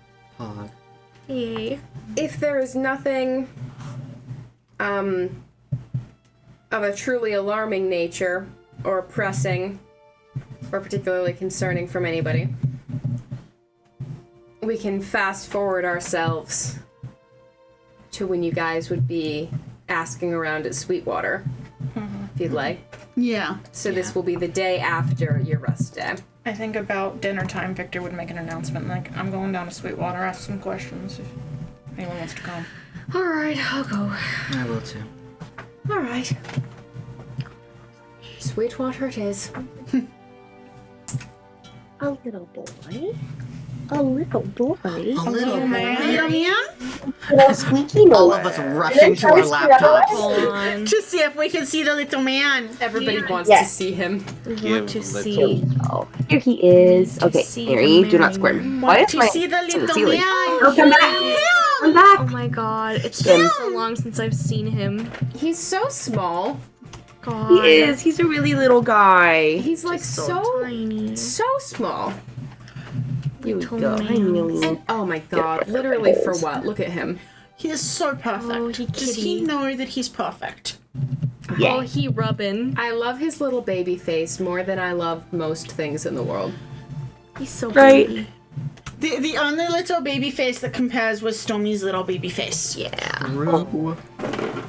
yay. If there is nothing of a truly alarming nature, or pressing or particularly concerning from anybody, we can fast forward ourselves to when you guys would be asking around at Sweetwater, if you'd like. Yeah. So this will be the day after your rest day. I think about dinner time, Victor would make an announcement like, I'm going down to Sweetwater, ask some questions if anyone wants to come. Alright, I'll go. I will too. All right. Sweetwater it is. A little boy. A little boy. A little man. Little squeaky boy. All of us rushing to our laptops. To see if we can see the little man. Everybody wants Yes. to see him. Give to little- see. Oh, here he is. Okay, see Mary, the do not man. squirm. Why is To my see the to the little ceiling? man. Oh, come back! Come back! Oh my god, it's Him. been so long since I've seen him. He's so small. God. He is. He's a really little guy. He's like so tiny. small. Here we Little go. man. Hi, Millie. And oh my god, literally for what? Look at him. He is so perfect. Oh, he Does kitty. he know that he's perfect? Yeah. Oh, he rubbing. I love his little baby face more than I love most things in the world. He's so Right. baby. The only little baby face that compares was Stormy's little baby face. Yeah. True.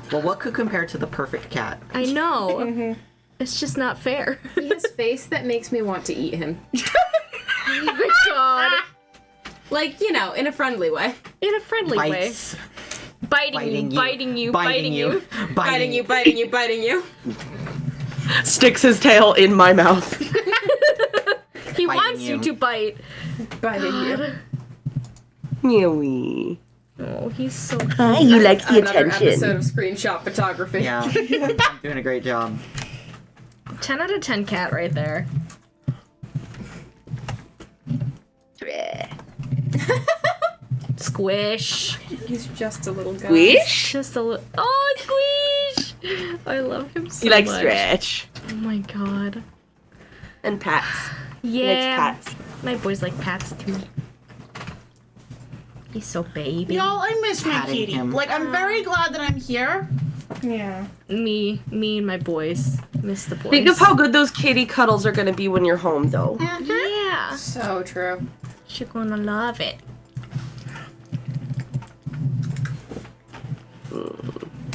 Well, what could compare to the perfect cat? I know. It's just not fair. He has face that makes me want to eat him. Oh my god. Like, you know, in a friendly way. In a friendly Bites. way. Biting you, biting you. Biting you, biting you, biting you. Sticks his tail in my mouth. He Biting wants you you. to bite. Biting you. Meowie. Oh, he's so Hi, you like the Another attention. episode of screenshot photography. Yeah. I'm doing a great job. 10 out of 10 cat right there. Squish. He's just a little guy. Squish? Just a little. Oh, Squish! I love him so You like much. stretch. Oh my god. And pats. He Yeah. likes pats. My boys like pats too. He's so baby. Y'all, I miss my Patting kitty. him. Like, I'm very glad that I'm here. Yeah. Me and my boys miss the boys. Think of how good those kitty cuddles are gonna be when you're home, though. Yeah. So true. You're gonna love it.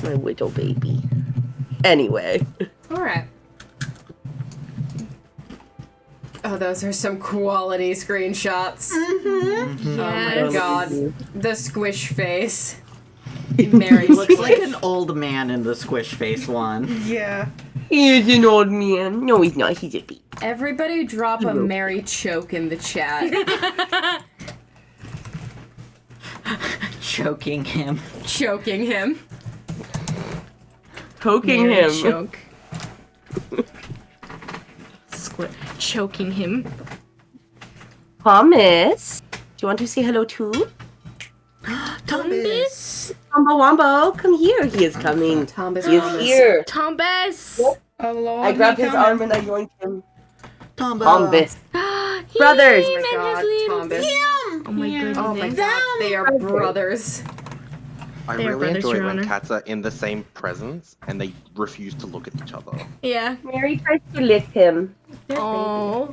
My little baby. Anyway. Alright. Oh, those are some quality screenshots. Oh my Yes. god. The squish face. Mary Looks like an old man in the squish face one. Yeah. He's an old man. No, he's not. He's a baby. Everybody drop a Mary choke in the chat. Choking him. Choking him. Poking Mary him. choke. Choking him. Thomas. Do you want to say hello too? Thomas. Wombo Wombo, come here. He is coming. Thomas. He is here. Tombas. Hello. I grabbed his arm and I yoinked him. Tombo. Thomas. Brothers. Him Oh my and god, his little- Thomas. Oh my goodness. Oh my god, they are brothers. I They are really brothers, enjoy Your when Honor. cats are in the same presence and they refuse to look at each other. Yeah. Mary tries to lick him. Oh.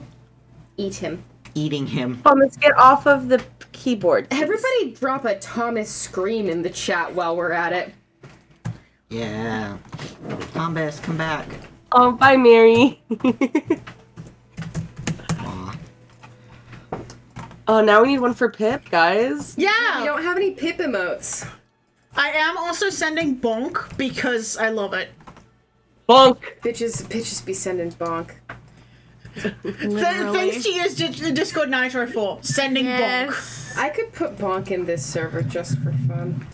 Eat him. Eating him. Thomas, get off of the keyboard. please. Everybody drop a Thomas scream in the chat while we're at it. Yeah. Thomas, come back. Oh, bye, Mary. Aw. Oh, now we need one for Pip, guys. We Yeah. don't have any Pip emotes. I am also sending Bonk because I love it. Bonk. Bitches be sending bonk. Thanks to use Discord Nitro for sending Bonk. Yes. I could put bonk in this server just for fun.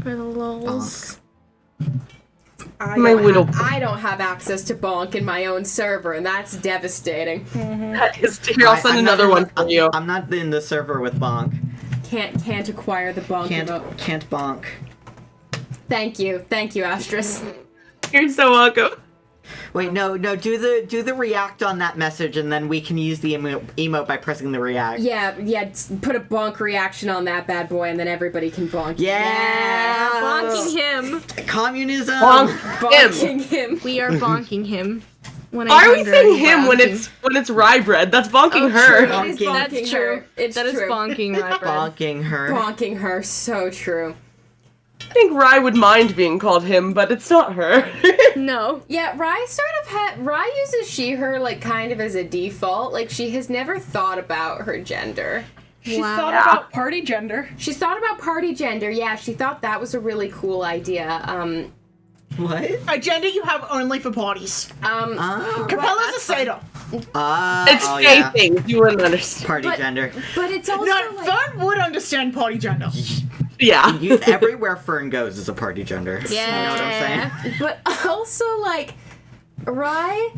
For the lols. I My don't little- I don't have access to bonk in my own server, and that's devastating. That is. Here, I'll send I'm not another in one the- for you. I'm not in the server with Bonk. Can't acquire the bonk emote. Can't Bonk. Thank you, Astris. You're so welcome. Wait, no, do the react on that message, and then we can use the emote by pressing the react. Yeah, put a bonk reaction on that bad boy, and then everybody can bonk. Yeah. Bonking him. Communism. Bonk him. Bonking him. We are bonking him. When Why are we wonder saying him when bonking. it's rye bread? That's bonking Oh, her. true. Bonking. It is bonking That's true. her. It's That is true. bonking my bread. Bonking her. Bonking her. So true. I think Rye would mind being called him, but it's not her. No. Yeah, Rye uses she, her, like, kind of as a default. Like, she has never thought about her gender. She Wow. thought Yeah. about party gender. She's thought about party gender. Yeah, she thought that was a really cool idea. What? A gender you have only for parties. Oh. Capella's a satyr. It's Oh, gay yeah. things. You wouldn't understand. Party But- gender. But it's also, No, like... Fern would understand party gender. Yeah. Everywhere Fern goes is a party gender. You know what I'm saying? But also, like, Rye...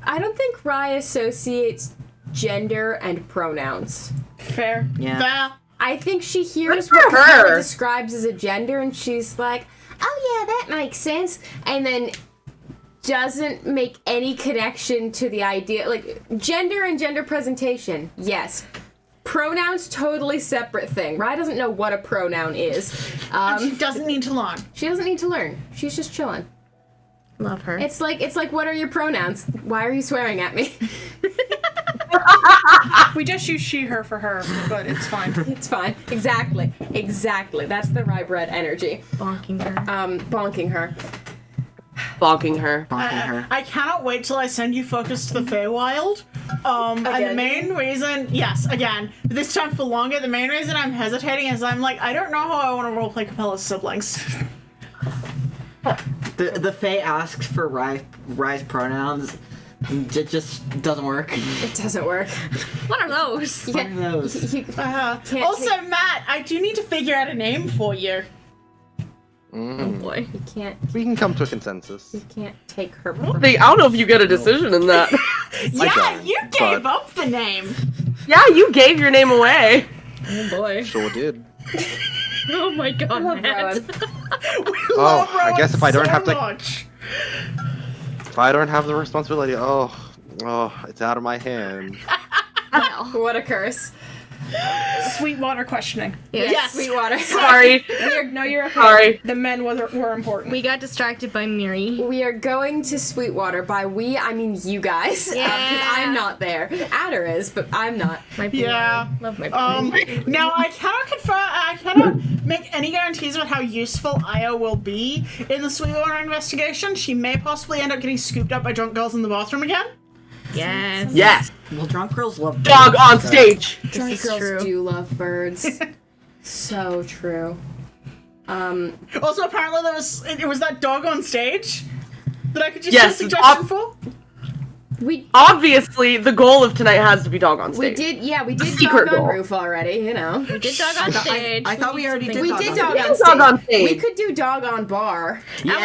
I don't think Rye associates gender and pronouns. Fair. Yeah. Fair. I think she hears Good what for Capella her. describes as a gender, and she's like, "Oh yeah, that makes sense," and then doesn't make any connection to the idea. Like gender and gender presentation, yes. Pronouns, totally separate thing. Rye doesn't know what a pronoun is. She doesn't need to learn. She doesn't need to learn. She's just chilling. Love her. It's like what are your pronouns? Why are you swearing at me? We just use she, her for her, but it's fine. It's fine. Exactly. That's the Rye bread energy. bonking her. Bonking her. Bonking her. Bonking her. I cannot wait till I send you Focus to the Feywild. And the Again? main reason, yes, again, this time for longer, the main reason I'm hesitating is I'm like, I don't know how I want to roleplay Capella's siblings. The Fae asked for Rye's pronouns. It just doesn't work. It doesn't work. What are those? One of those. You can't Also, take- Matt, I do need to figure out a name for you. Boy. you can't We can come to a consensus. you can't take her. I don't know if you get a decision in that. Yeah, don't, you gave but- up the name. Yeah, you gave your name away. Oh boy. Sure did. Oh my god, I love Matt. Rowan. We love I guess if I don't so have to- much. If I don't have the responsibility, oh, it's out of my hand. What a curse. Sweetwater questioning. Yes, Sweetwater. Sorry. No, you're okay. Sorry. The men were important. We got distracted by Miri. We are going to Sweetwater. By we, I mean you guys. Because I'm not there. Adder is, but I'm not. My boy. Yeah. Love my boy. Now I cannot make any guarantees about how useful Io will be in the Sweetwater investigation. She may possibly end up getting scooped up by drunk girls in the bathroom again. Yes. Yes. Well, drunk girls love Dog birds, on so- stage. Drunk is girls true. do love birds. So true. Also, apparently it was that dog on stage that I could just Yes, get a suggestion for. We Obviously, the goal of tonight has to be dog on stage. did secret dog on goal. roof already, you know. We did dog on stage. I thought we already did We dog did on dog stage. on stage. Dog on stage. We could do dog on bar. That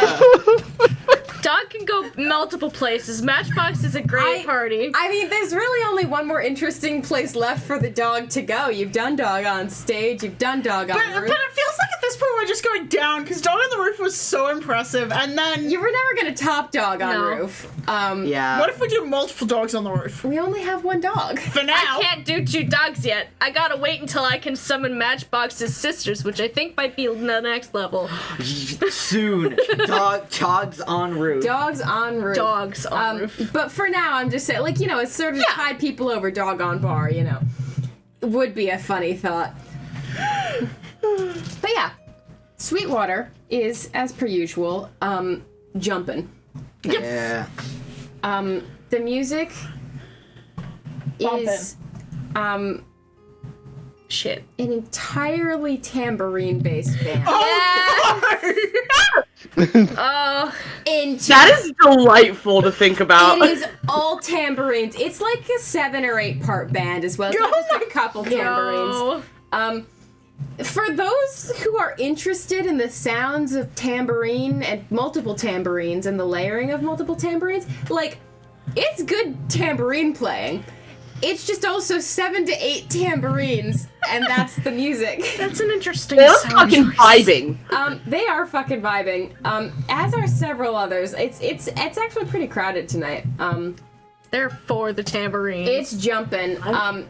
was what I was thinking. Dog can go multiple places. Matchbox is a great party. I mean, there's really only one more interesting place left for the dog to go. You've done dog on stage. You've done dog on But roof. it feels like at this point we're just going down because Dog on the Roof was so impressive. And then You were never gonna top dog on No. roof. Yeah. what if we do multiple dogs on the roof? We only have one dog. For now. I can't do 2 dogs yet. I gotta wait until I can summon Matchbox's sisters, which I think might be the next level. Soon. Chogs on roof. Dogs on roof. Dogs on roof. But for now, I'm just saying, like, you know, it's sort of tide people over dog on bar, you know. Would be a funny thought. But yeah, Sweetwater is, as per usual, jumping. Yeah. The music is Shit. an entirely tambourine-based band. Oh, That is delightful to think about. It is all tambourines. It's like a 7 or 8 part band as well. It's not just a couple tambourines. no. For those who are interested in the sounds of tambourine and multiple tambourines and the layering of multiple tambourines, like, it's good tambourine playing. It's just also 7 to 8 tambourines, and that's the music. That's an interesting They're sound fucking choice. vibing. They are fucking vibing. As are several others. It's actually pretty crowded tonight. They're for the tambourines. It's jumping.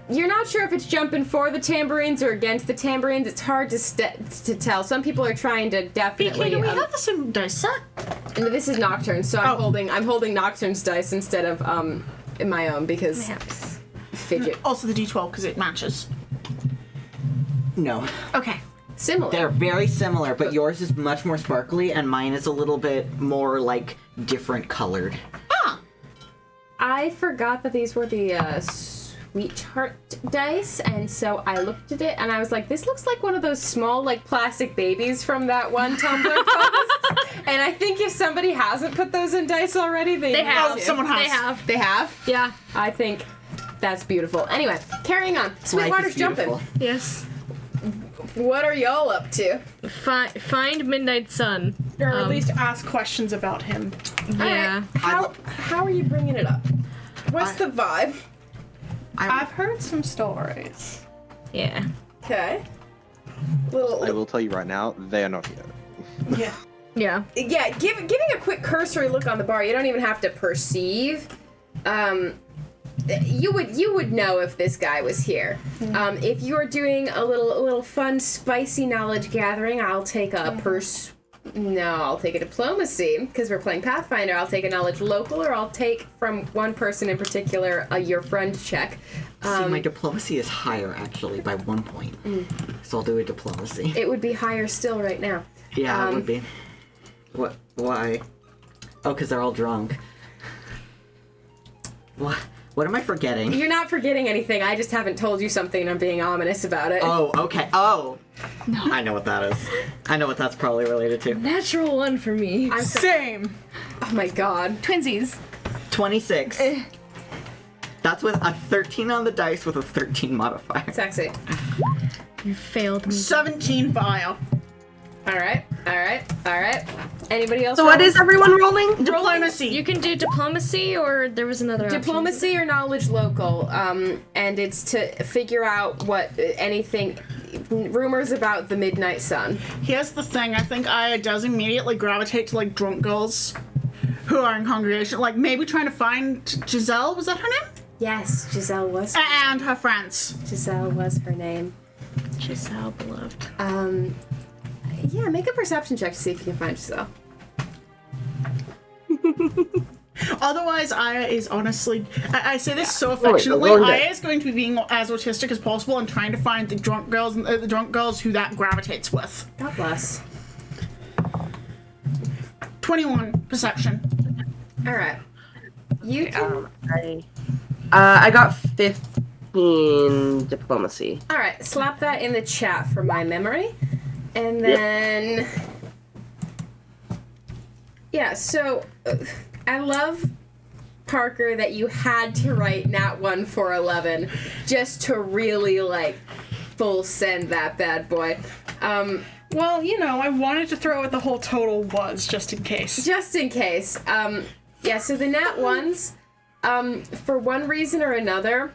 You're not sure if it's jumping for the tambourines or against the tambourines. It's hard to tell. Some people are trying to definitely. BK, do we have the same dice set? And this is Nocturne, so I'm holding Nocturne's dice instead of my own because fidget. Also the D12 because it matches. No. Okay. Similar. They're very similar, but yours is much more sparkly and mine is a little bit more like different colored. I forgot that these were the Sweetheart dice, and so I looked at it and I was like, this looks like one of those small like plastic babies from that one Tumblr post. And I think if somebody hasn't put those in dice already, they have. to. Someone has. They have? Yeah. I think that's beautiful. Anyway, carrying on. Sweetwater's jumping. Yes. What are y'all up to? Find Midnight Sun. Or at least ask questions about him. Yeah. How are you bringing it up? What's the vibe? I've heard some stories. Yeah. Okay. I will tell you right now, they are not here. Yeah. Yeah. Yeah, giving a quick cursory look on the bar, you don't even have to perceive. You would know if this guy was here. If you're doing a little fun, spicy knowledge gathering, I'll take a I'll take a diplomacy, because we're playing Pathfinder. I'll take a knowledge local, or I'll take from one person in particular your friend check. See, my diplomacy is higher actually by 1 point. So I'll do a diplomacy. It would be higher still right now. Yeah, it would be. What? Why? Oh, because they're all drunk. What? What am I forgetting? You're not forgetting anything. I just haven't told you something and I'm being ominous about it. Oh, okay. Oh! No. I know what that is. I know what that's probably related to. Natural one for me. Same. Oh my god. Twinsies. 26. That's with a 13 on the dice with a 13 modifier. Sexy. You failed me. 17 bio. Alright. Anybody else? So what is everyone rolling? Diplomacy. You can do diplomacy, or there was another option. Diplomacy or knowledge local, and it's to figure out what rumors about the Midnight Sun. Here's the thing. I think Aya does immediately gravitate to like drunk girls who are in congregation. Like maybe trying to find Giselle. Was that her name? Yes, Giselle was. And her friends. Giselle was her name. Giselle, beloved. Yeah, make a perception check to see if you can find Giselle. Otherwise, Aya is honestly. I say this so affectionately. Aya is going to be being as autistic as possible and trying to find the drunk girls who that gravitates with. God bless. 21 perception. All right. You can. I got 15 diplomacy. All right. Slap that in the chat for my memory, and then. Yeah. So. I love, Parker, that you had to write Nat 1 for 11 just to really, like, full send that bad boy. Well, you know, I wanted to throw what the whole total was, just in case. Just in case. Yeah, so the Nat 1s, for one reason or another,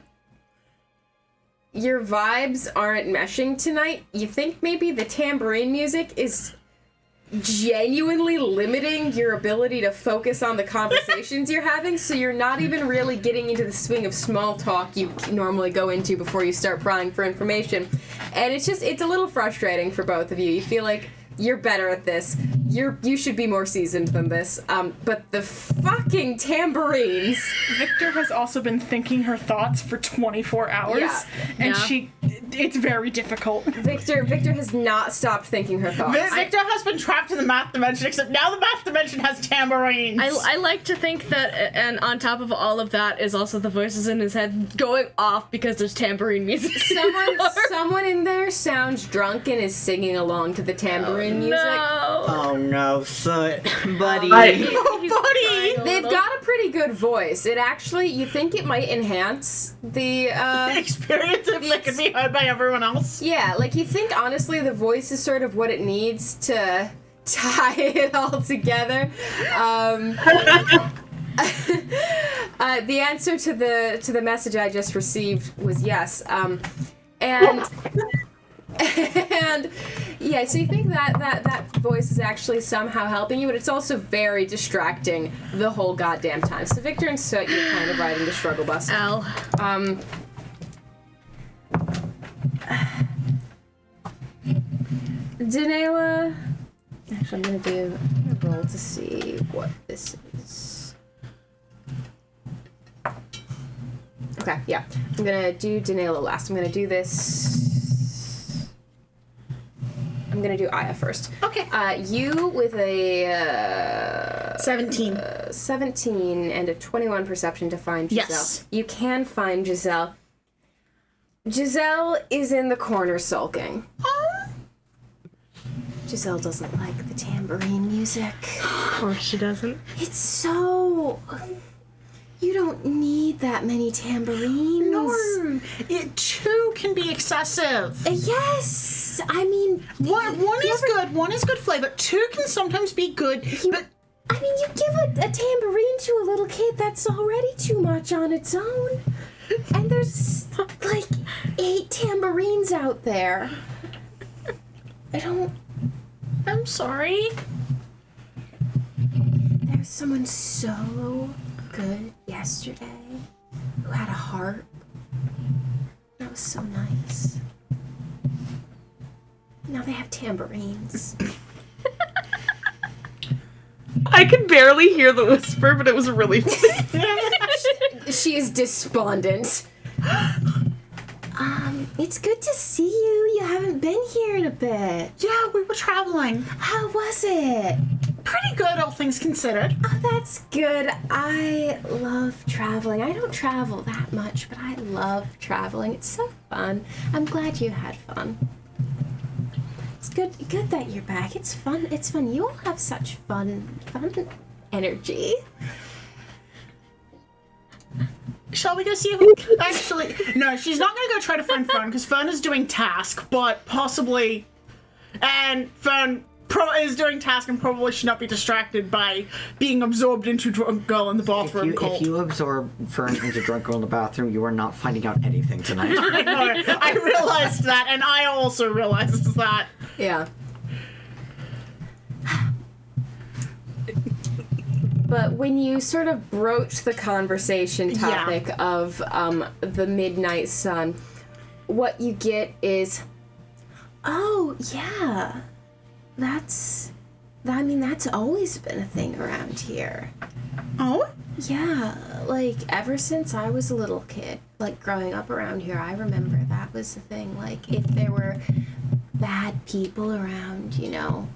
your vibes aren't meshing tonight. You think maybe the tambourine music is genuinely limiting your ability to focus on the conversations you're having, so you're not even really getting into the swing of small talk you normally go into before you start prying for information. And it's a little frustrating for both of you. You feel like you're better at this. You should be more seasoned than this. But the fucking tambourines. Victor has also been thinking her thoughts for 24 hours, and it's very difficult. Victor has not stopped thinking her thoughts. Victor has been trapped in the math dimension, except now the math dimension has tambourines. I like to think that, and on top of all of that is also the voices in his head going off because there's tambourine music. Someone in there sounds drunk and is singing along to the tambourine music. No. Oh no, Soot, buddy. Buddy! They've got a pretty good voice. It actually, you think it might enhance the experience if they can be heard by everyone else. Yeah, like you think honestly the voice is sort of what it needs to tie it all together. The answer to the message I just received was yes. And yeah, so you think that voice is actually somehow helping you, but it's also very distracting the whole goddamn time. So Victor and Soot, you're kind of riding the struggle bus. Ow. Danela. Actually, I'm gonna roll to see what this is. Okay, yeah. I'm gonna do Danilo last. I'm gonna do this. I'm gonna do Aya first. Okay. You with a 17. 17 and a 21 perception to find Giselle. Yes. You can find Giselle. Giselle is in the corner sulking. Giselle doesn't like the tambourine music. Of course she doesn't. It's so... You don't need that many tambourines. No, it too can be excessive. Yes! I mean... One is good, one is good flavor. Two can sometimes be good, but... I mean, you give a tambourine to a little kid, that's already too much on its own. And there's, like, 8 tambourines out there. I'm sorry. There was someone so good yesterday who had a harp. That was so nice. Now they have tambourines. I could barely hear the whisper, but it was really funny. She is despondent. It's good to see you. You haven't been here in a bit. Yeah, we were traveling. How was it? Pretty good, all things considered. Oh, that's good. I love traveling. I don't travel that much, but I love traveling. It's so fun. I'm glad you had fun. It's good that you're back. It's fun. It's fun. You all have such fun energy. Shall we go see if... Actually, no, she's not going to go try to find Fern, because Fern is doing task, but possibly... And Fern is doing task and probably should not be distracted by being absorbed into Drunk Girl in the bathroom If you absorb Fern into Drunk Girl in the bathroom, you are not finding out anything tonight. I know, I realized that, and I also realized that. Yeah. But when you sort of broach the conversation topic of the midnight sun, what you get is, oh, yeah, that's always been a thing around here. Oh? Yeah, like, ever since I was a little kid, like, growing up around here, I remember that was the thing. Like, if there were bad people around, you know,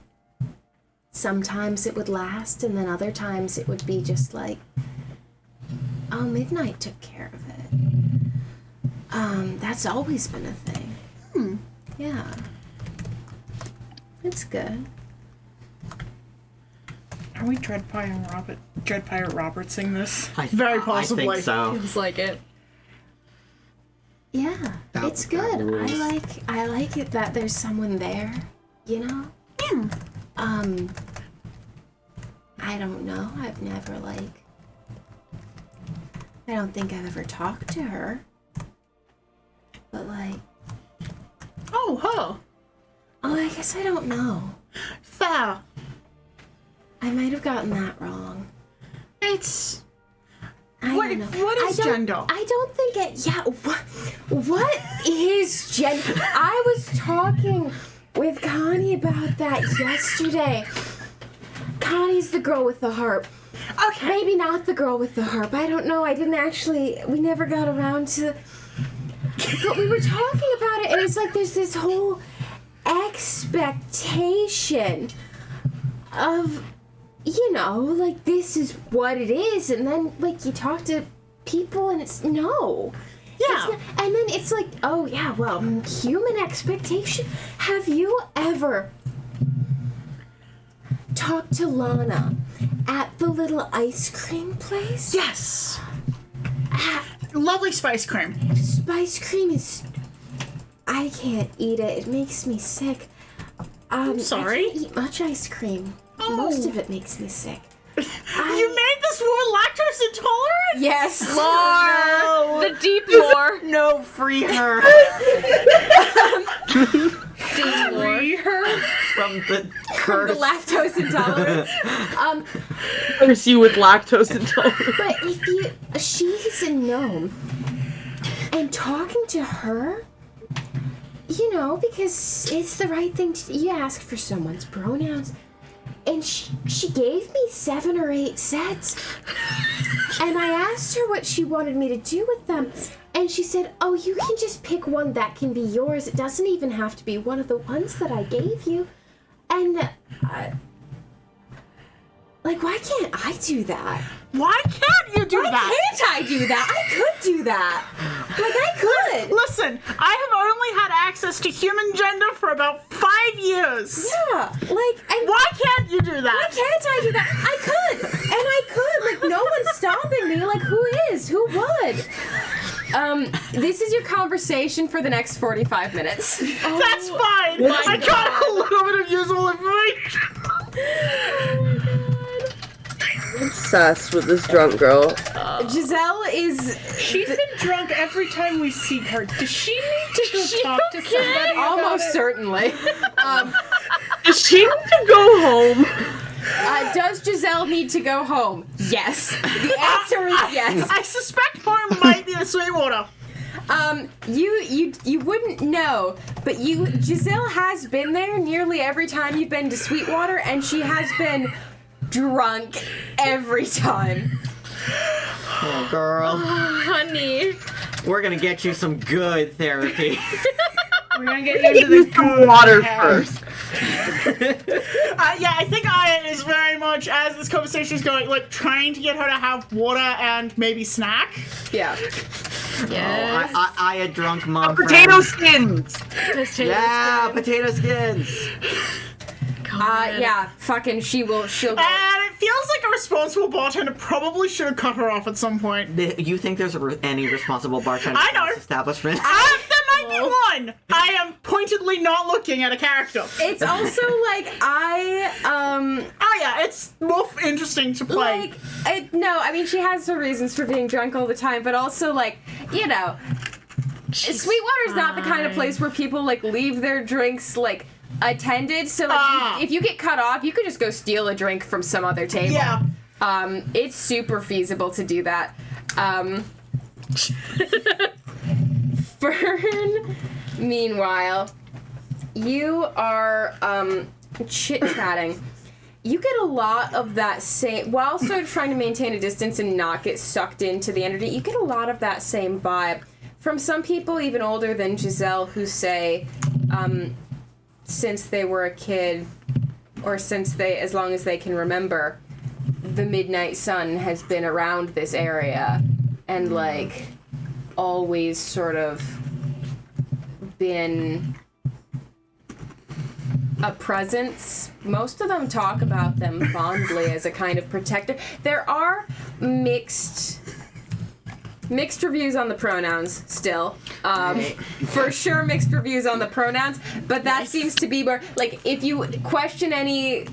sometimes it would last, and then other times it would be just like, oh, midnight took care of it. That's always been a thing. Yeah. It's good. Are we Dread Pirate Robertsing this? Very possibly. I think so. Feels like it. Yeah, it's that good. rules. I like it that there's someone there, you know? Yeah. I don't know. I've never, I don't think I've ever talked to her. But, Oh, huh. oh, I guess I don't know. Fair. I might have gotten that wrong. It's... I What- don't know. what is gender? I don't think it... Yeah, what is gender? I was talking with Connie about that yesterday. Connie's the girl with the harp. Okay. Maybe not the girl with the harp. I don't know. We never got around to... But we were talking about it, and it's like there's this whole expectation of, you know, like, this is what it is, and then, like, you talk to people, and it's no. Yeah. And then it's like, oh, yeah, well, human expectation. Have you ever talked to Lana at the little ice cream place? Yes. Lovely spice cream. Spice cream is... I can't eat it. It makes me sick. I'm sorry. I can't eat much ice cream. Oh. Most of it makes me sick. You made this woman lactose intolerant? Yes. The deep lore. No, free her Free her? from the The curse. lactose intolerance. Curse you with lactose intolerance. But she's a gnome, and talking to her, you know, because it's the right thing to... You ask for someone's pronouns. and she gave me 7 or 8 sets. And I asked her what she wanted me to do with them. And she said, oh, you can just pick one that can be yours. It doesn't even have to be one of the ones that I gave you. And, like, why can't I do that? Why can't you do Why that? can't I do that? I could do that. Like, I could. Listen, I have only had access to human gender for about 5 years. Yeah, like, and Why can't you do why that? can't I do that? I could, and I could. Like, no one's stopping me. Like, who is? Who would? This is your conversation for the next 45 minutes. That's fine. I got a little bit of useful information. I'm obsessed with this drunk girl. Giselle is. She's been drunk every time we see her. Does she need to go talk to somebody? Almost certainly. Does she need to go home? Does Giselle need to go home? Yes. The answer is yes. I suspect home might be the Sweetwater. You wouldn't know, but Giselle has been there nearly every time you've been to Sweetwater, and she has been drunk every time. Oh, girl. Honey. We're gonna get you some good therapy. We're gonna get you into the good Water house. first. Yeah, I think Aya is very much, as this conversation is going, like, trying to get her to have water and maybe snack. Yeah. Yes. I a drunk mom. Potato friend. skins! Yeah, potato skins. Yeah, fucking she'll. And it feels like a responsible bartender probably should have cut her off at some point. You think there's any responsible bartender I know. in this establishment? There might be one! I am pointedly not looking at a character. It's also like Oh yeah, it's more interesting to play. no, I mean she has her reasons for being drunk all the time, but also like, you know, Sweetwater's not the kind of place where people like leave their drinks like attended. So like if you get cut off, you could just go steal a drink from some other table. Yeah. It's super feasible to do that. Fern, meanwhile, you are chit-chatting. You get a lot of that same, while sort of trying to maintain a distance and not get sucked into the energy, you get a lot of that same vibe from some people even older than Giselle who say, since they were a kid, or as long as they can remember, the Midnight Sun has been around this area and like always sort of been a presence. Most of them talk about them fondly as a kind of protector. There are mixed reviews on the pronouns still. For sure mixed reviews on the pronouns, but that seems to be more, like, if you question any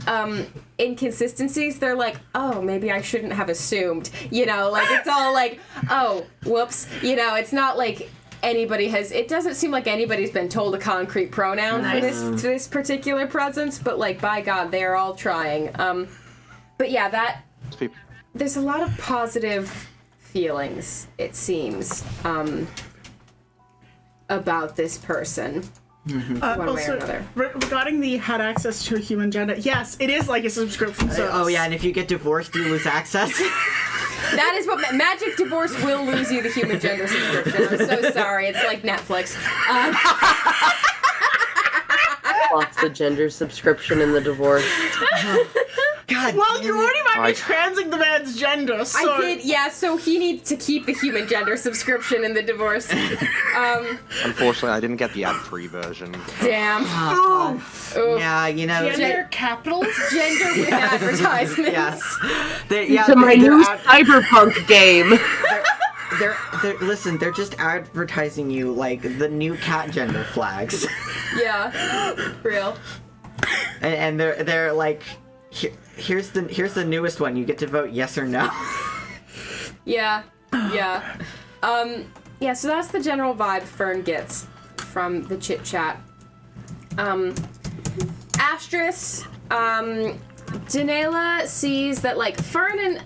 inconsistencies, they're like, oh, maybe I shouldn't have assumed. You know, like, it's all like, oh, whoops. You know, it's not like it doesn't seem like anybody's been told a concrete pronoun for this particular presence, but, like, by God, they're all trying. But yeah, there's a lot of positive feelings, it seems, about this person. One way or another. Regarding the had access to a human gender, yes, it is like a subscription service. Oh yeah, and if you get divorced, you lose access. That is what Magic Divorce will lose you the human gender subscription. I'm so sorry. It's like Netflix. Lost the gender subscription in the divorce. God. Well, you already might be transing the man's gender, so... I did, yeah, so he needs to keep the human gender subscription in the divorce. Unfortunately, I didn't get the ad-free version. Damn. Ooh. Yeah, you know. Gender capitals? Gender with advertisements. Yes. To my new cyberpunk game. Listen, they're just advertising you like the new cat gender flags. Yeah. Real. And they're like, here's the newest one. You get to vote yes or no. Yeah. Yeah. Yeah, so that's the general vibe Fern gets from the chit chat. Astris, Danela sees that like Fern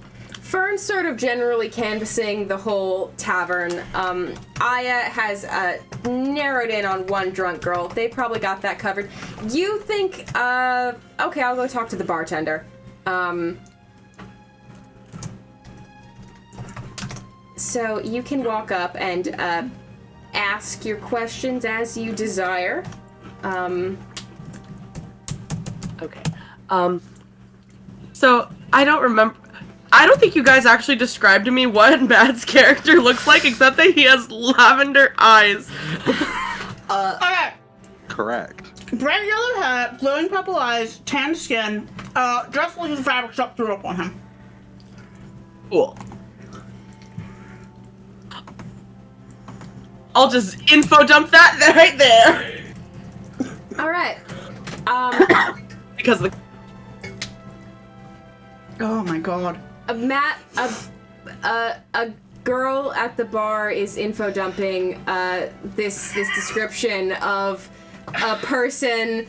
Fern's sort of generally canvassing the whole tavern. Aya has narrowed in on one drunk girl. They probably got that covered. You think, okay, I'll go talk to the bartender. So you can walk up and ask your questions as you desire. Okay. So I don't remember. I don't think you guys actually described to me what Matt's character looks like, except that he has lavender eyes. Okay. Correct. Bright yellow hair, glowing purple eyes, tan skin, dressed like the fabric shop threw up on him. Cool. I'll just info dump that right there. All right. Because the Oh my god. Matt, a girl at the bar is info dumping this description of a person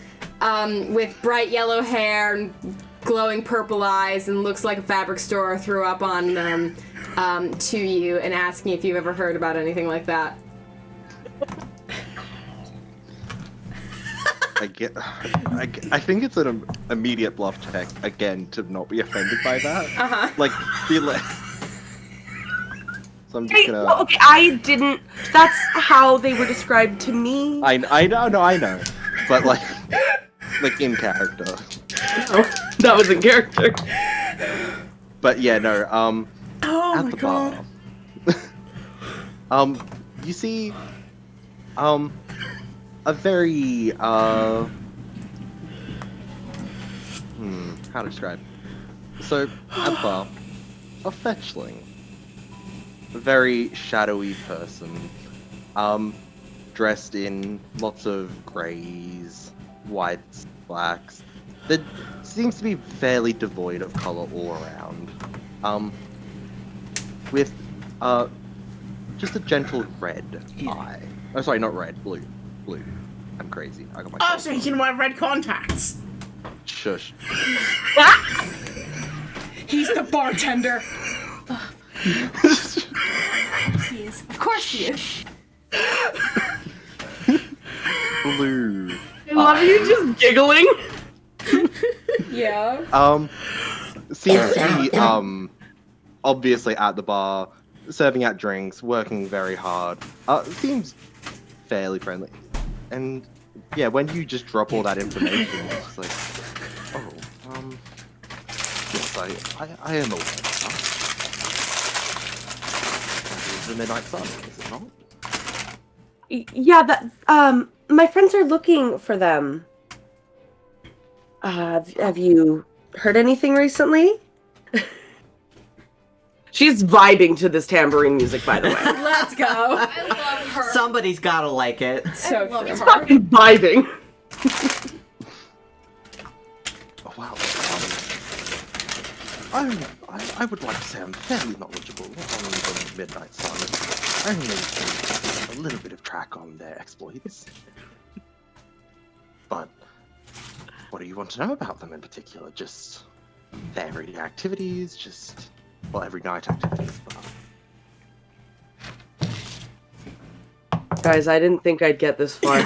with bright yellow hair and glowing purple eyes and looks like a fabric store threw up on them to you and asking if you've ever heard about anything like that. I think it's an immediate bluff check again to not be offended by that. Like, be like. So I'm just gonna. Well, okay, I didn't. That's how they were described to me. I know, but like in character. Oh, that was in character. But yeah, no. Oh At my the god. bar. You see, a very, how to describe? So, at the bar, a fetchling. A very shadowy person. Dressed in lots of greys, whites, blacks. That seems to be fairly devoid of color all around. With, just a gentle red eye. Oh, sorry, not red, blue. Blue. I'm crazy. I got my. Oh, so he can wear red contacts. Shush. He's the bartender. Of course he is. Blue. I love you just giggling. Yeah. Seems to be, obviously at the bar, serving out drinks, working very hard. Seems fairly friendly. And, yeah, when you just drop all that information, it's like, oh, yes, I am aware, huh? That is the Midnight Sun, is it not? Yeah, that, my friends are looking for them. Have you heard anything recently? She's vibing to this tambourine music, by the way. Let's go. I love her. Somebody's gotta like it. So love true. her. Fucking vibing. Oh, wow. I would like to say I'm fairly knowledgeable on the Midnight Sun. I only keep a little bit of track on their exploits. But what do you want to know about them in particular? Just their everyday activities, just, well, every night activities, but... Guys, I didn't think I'd get this far.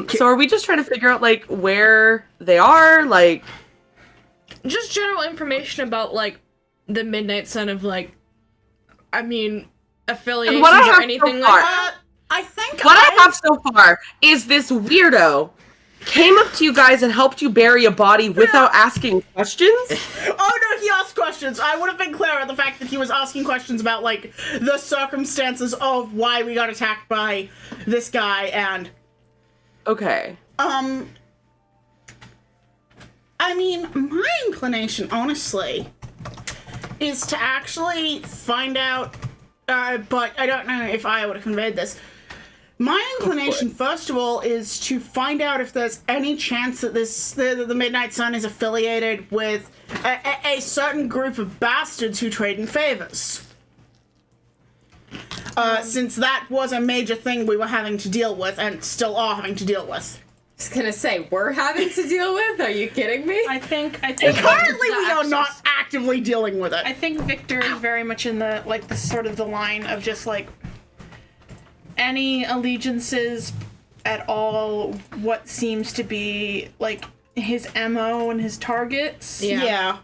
So are we just trying to figure out, like, where they are? Like... Just general information about, like, the Midnight Sun of, like, I mean, affiliations what I have or anything so like far- that. I think What I have so far is this weirdo came up to you guys and helped you bury a body without asking questions? Oh no, he asked questions. I would have been clear at the fact that he was asking questions about, like, the circumstances of why we got attacked by this guy and... Okay. I mean, my inclination, honestly, is to actually find out, but I don't know if I would have conveyed this. My inclination, first of all, is to find out if there's any chance that the Midnight Sun is affiliated with a certain group of bastards who trade in favors. Since that was a major thing we were having to deal with, and still are having to deal with. Just gonna say, we're having to deal with? Are you kidding me? I think Currently, we are not actively dealing with it. I think Victor is very much in the sort of the line of just like any allegiances at all, what seems to be like his MO and his targets. Yeah.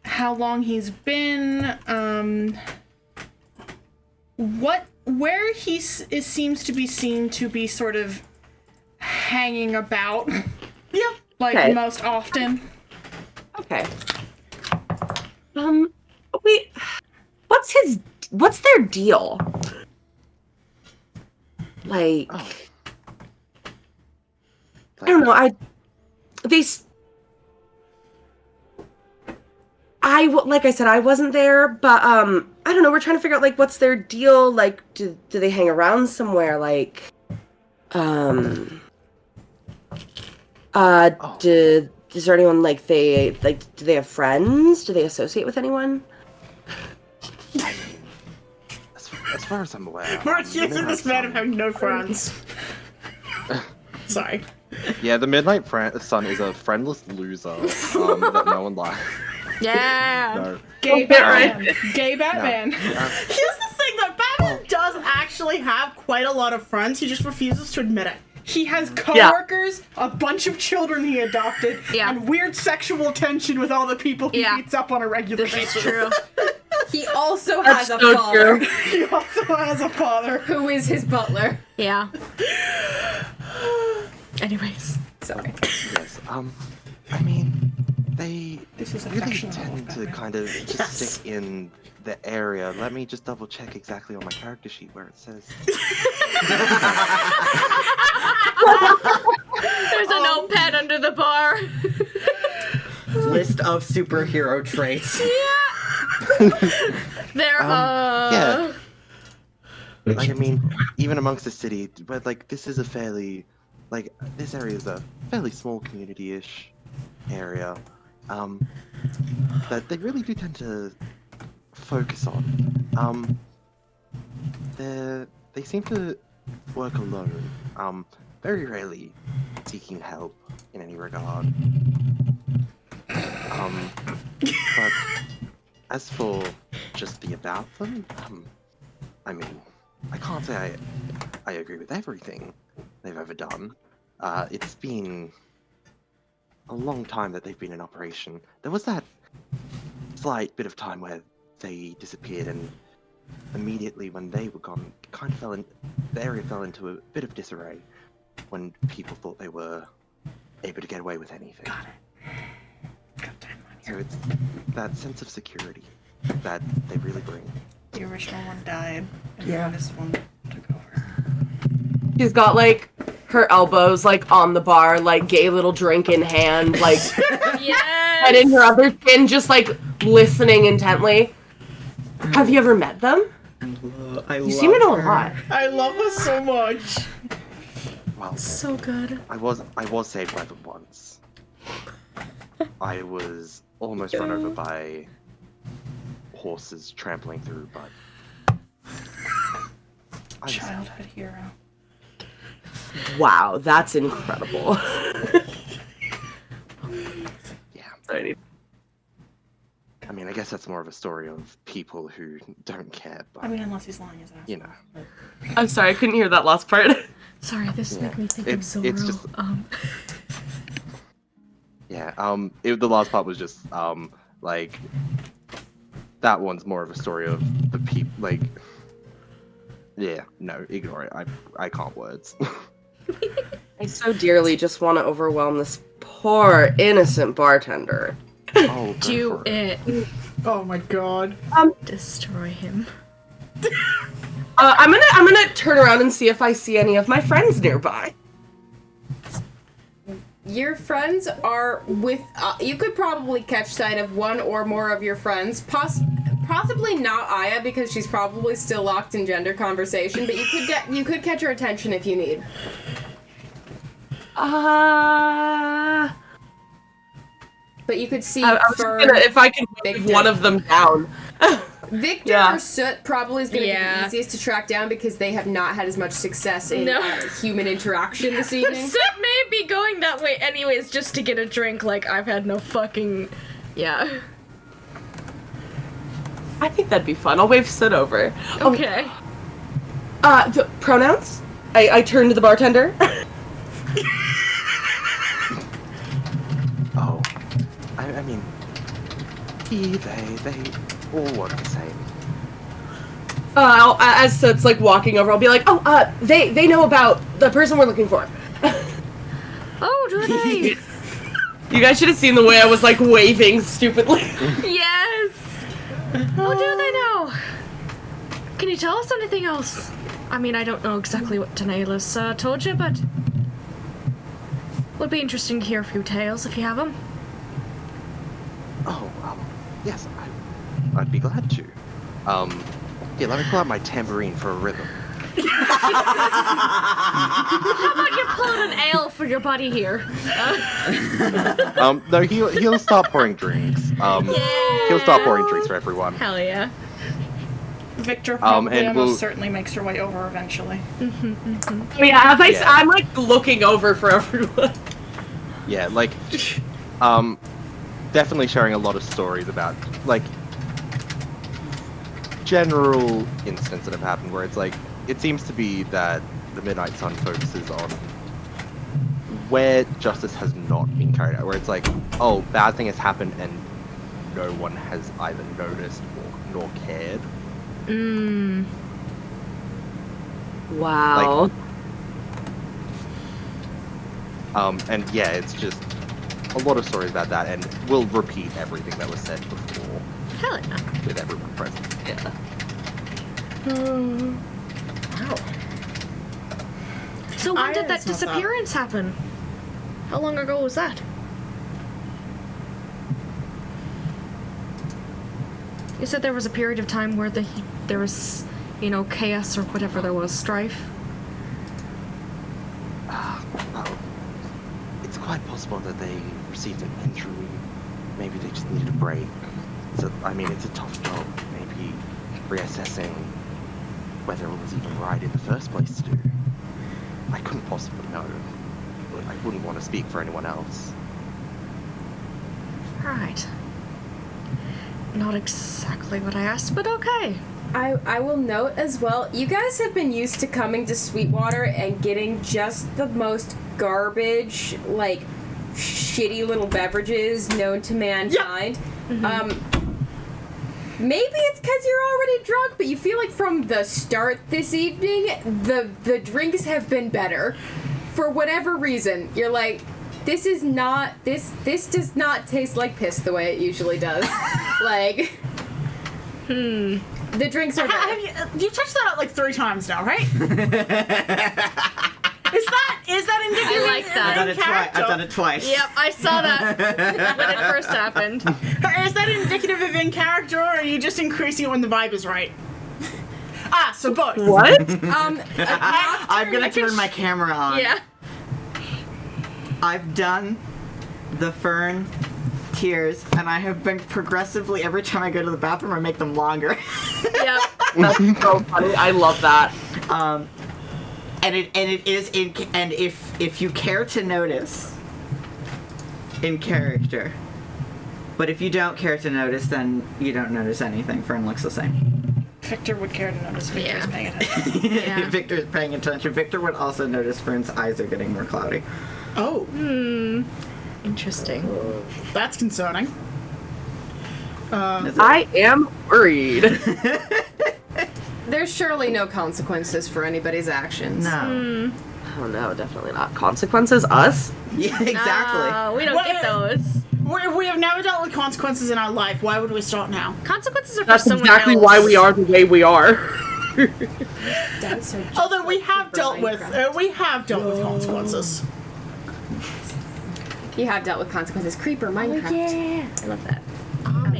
How long he's been, where he seems to be seen to be sort of hanging about. Yep. Like Okay. most often. Okay. Wait. What's their deal? Like, Oh. I don't know. Like I said, I wasn't there, but I don't know. We're trying to figure out like what's their deal. Like, do they hang around somewhere? Like, is there anyone do they have friends? Do they associate with anyone? As far as I'm aware, We're accusing Midnight this man of Sun- having no friends. Sorry. Yeah, the Midnight Sun is a friendless loser that no one likes. Yeah. No. Gay Batman. Gay Batman. Here's the thing, though. Batman does actually have quite a lot of friends. He just refuses to admit it. He has coworkers, a bunch of children he adopted, and weird sexual tension with all the people he beats up on a regular basis. True. He also has a so father true. He also has a father. who is his butler. Yeah. Anyways. Sorry. Yes. I mean, they This is really affectionate tend to Batman. kind of just stick in the area. Let me just double check exactly on my character sheet where it says. There's a notepad under the bar. List of superhero traits. There Yeah. Like, I mean, even amongst the city, but like this is a fairly, like this area is a fairly small community-ish area, that they really do tend to focus on. They seem to work alone, very rarely seeking help in any regard. But as for just the about them, I mean, I can't say I agree with everything they've ever done. It's been a long time that they've been in operation. There was that slight bit of time where they disappeared, and immediately when they were gone, the area fell into a bit of disarray when people thought they were able to get away with anything. Got it. So it's that sense of security that they really bring. The original one died, and Yeah. then this one took over. She's got like her elbows like on the bar, like gay little drink in hand, like Yes. and in her other chin, just like listening intently. Have you ever met them? You seem to know a lot. I love her so much. Well, So good. I was saved by them once. I was almost run over by horses trampling through, but I was Childhood hero. Wow, that's incredible. yeah. I mean, I guess that's more of a story of people who don't care, but I mean, unless he's lying his ass. you know. I'm sorry, I couldn't hear that last part. Sorry, this Yeah. made me think It's- of Zorro. it's just- Yeah. The last part was just like that one's more of a story of the people. Like, yeah, no, ignore it. I can't words. I so dearly just want to overwhelm this poor innocent bartender. Oh, go Do for it. it. Oh my god. Destroy him. I'm gonna turn around and see if I see any of my friends nearby. Your friends are with. You could probably catch sight of one or more of your friends. Possibly not Aya because she's probably still locked in gender conversation. But you could catch her attention if you need. But you could see I was just Fern. gonna, if I could Victor. move one of them down. Victor Yeah. or Soot probably is going to be Yeah. the easiest to track down because they have not had as much success in No. human interaction this evening. Sid may be going that way anyways just to get a drink, like I've had no fucking... Yeah. I think that'd be fun. I'll wave Sid over. Okay. The pronouns? I turn to the bartender. Oh, I mean, he, they all work the same. As Sid's like walking over, I'll be like, they know about the person we're looking for. Oh, do they? You guys should have seen the way I was like waving stupidly. Yes! Oh, do they know? Can you tell us anything else? I mean, I don't know exactly what Daenerys told you, but... Would be interesting to hear a few tales if you have them. Oh, yes, I'd be glad to. Yeah, let me pull out my tambourine for a rhythm. How about you pull out an ale for your buddy here? No, he'll start pouring drinks. He'll start pouring drinks for everyone. Hell yeah. Victor probably and almost we'll- certainly makes her way over eventually. Yeah, Yeah. I'm like looking over for everyone. Yeah, like, definitely sharing a lot of stories about, like, general incidents that have happened where it's like, it seems to be that the Midnight Sun focuses on where justice has not been carried out, where it's like, oh, bad thing has happened and no one has either noticed or nor cared. Wow. And yeah, it's just a lot of stories about that, and we'll repeat everything that was said before Hell yeah. with everyone present. Yeah. Wow. So when did that It's not that. disappearance happen? How long ago was that? You said there was a period of time where there was, chaos or whatever there was, strife. Well, it's quite possible that they received an injury. Maybe they just needed a break. It's a tough job. Maybe reassessing whether it was even right in the first place to do. I couldn't possibly know. But I wouldn't want to speak for anyone else. Right. Not exactly what I asked, but okay. I will note as well, you guys have been used to coming to Sweetwater and getting just the most garbage, like, shitty little beverages known to mankind. Maybe it's because you're already drunk, but you feel like from the start this evening, the drinks have been better. For whatever reason, you're like, this does not taste like piss the way it usually does. Like, the drinks are better. You've touched that out like 3 times now, right? Is that indicative? I like that. I've done it twice. Yep, I saw that when it first happened. Is that indicative of in character, or are you just increasing it when the vibe is right? So both. What? I'm gonna turn my camera on. Yeah. I've done the Fern tears, and I have been progressively, every time I go to the bathroom, I make them longer. Yep. That's so funny. I love that. And it is and if you care to notice, in character. But if you don't care to notice, then you don't notice anything. Fern looks the same. Victor would care to notice Victor's Yeah. paying attention. Yeah. Victor's paying attention. Victor would also notice Fern's eyes are getting more cloudy. Oh, Interesting. that's concerning. I am worried. There's surely no consequences for anybody's actions. No. Oh no, definitely not. Consequences? Us? Yeah, exactly. We don't get those. We have never dealt with consequences in our life. Why would we start now? Consequences are for That's someone exactly else. why we are the way we are. Although we have dealt with consequences. You have dealt with consequences. Creeper, Minecraft. Yeah. I love that.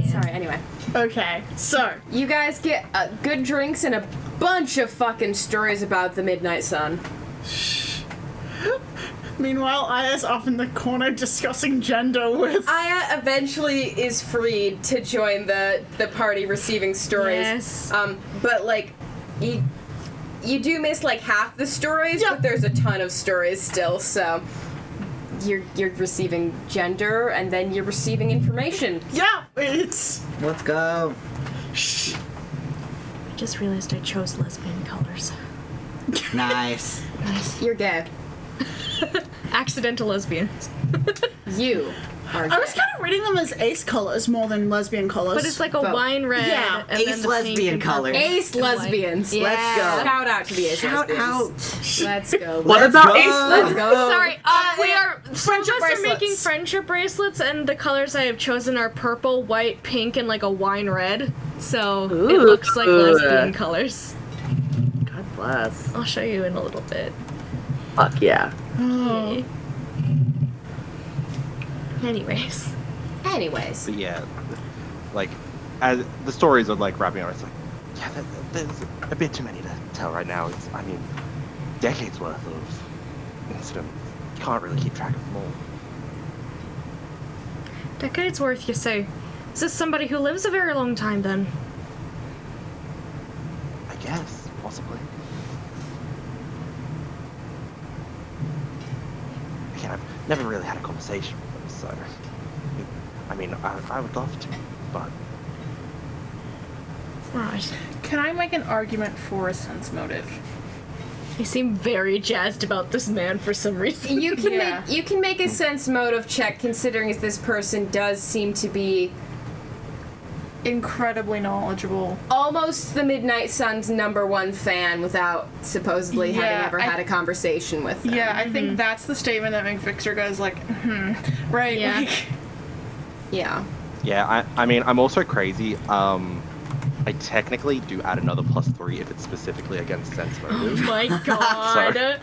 Sorry, anyway. Okay, so You guys get good drinks and a bunch of fucking stories about the Midnight Sun. Meanwhile, Aya's off in the corner discussing gender with. Aya eventually is freed to join the party receiving stories. Yes. But like, you do miss like half the stories, Yeah. but there's a ton of stories still. So you're receiving gender, and then you're receiving information. Yeah, it's. Let's go. I just realized I chose lesbian colors. Nice. You're gay. Accidental lesbians. You are gay. I was kind of reading them as ace colors more than lesbian colors. But it's like a Both. wine red. Yeah, and ace then the lesbian pink and colors. purple. Ace lesbians. Yeah. Let's go. Shout out to the ace Shout lesbians. out. Let's go. What Let's about go. Ace? Let's go. Sorry, we are friendship some of us are making bracelets. friendship bracelets, and the colors I have chosen are purple, white, pink, and like a wine red. So it Ooh. looks like lesbian colors. God bless. I'll show you in a little bit. Fuck yeah. Okay. Anyways, But yeah, like, as the stories are like wrapping up, it's like, yeah, there's a bit too many to tell right now. It's, I mean, decades worth of incidents. You can't really keep track of them all. decades worth, you say? Is this somebody who lives a very long time then? I guess, possibly. Again, I've never really had a conversation with them, so. I mean, I would love to, but. Right. Can I make an argument for a sense motive? You seem very jazzed about this man for some reason. You can Yeah. you can make a sense motive check, considering if this person does seem to be Incredibly knowledgeable. almost the Midnight Sun's #1 fan without supposedly having Yeah, ever I- had a conversation with them. Yeah, I think that's the statement that makes Victor goes like, right, Yeah. like, Yeah. Yeah, I mean, I'm also crazy. I technically do add another +3 if it's specifically against sense Oh motive. my god. Sorry.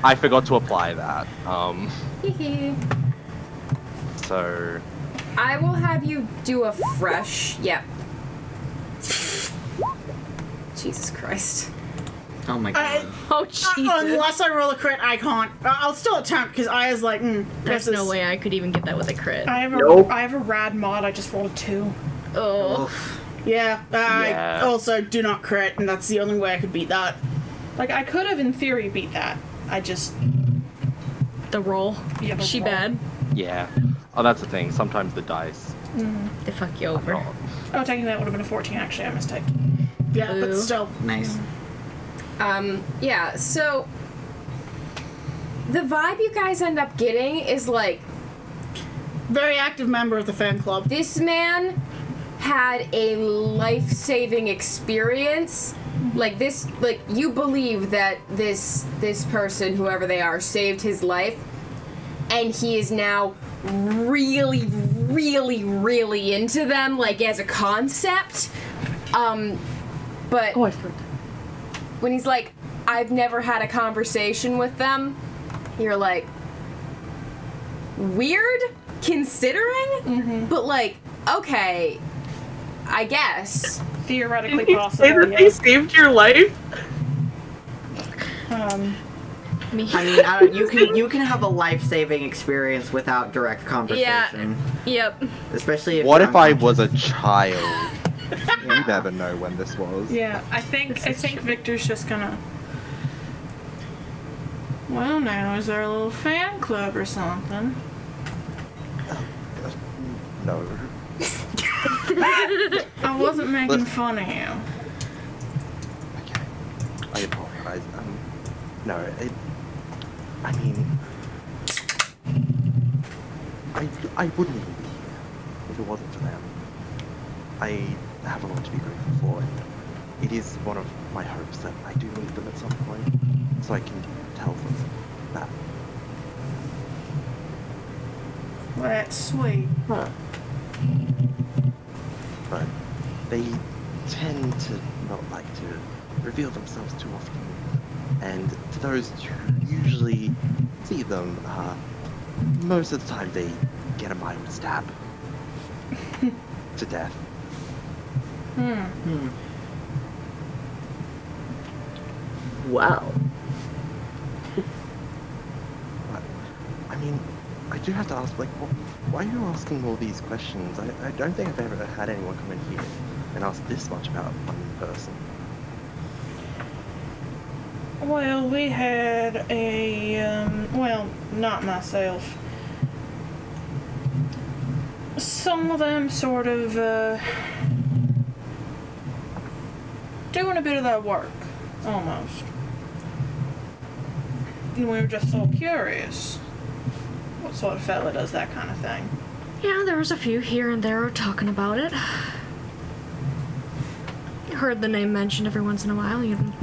I forgot to apply that. So I will have you do a fresh. Yep. Jesus Christ. Oh my god. Oh Jesus. Unless I roll a crit, I can't. I'll still attempt because Aya's like, There's no way I could even get that with a crit. I have a Nope. I have a rad mod. I just rolled a 2. Oh. Oof. Yeah, I Yeah. also do not crit, and that's the only way I could beat that. Like I could have, in theory, beat that. I just The roll. Yeah, the She roll. bad. yeah, oh, that's the thing. Sometimes the dice. They fuck you over. Not. oh, technically that would have been a 14. Actually, I mistyped. Yeah, but Ooh. still. Nice. Yeah, so the vibe you guys end up getting is like Very active member of the fan club. this man had a life-saving experience. Like this, like you believe that this person, whoever they are, saved his life, and he is now really, really, really into them, like as a concept. But Boyfriend. when he's like, I've never had a conversation with them, you're like, weird considering, but like, okay, I guess. Theoretically Did you possible. say that they Yes. saved your life? Me. I mean, you can have a life-saving experience without direct conversation. Yep. Especially if What you're if I unconscious. was a child? You never know when this was. Yeah, I think Victor's just gonna. Well, now is there a little fan club or something? No. I wasn't making fun of you. Okay. I apologize. No, I mean, I wouldn't even be here if it wasn't for them. I have a lot to be grateful for, and it is one of my hopes that I do meet them at some point, so I can tell them that. Well, that's sweet. But they tend to not like to reveal themselves too often. And to those who usually see them, most of the time they get a mild stab to death. Wow. mean, I do have to ask, like, why are you asking all these questions? I don't think I've ever had anyone come in here and ask this much about one person. Well, we had a, well, not myself. Some of them sort of, doing a bit of that work, almost. And we were just so curious. What sort of fella does that kind of thing? Yeah, there was a few here and there talking about it. Heard the name mentioned every once in a while, even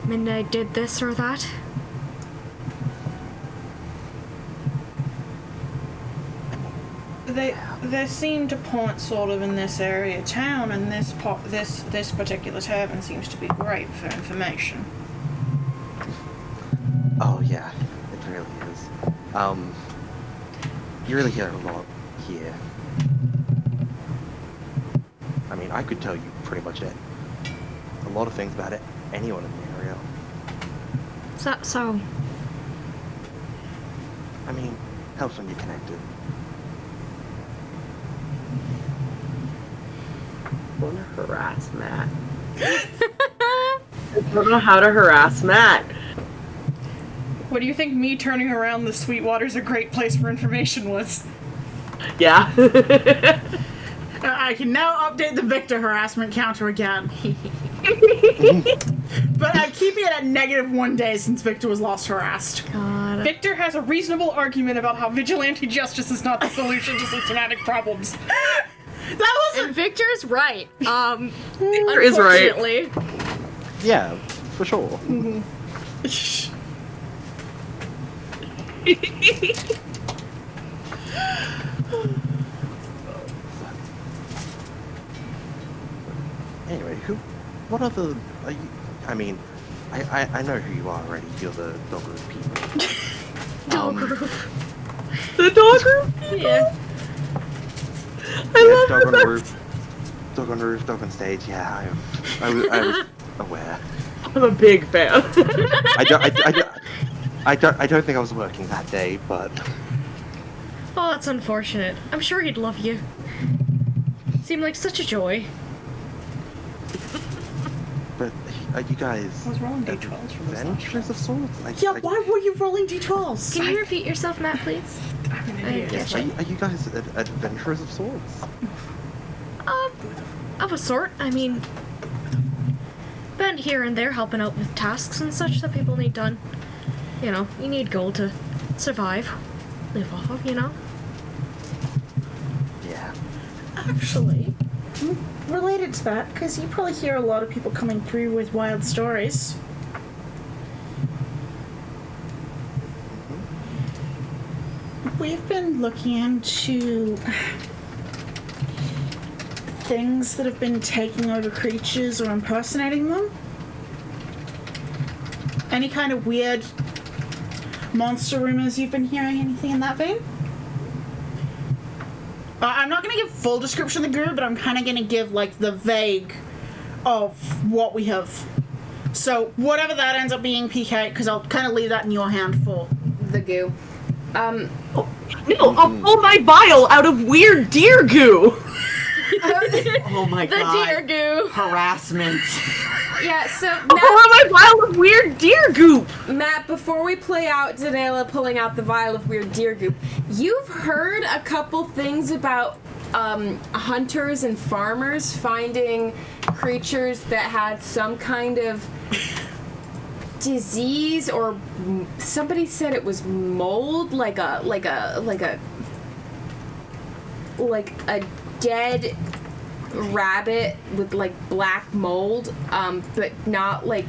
Midnight did this or that. They seem to point sort of in this area of town, and this particular tavern seems to be great for information. Oh yeah, it really is. You really hear a lot here. I mean, I could tell you pretty much a lot of things about it. Anyone in the area. So. I mean, helps when you're connected. I want to harass Matt. I don't know how to harass Matt. What do you think me turning around the Sweetwater's a great place for information was? Yeah. I can now update the Victor harassment counter again. But I'm keeping it at -1 day since Victor was last harassed. God. Victor has a reasonable argument about how vigilante justice is not the solution to systematic problems. That wasn't. And Victor's right. Victor is right. Unfortunately. Yeah, for sure. Anyway, what other, are you, I mean, I know who you are already, you're the dog group people. Dog group. The dog group? Yeah. I love Dog on that. roof, dog on roof, dog on stage, yeah, I was aware. I'm a big fan. I don't think I was working that day, but Oh, that's unfortunate. I'm sure he'd love you. Seemed like such a joy. are you guys I was rolling d12s for this. adventurers of sorts? Yeah, why were you rolling d12s? Can you repeat yourself, Matt, please? I'm an idiot. Yes. Are you guys adventurers of sorts? Of a sort. I mean, been here and there helping out with tasks and such that people need done. You know, you need gold to survive, live off of, you know? Yeah. Actually, related to that, because you probably hear a lot of people coming through with wild stories. We've been looking into things that have been taking over creatures or impersonating them. Any kind of weird monster rumors you've been hearing? Anything in that vein? I'm not going to give full description of the group, but I'm kind of going to give, like, the vague of what we have. So, whatever that ends up being, PK, because I'll kind of leave that in your hand for... The goo. No, I'll pull my vial out of weird deer goo. Oh my The god. deer goo. Harassment. Yeah, so I'll pull out my vial of weird deer goop. Matt, before we play out Danela pulling out the vial of weird deer goop, you've heard a couple things about hunters and farmers finding creatures that had some kind of disease, or somebody said it was mold, like a dead rabbit with like black mold, but not like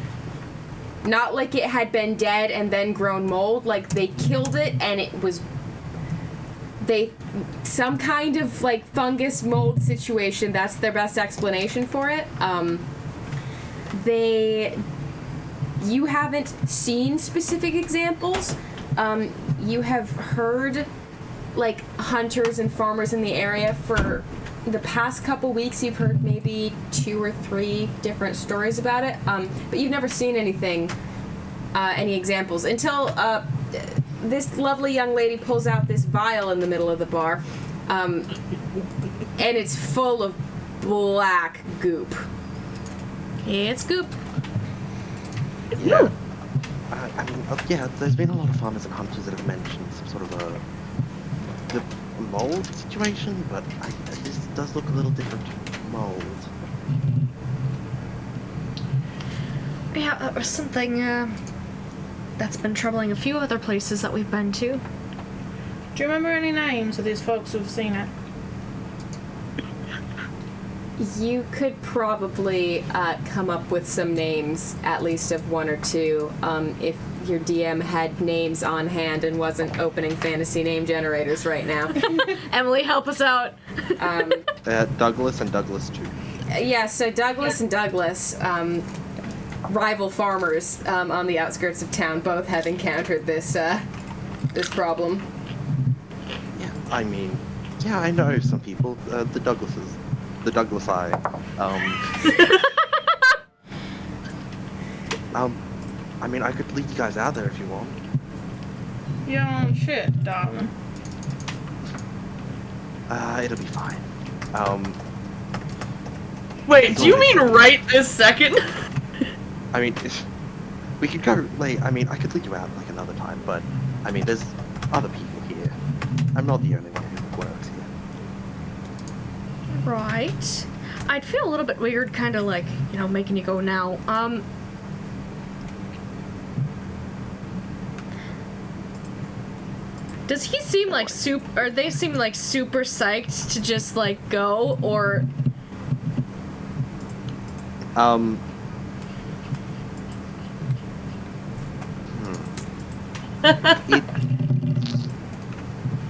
it had been dead and then grown mold. Like they killed it and it was some kind of like fungus mold situation. That's their best explanation for it. You haven't seen specific examples. You have heard like hunters and farmers in the area for the past couple weeks. You've heard maybe 2 or 3 different stories about it, but you've never seen anything, any examples until this lovely young lady pulls out this vial in the middle of the bar, and it's full of black goop. It's goop. Yeah. I mean, yeah, there's been a lot of farmers and hunters that have mentioned some sort of the mold situation, but this does look a little different to mold. Yeah, that was something that's been troubling a few other places that we've been to. Do you remember any names of these folks who've seen it? You could probably come up with some names, at least of one or two, if your DM had names on hand and wasn't opening fantasy name generators right now. Emily, help us out. Douglas and Douglas too. Yeah, so Douglas and Douglas, rival farmers on the outskirts of town, both have encountered this this problem. Yeah, I mean, yeah, I know some people. The Douglases. The Douglas Eye. I mean, I could lead you guys out there if you want. Your own shit, darling. It'll be fine. Wait, do you mean right this second? I mean, if we could go late. I mean, I could lead you out like another time, but I mean, there's other people here. I'm not the only one who works here. Right. I'd feel a little bit weird, kind of like, making you go now. Does he seem like or they seem like super psyched to just like go, or?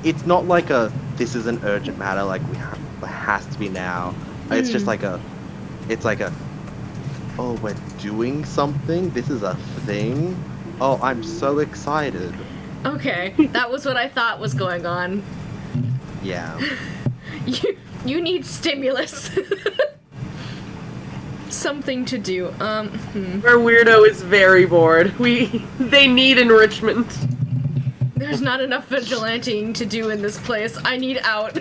It's not like this is an urgent matter, like it has to be now. It's just like oh, we're doing something? This is a thing? Oh, I'm so excited. Okay, that was what I thought was going on. Yeah. You need stimulus. Something to do. Our weirdo is very bored. They need enrichment. There's not enough vigilanting to do in this place. I need out.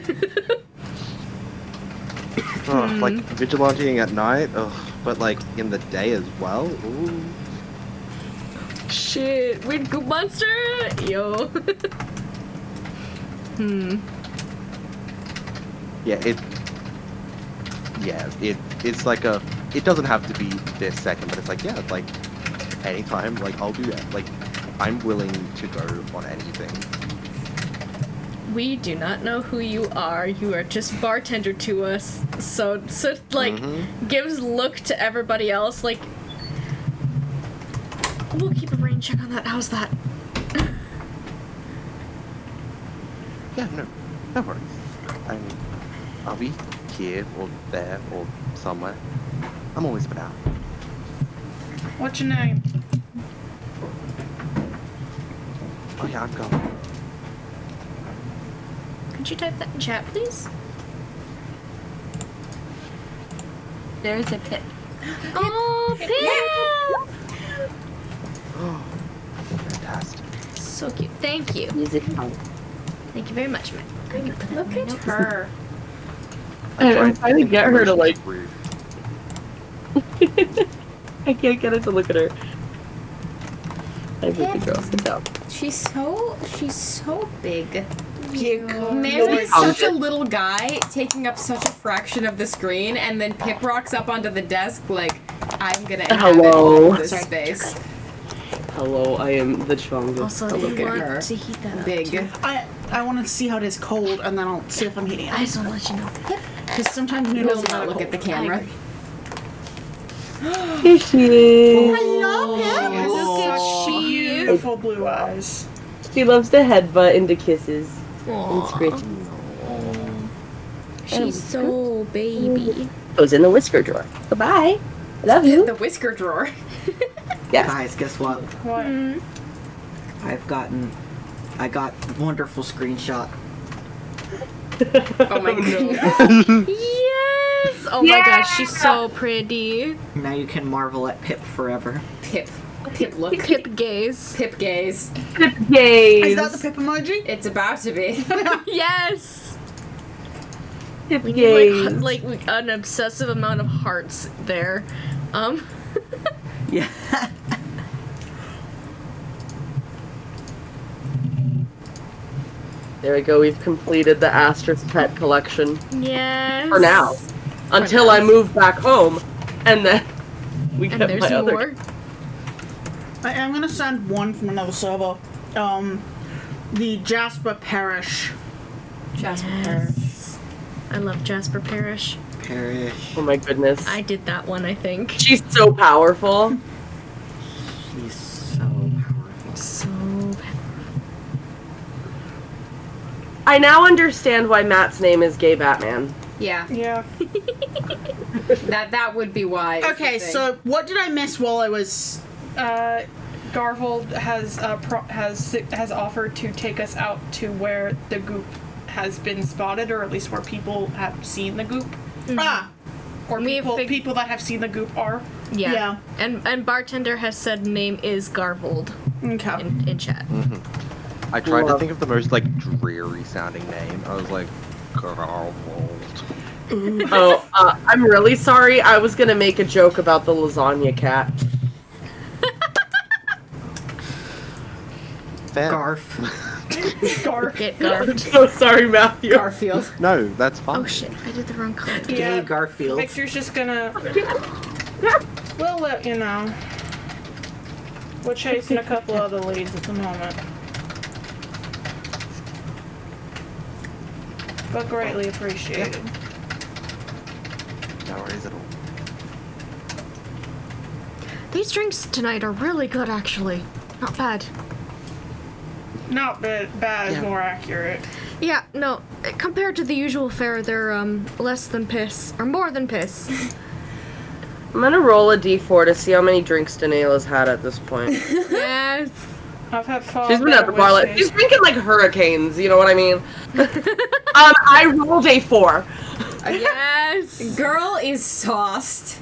Like vigilanting at night? Ugh, but like in the day as well? Ooh. Shit, weird goop monster? Yo. It's like it doesn't have to be this second, but it's like, yeah, like anytime, like I'll do that. Like I'm willing to go on anything. We do not know who you are. You are just bartender to us. So like, gives look to everybody else, like, we'll keep a brain check on that. How's that? Yeah, no worries. I mean, I'll be here or there or somewhere. I'm always been out. What's your name? Oh yeah, I'm going. Could you type that in chat, please? There's a Pip. Oh, Pip! Oh, fantastic. So cute. Thank you. Music. Thank you very much, man. Look at her. I'm trying to get her to like. Rude. I can't get it to look at her. I think the girl sit down. She's so big. Mary's such a little guy taking up such a fraction of the screen, and then Pip rocks up onto the desk like, I'm gonna inhabit all of this space. Hello, I am the strongest. Also, Hello, if you Gary. want to heat that up, Big. too. I want to see how it is cold, and then I'll see if I'm heating it. I just want to let you know. Because sometimes Will noodles not are look cold. at the camera. Here she is. Hello, Pip. Look at she. Beautiful blue eyes. She loves to headbutt into kisses. And screech. She's so baby. Goes in the whisker drawer. Goodbye. I love you. The whisker drawer. Yes. Guys, guess what? What? I got wonderful screenshot. Oh my goodness. Yes! Oh my gosh, she's so pretty. Now you can marvel at Pip forever. Pip. Pip look. Pip gaze. Pip gaze. Pip gaze. Is that the pip emoji? It's about to be. Yes. Pip We gaze. need like an obsessive amount of hearts there. Yeah. There we go. We've completed the Aster's pet collection Yes. for now. Until I move back home, and then we And get there's my other. more. I am gonna send one from another server. The Jasper Parish. Jasper Yes. I love Jasper Parrish. Perish. Oh my goodness. I did that one, I think. She's so powerful. He's so powerful. So I now understand why Matt's name is Gay Batman. Yeah, Yeah. that would be why. is the Okay, thing. so what did I miss while I was? Garvold has offered to take us out to where the goop has been spotted, or at least where people have seen the goop, Ah. or We people that have seen the goop are. yeah. Yeah. And bartender has said name is Garvold Okay. in chat. I tried to Love. think of the most like dreary sounding name. I was like, Garvold. Oh, I'm really sorry. I was gonna make a joke about the lasagna cat. Fair. Garf. Garf. Get Garved. So sorry, Matthew. Garfield. No, that's fine. Oh shit, I did the wrong color. Yeah. Gay Garfield. Victor's just gonna. We'll let you know. We're chasing a couple other leads at the moment. But greatly appreciated. No worries at all. These drinks tonight are really good, actually. Not bad. Not bad is Yeah. more accurate. Yeah, no. Compared to the usual fare, they're less than piss or more than piss. I'm gonna roll a d4 to see how many drinks Daniela's had at this point. Yes. I've had far She's been at the better bar like whiskey. she's drinking like hurricanes, you know what I mean? I rolled a 4. Yes. Girl is sauced.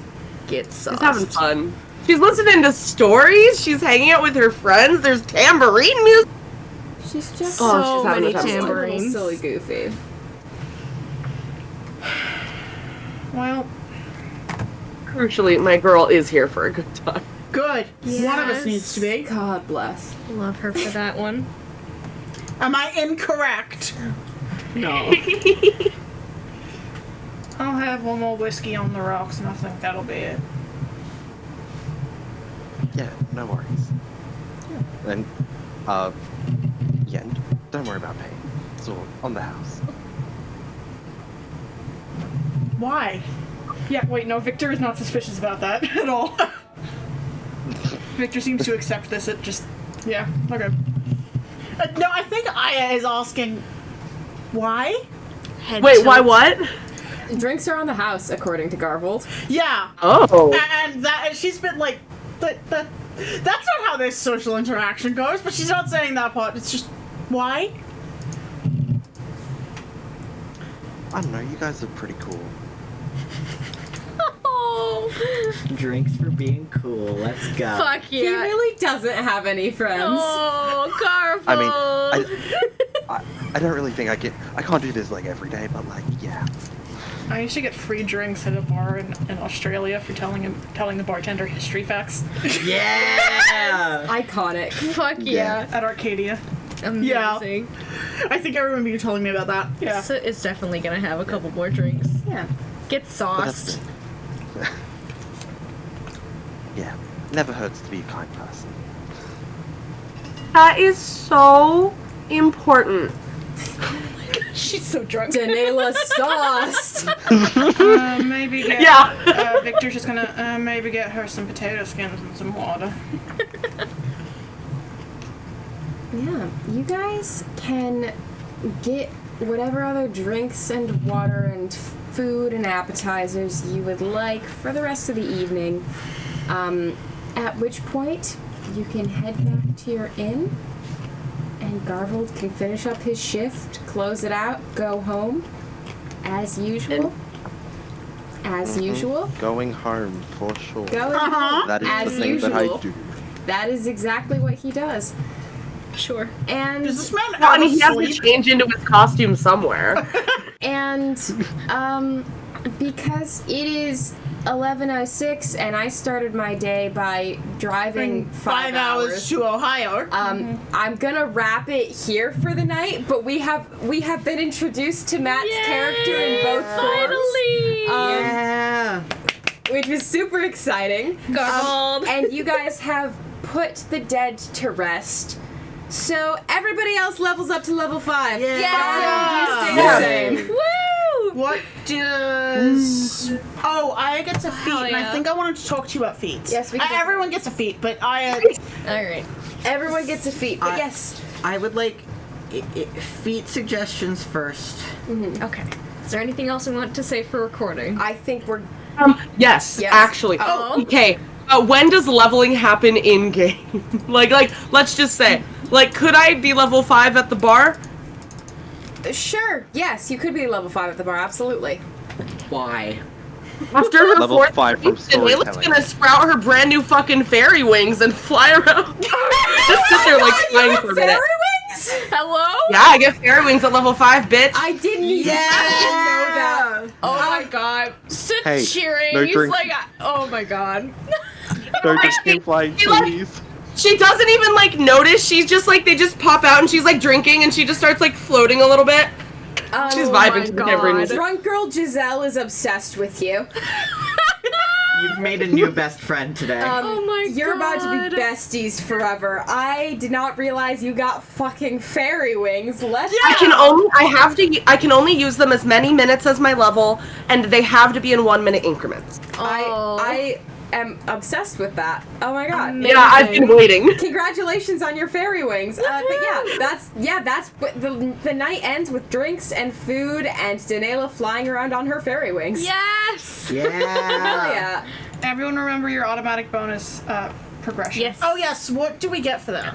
Get sauced. She's having fun. She's listening to stories. She's hanging out with her friends. There's tambourine music. She's just Oh, So she's having many a time. tambourines. silly goofy. Well, Crucially, my girl is here for a good time. Good. One of us Yes. needs to be. God bless. Love her for that one. Am I incorrect? No. I'll have one more whiskey on the rocks, and I think that'll be it. Yeah, no worries. And, yeah, don't worry about paying. It's all on the house. Why? Yeah, wait, no, Victor is not suspicious about that at all. Victor seems to accept this. It just, yeah, okay. No, I think Aya is asking why. Head Wait, why tilt. what? Drinks are on the house, according to Garvold. Yeah. Oh. And that she's been like that's not how this social interaction goes, but she's not saying that part. It's just why? I don't know, you guys are pretty cool. Oh. Drinks for being cool. Let's go. Fuck He yeah. really doesn't have any friends. Oh, Garfield. I mean, I don't really think I can't do this like every day, but like, yeah. I used to get free drinks at a bar in Australia for telling the bartender history facts Yeah. Iconic. Fuck yeah. at Arcadia. Amazing. I think I remember you telling me about that. Yeah. So it's definitely gonna have a couple more drinks. Yeah. Get But sauced. Yeah, never hurts to be a kind person. That is so important. She's so drunk. Daniela sauced. Maybe get. Yeah. Victor's just gonna maybe get her some potato skins and some water. Yeah, you guys can get whatever other drinks and water and food and appetizers you would like for the rest of the evening. At which point, you can head back to your inn, and Garvold can finish up his shift, close it out, go home, as usual. As usual. Going home for sure. Go Uh-huh. That is as the thing that I usual. do. that is exactly what he does. Sure. And Does this man Well, I ever mean, he has to sleep? change into his costume somewhere. and because it is 11:06 and I started my day by driving 5 hours to Ohio. I'm gonna wrap it here for the night, but we have been introduced to Matt's character in both Finally! forms, Yeah. which was super exciting. Garbled. And you guys have put the dead to rest. So everybody else levels up to level 5. Yeah. You stay Yeah. the same. Woo! What does... Oh, I get a feat, Hell and I yeah. think I wanted to talk to you about feats. Yes, we can- Everyone gets a feat, but I... Alright. Everyone gets a feat, but I- yes. I would like feat suggestions first. Okay. Is there anything else we want to say for recording? I think we're Yes, Yes. actually. Oh. Okay. When does leveling happen in game? like, let's just say, like, could I be level 5 at the bar? sure. Yes, you could be level 5 at the bar. Absolutely. Why? After her Level fourth 5 from season, Layla's storytelling. gonna sprout her brand new fucking fairy wings and fly around. Just sit there like flying for a minute. Fairy wings? Hello? Yeah, I get fairy wings at level 5, bitch. I didn't even know that. Oh my god. Sit Hey, cheering. no He's drink. like, oh my god. Don't just keep flying, She like- please. She doesn't even like notice. She's just like, they just pop out and she's like drinking and she just starts like floating a little bit. She's Oh vibing my to the tambourine God. music. Drunk girl Giselle is obsessed with you. You've made a new best friend today. Oh my You're about to God. be besties forever. I did not realize you got fucking fairy wings. Let's I can only use them as many minutes as my level, and they have to be in 1 minute increments. I am obsessed with that. Oh my god. Amazing. Yeah, I've been waiting. Congratulations on your fairy wings. But that's what the night ends with drinks and food and Danela flying around on her fairy wings. Yes! Hell Yeah. yeah. Everyone remember your automatic bonus progression. Yes. Oh, yes, what do we get for that?